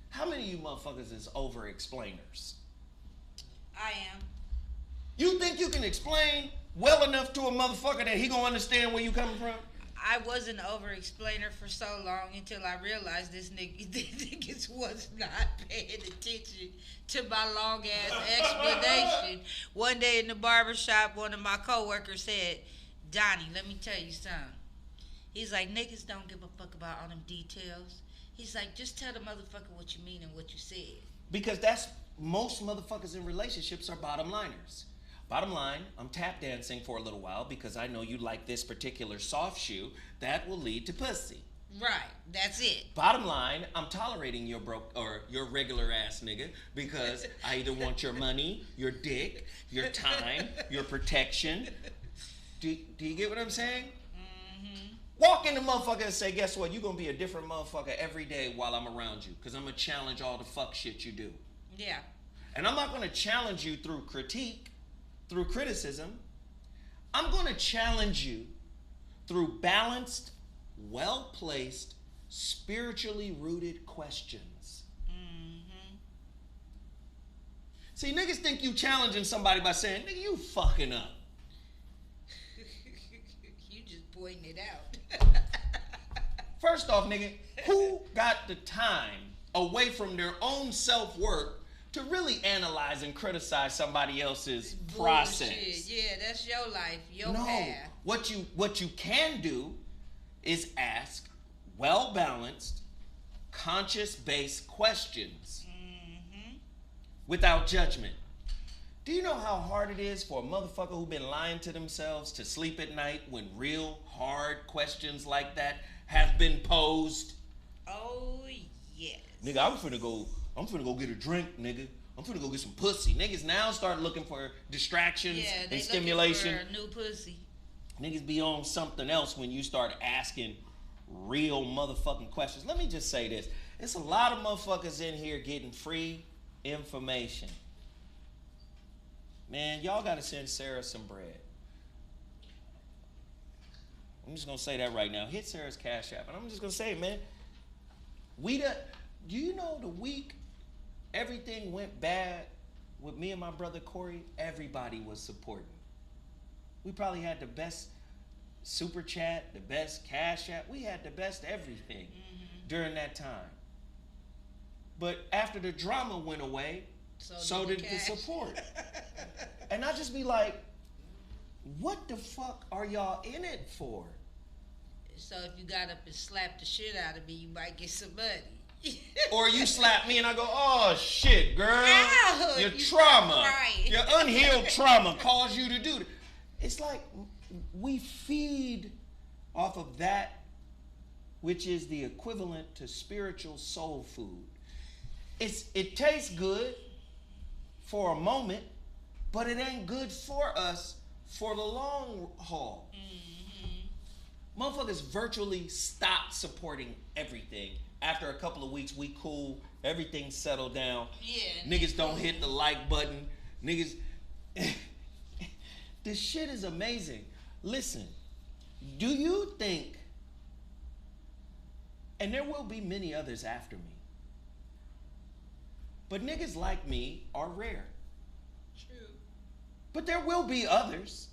Speaker 1: How many of you motherfuckers is over-explainers?
Speaker 2: I am.
Speaker 1: You think you can explain well enough to a motherfucker that he gonna understand where you coming from?
Speaker 2: I was an over-explainer for so long until I realized these niggas was not paying attention to my long-ass explanation. One day in the barbershop, one of my coworkers said, Donnie, let me tell you something. He's like, niggas don't give a fuck about all them details. He's like, just tell the motherfucker what you mean and what you said.
Speaker 1: Because that's, most motherfuckers in relationships are bottom liners. Bottom line, I'm tap dancing for a little while because I know you like this particular soft shoe that will lead to pussy.
Speaker 2: Right, that's it.
Speaker 1: Bottom line, I'm tolerating your broke or your regular ass nigga because I either want your money, your dick, your time, your protection. Do you get what I'm saying?
Speaker 2: Mm-hmm.
Speaker 1: Walk in the motherfucker and say, guess what? You're going to be a different motherfucker every day while I'm around you because I'm going to challenge all the fuck shit you do.
Speaker 2: Yeah.
Speaker 1: And I'm not going to challenge you through critique, through criticism. I'm going to challenge you through balanced, well-placed, spiritually rooted questions.
Speaker 2: Mm-hmm.
Speaker 1: See, niggas think you challenging somebody by saying, nigga, you fucking up.
Speaker 2: You just pointing it out.
Speaker 1: First off, nigga, who got the time away from their own self-work to really analyze and criticize somebody else's process?
Speaker 2: Bullshit. Yeah, that's your life, your
Speaker 1: No,
Speaker 2: path.
Speaker 1: what you can do is ask well-balanced, conscious-based questions without judgment. Do you know how hard it is for a motherfucker who been lying to themselves to sleep at night when real hard questions like that have been posed?
Speaker 2: Oh, yes.
Speaker 1: Nigga, I'm finna go get a drink, nigga. I'm finna go get some pussy. Niggas now start looking for distractions
Speaker 2: Yeah, they
Speaker 1: and stimulation.
Speaker 2: looking for a new pussy.
Speaker 1: Niggas be on something else when you start asking real motherfucking questions. Let me just say this. It's a lot of motherfuckers in here getting free information. Man, y'all gotta send Sarah some bread. I'm just gonna say that right now. Hit Sarah's Cashapp. And I'm just gonna say, man, do you know the week everything went bad with me and my brother Corey, everybody was supporting. We probably had the best super chat, the best Cash App. We had the best everything during that time. But after the drama went away, so did the support. And I just be like, what the fuck are y'all in it for?
Speaker 2: So if you got up and slapped the shit out of me, you might get some money.
Speaker 1: Or you slap me and I go, oh shit, girl.
Speaker 2: Ow,
Speaker 1: your
Speaker 2: you
Speaker 1: trauma,
Speaker 2: start crying.
Speaker 1: your unhealed trauma caused you to do it. It's like we feed off of that which is the equivalent to spiritual soul food. It tastes good for a moment, but it ain't good for us for the long haul. Motherfuckers virtually stopped supporting everything. After a couple of weeks, we cool, everything settled down.
Speaker 2: Yeah.
Speaker 1: Niggas don't hit the like button. Niggas, this shit is amazing. Listen, do you think, and there will be many others after me, but niggas like me are rare.
Speaker 2: True.
Speaker 1: But there will be others.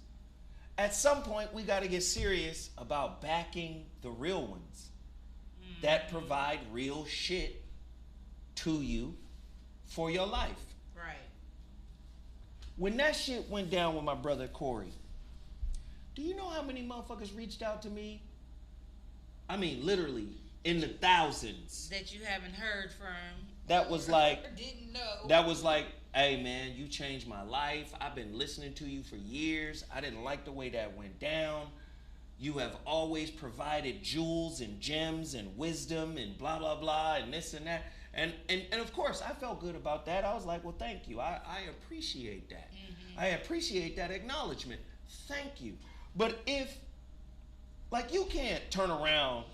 Speaker 1: At some point, we got to get serious about backing the real ones that provide real shit to you for your life.
Speaker 2: Right.
Speaker 1: When that shit went down with my brother Corey, do you know how many motherfuckers reached out to me? I mean, literally in the thousands.
Speaker 2: That you haven't heard from.
Speaker 1: That was like,
Speaker 2: Or didn't know.
Speaker 1: that was like, hey man, you changed my life. I've been listening to you for years. I didn't like the way that went down. You have always provided jewels and gems and wisdom and blah, blah, blah, and this and that. And of course, I felt good about that. I was like, well, thank you. I appreciate that. I appreciate that acknowledgement. Thank you. But if, like, you can't turn around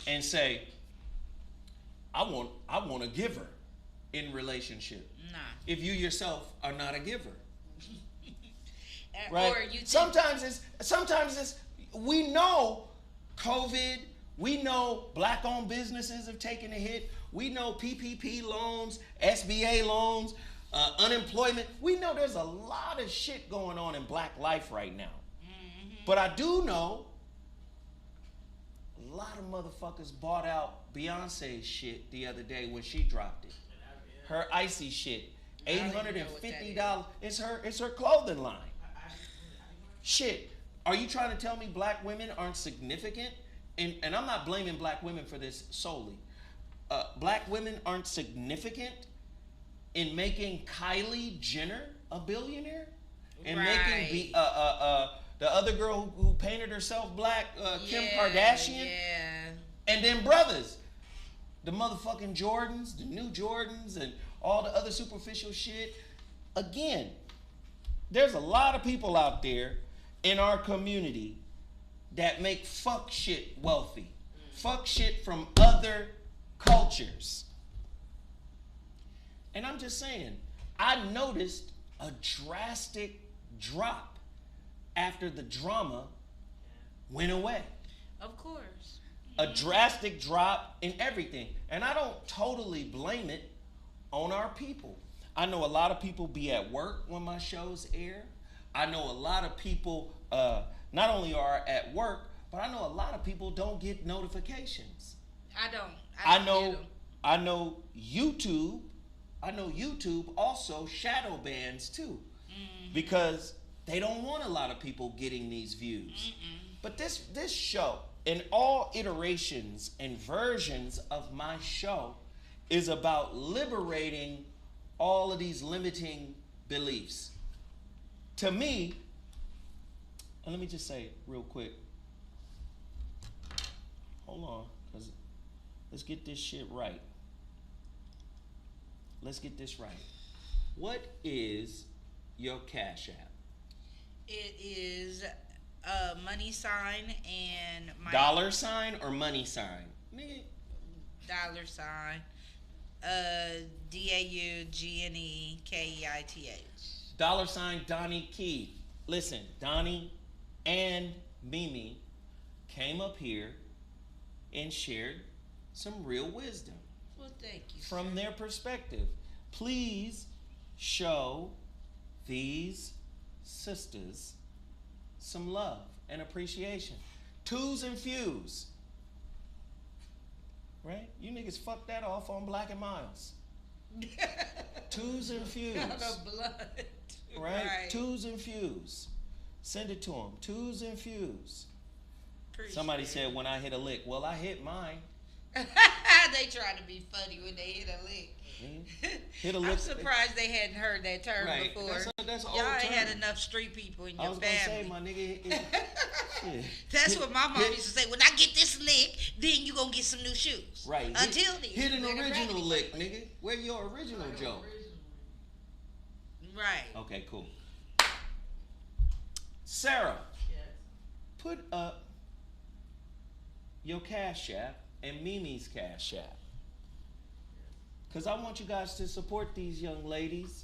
Speaker 1: and say, I want a giver in relationship.
Speaker 2: Nah.
Speaker 1: If you yourself are not a giver. right?
Speaker 2: Or you
Speaker 1: sometimes it's we know COVID, we know black-owned businesses have taken a hit, we know PPP loans, SBA loans, unemployment. We know there's a lot of shit going on in black life right now. But I do know a lot of motherfuckers bought out Beyonce's shit the other day when she dropped it. Her icy shit. $850. It's her clothing line. Shit. Are you trying to tell me black women aren't significant? And I'm not blaming black women for this solely. Black women aren't significant in making Kylie Jenner a billionaire? And making the other girl who painted herself black, Kim Kardashian?
Speaker 2: Yeah.
Speaker 1: And then brothers, the motherfucking Jordans, the new Jordans, and all the other superficial shit. Again, there's a lot of people out there in our community that make fuck shit wealthy. Fuck shit from other cultures. And I'm just saying, I noticed a drastic drop after the drama went away.
Speaker 2: Of course.
Speaker 1: A drastic drop in everything. And I don't totally blame it on our people. I know a lot of people be at work when my shows air. I know a lot of people not only are at work, but I know a lot of people don't get notifications.
Speaker 2: I don't
Speaker 1: I know YouTube. I know YouTube also shadow bans too, because they don't want a lot of people getting these views. But this show, in all iterations and versions of my show, is about liberating all of these limiting beliefs. To me, and let me just say real quick, hold on, because let's get this shit right. Let's get this right. What is your Cash App?
Speaker 2: It is money sign and my
Speaker 1: Dollar sign or money sign? Nigga.
Speaker 2: dollar sign. DaugneKeith.
Speaker 1: Dollar sign DaugneKeith. Listen, Donnie and Mimi came up here and shared some real wisdom.
Speaker 2: Well, thank you.
Speaker 1: From their perspective. Please show these sisters some love and appreciation. Twos and fews. Right? You niggas fucked that off on Black and Miles. Twos and fews.
Speaker 2: Out of blood.
Speaker 1: Right? Twos and fews. Send it to them. Twos and fews.
Speaker 2: Appreciate
Speaker 1: Somebody
Speaker 2: it.
Speaker 1: said when I hit a lick. Well, I hit mine.
Speaker 2: They try to be funny when they hit a lick.
Speaker 1: Hit a lick.
Speaker 2: I'm surprised they hadn't heard that term
Speaker 1: Right.
Speaker 2: before.
Speaker 1: That's an
Speaker 2: Y'all
Speaker 1: old
Speaker 2: ain't
Speaker 1: term.
Speaker 2: had enough street people in
Speaker 1: I
Speaker 2: your
Speaker 1: was gonna
Speaker 2: family.
Speaker 1: say, my nigga. Shit.
Speaker 2: That's what my mom used to say. When I get this lick, then you gonna get some new shoes.
Speaker 1: Right.
Speaker 2: Until then.
Speaker 1: Hit an
Speaker 2: wear the
Speaker 1: original
Speaker 2: raggedy
Speaker 1: lick,
Speaker 2: ones.
Speaker 1: nigga. Where your original joke?
Speaker 2: Right.
Speaker 1: Okay, cool. Sarah,
Speaker 5: Yes.
Speaker 1: put up your Cash App and Mimi's Cash App. Because I want you guys to support these young ladies.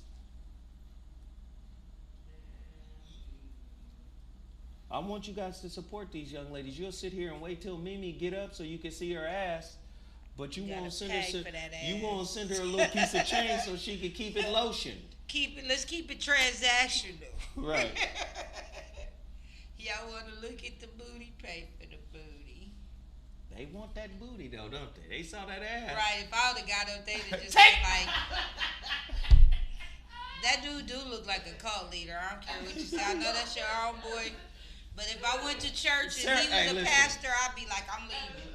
Speaker 1: I want you guys to support these young ladies. You'll sit here and wait till Mimi get up so you can see her ass, but you
Speaker 2: Gotta
Speaker 1: won't send
Speaker 2: pay
Speaker 1: her.
Speaker 2: for that
Speaker 1: You
Speaker 2: ass.
Speaker 1: won't send her a little piece of change so she can keep it lotioned.
Speaker 2: Let's keep it transactional.
Speaker 1: Right.
Speaker 2: Y'all want to look at the booty, pay for the booty.
Speaker 1: They want that booty though, don't they? They saw that ass.
Speaker 2: Right, if I would have got up there to just
Speaker 1: Take-
Speaker 2: been like, that dude do look like a cult leader. I don't care what you say. I know that's your own boy. But if I went to church and
Speaker 1: Sarah,
Speaker 2: he was
Speaker 1: hey,
Speaker 2: a
Speaker 1: listen.
Speaker 2: pastor, I'd be like, I'm leaving.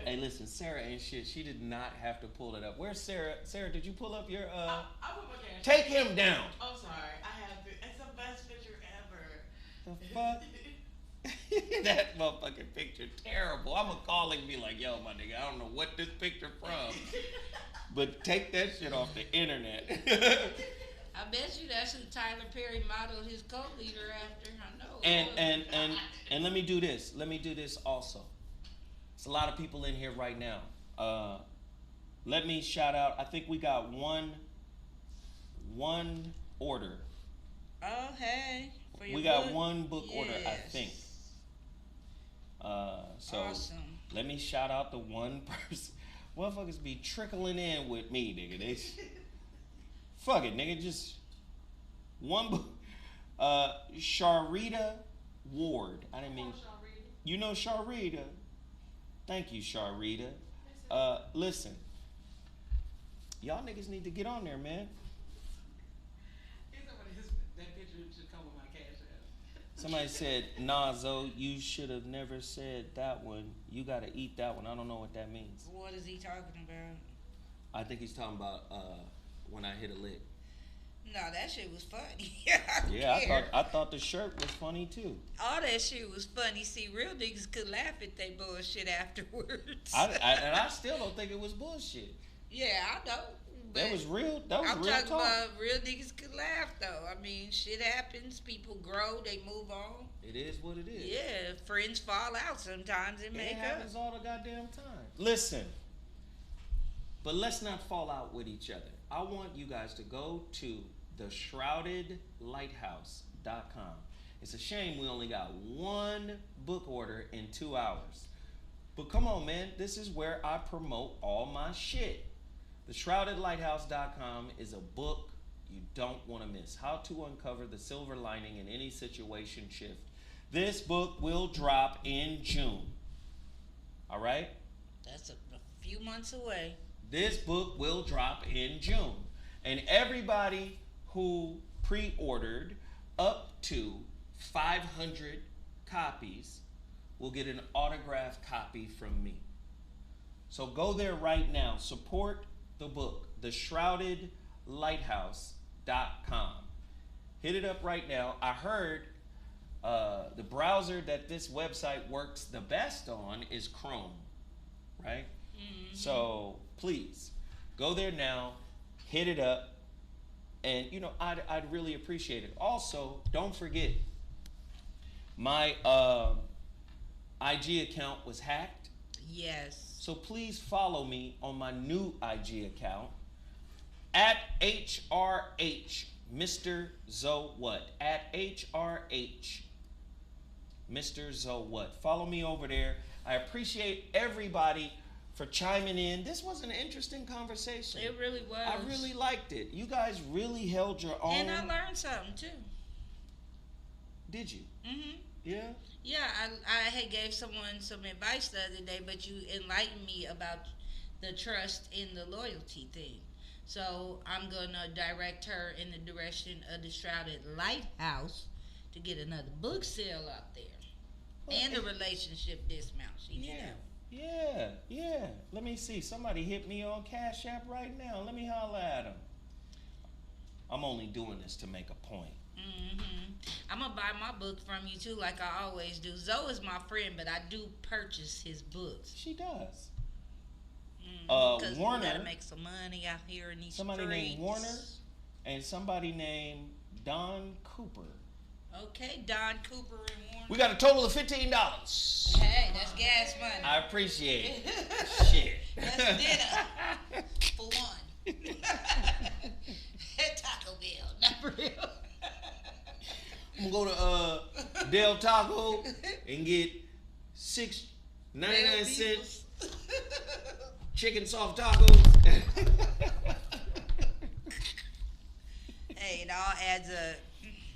Speaker 1: Hey, listen, Sarah ain't shit. She did not have to pull it up. Where's Sarah? Sarah, did you pull up your
Speaker 5: I put my cash.
Speaker 1: Take him down.
Speaker 5: I'm sorry. I have it. It's the best picture ever.
Speaker 1: The fuck? That motherfucking picture terrible. I'm gonna call him and be like, yo, my nigga, I don't know what this picture from. But take that shit off the internet.
Speaker 2: I bet you that's who Tyler Perry modeled his cult leader after. I know.
Speaker 1: And let me do this. Let me do this also. There's a lot of people in here right now. Let me shout out. I think we got one order.
Speaker 2: Oh, hey. For your
Speaker 1: We got
Speaker 2: book?
Speaker 1: one book order, I
Speaker 2: Yes.
Speaker 1: think. So
Speaker 2: Awesome.
Speaker 1: let me shout out to one person. Motherfuckers be trickling in with me, nigga. They fuck it, nigga. Just one book. Sharita Ward. I didn't mean. You know Sharita. Thank you, Sharita. Listen. Y'all niggas need to get on there, man.
Speaker 5: That picture should come with my Cashapp.
Speaker 1: Somebody said, nah, Zo, you should have never said that one. You gotta eat that one. I don't know what that means.
Speaker 2: What is he talking about?
Speaker 1: I think he's talking about when I hit a lick.
Speaker 2: No, that shit was funny.
Speaker 1: I thought the shirt was funny too.
Speaker 2: All that shit was funny. See, real niggas could laugh at they bullshit afterwards.
Speaker 1: And I still don't think it was bullshit.
Speaker 2: Yeah, I know.
Speaker 1: That was real. That was
Speaker 2: I'm
Speaker 1: real
Speaker 2: talking
Speaker 1: talk.
Speaker 2: about real niggas could laugh though. I mean, shit happens. People grow. They move on.
Speaker 1: It is what it is.
Speaker 2: Yeah, friends fall out sometimes and
Speaker 1: It
Speaker 2: make up.
Speaker 1: happens all the goddamn time. Listen, but let's not fall out with each other. I want you guys to go to theshroudedlighthouse.com. It's a shame we only got one book order in 2 hours. But come on, man. This is where I promote all my shit. TheShroudedLighthouse.com is a book you don't want to miss. How to uncover the silver lining in any situation shift. This book will drop in June. All right?
Speaker 2: That's a few months away.
Speaker 1: This book will drop in June. And everybody who pre-ordered up to 500 copies will get an autographed copy from me. So go there right now. Support the book, theshroudedlighthouse.com. Hit it up right now. I heard the browser that this website works the best on is Chrome, right? Mm-hmm. So please go there now, hit it up, and I'd really appreciate it. Also, don't forget, my IG account was hacked.
Speaker 2: Yes.
Speaker 1: So please follow me on my new IG account at HRH Mr. ZoWhat. At HRH Mr. ZoWhat. Follow me over there. I appreciate everybody for chiming in. This was an interesting conversation.
Speaker 2: It really was.
Speaker 1: I really liked it. You guys really held your own.
Speaker 2: And I learned something too.
Speaker 1: Did you?
Speaker 2: Mm-hmm.
Speaker 1: Yeah?
Speaker 2: Yeah, I had gave someone some advice the other day, but you enlightened me about the trust in the loyalty thing. So I'm going to direct her in the direction of the Shrouded Lighthouse to get another book sale out there.
Speaker 1: Well,
Speaker 2: and the relationship dismount. She need help.
Speaker 1: Yeah. Let me see. Somebody hit me on Cashapp right now. Let me holler at them. I'm only doing this to make a point.
Speaker 2: Mm-hmm. I'm going to buy my book from you too, like I always do. Zoe is my friend, but I do purchase his books.
Speaker 1: She does.
Speaker 2: Because
Speaker 1: Warner.
Speaker 2: we got to make some money out here in these
Speaker 1: Somebody
Speaker 2: streets.
Speaker 1: named Warner and somebody named Don Cooper.
Speaker 2: Okay, Don Cooper and Warner.
Speaker 1: We got a total of $15.
Speaker 2: Hey, that's gas money.
Speaker 1: I appreciate it. Shit.
Speaker 2: That's dinner for one. Taco Bell, not for real.
Speaker 1: I'm gonna go to Del Taco and get 6.99 chicken soft tacos.
Speaker 2: Hey, it all adds up.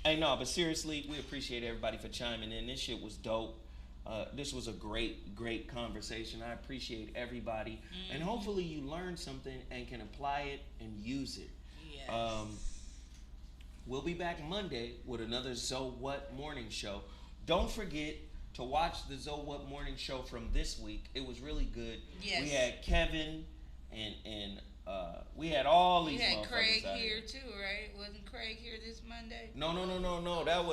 Speaker 1: Hey, no, but seriously, we appreciate everybody for chiming in. This shit was dope. This was a great conversation. I appreciate everybody. And hopefully you learned something and can apply it and use it.
Speaker 2: Yes.
Speaker 1: We'll be back Monday with another ZoWhat morning show. Don't forget to watch the ZoWhat morning show from this week. It was really good.
Speaker 2: Yes.
Speaker 1: We had Kevin and we had all these motherfuckers.
Speaker 2: You had Craig
Speaker 1: out
Speaker 2: here too, right? Wasn't Craig here this Monday?
Speaker 1: No. That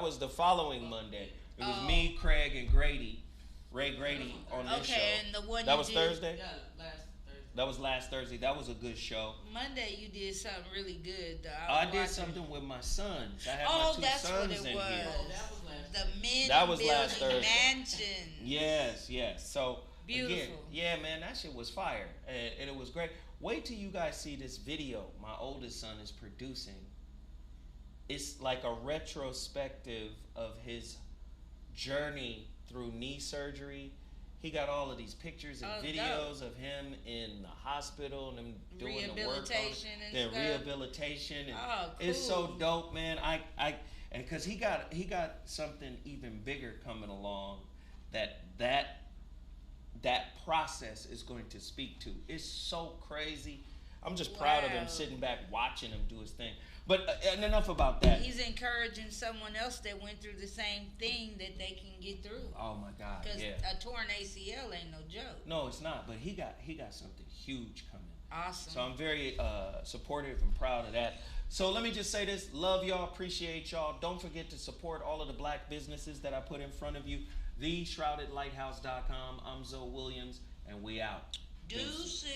Speaker 1: was the following Monday. It was me, Craig, and Ray Grady on this show.
Speaker 2: Okay, and the one
Speaker 1: that
Speaker 2: you
Speaker 1: was
Speaker 2: did,
Speaker 1: Thursday?
Speaker 5: Yeah, last Thursday.
Speaker 1: That was last Thursday. That was a good show.
Speaker 2: Monday you did something really good. Though.
Speaker 1: I did something with my sons. I had my two
Speaker 2: that's
Speaker 1: sons
Speaker 2: what it
Speaker 1: in
Speaker 2: was.
Speaker 1: here.
Speaker 5: Oh, that was last
Speaker 2: The men
Speaker 1: That was
Speaker 2: building
Speaker 1: last Thursday.
Speaker 2: mansions.
Speaker 1: Yes. So
Speaker 2: Beautiful.
Speaker 1: again, yeah, man, that shit was fire, and it was great. Wait till you guys see this video my oldest son is producing it's like a retrospective of his journey through knee surgery. He got all of these pictures and videos of him in the hospital and him doing the work on the rehabilitation. And
Speaker 2: cool.
Speaker 1: It's so dope, man. And because he got something even bigger coming along that process is going to speak to. It's so crazy. I'm just proud of him, sitting back watching him do his thing. But and enough about that.
Speaker 2: He's encouraging someone else that went through the same thing that they can get through.
Speaker 1: Oh my God!
Speaker 2: Because
Speaker 1: yeah.
Speaker 2: a torn ACL ain't no joke.
Speaker 1: No, it's not. But he got something huge coming.
Speaker 2: Awesome.
Speaker 1: So I'm very supportive and proud of that. So let me just say this: love y'all, appreciate y'all. Don't forget to support all of the black businesses that I put in front of you. TheShroudedLighthouse.com. I'm Zoe Williams, and we out.
Speaker 2: Deuces.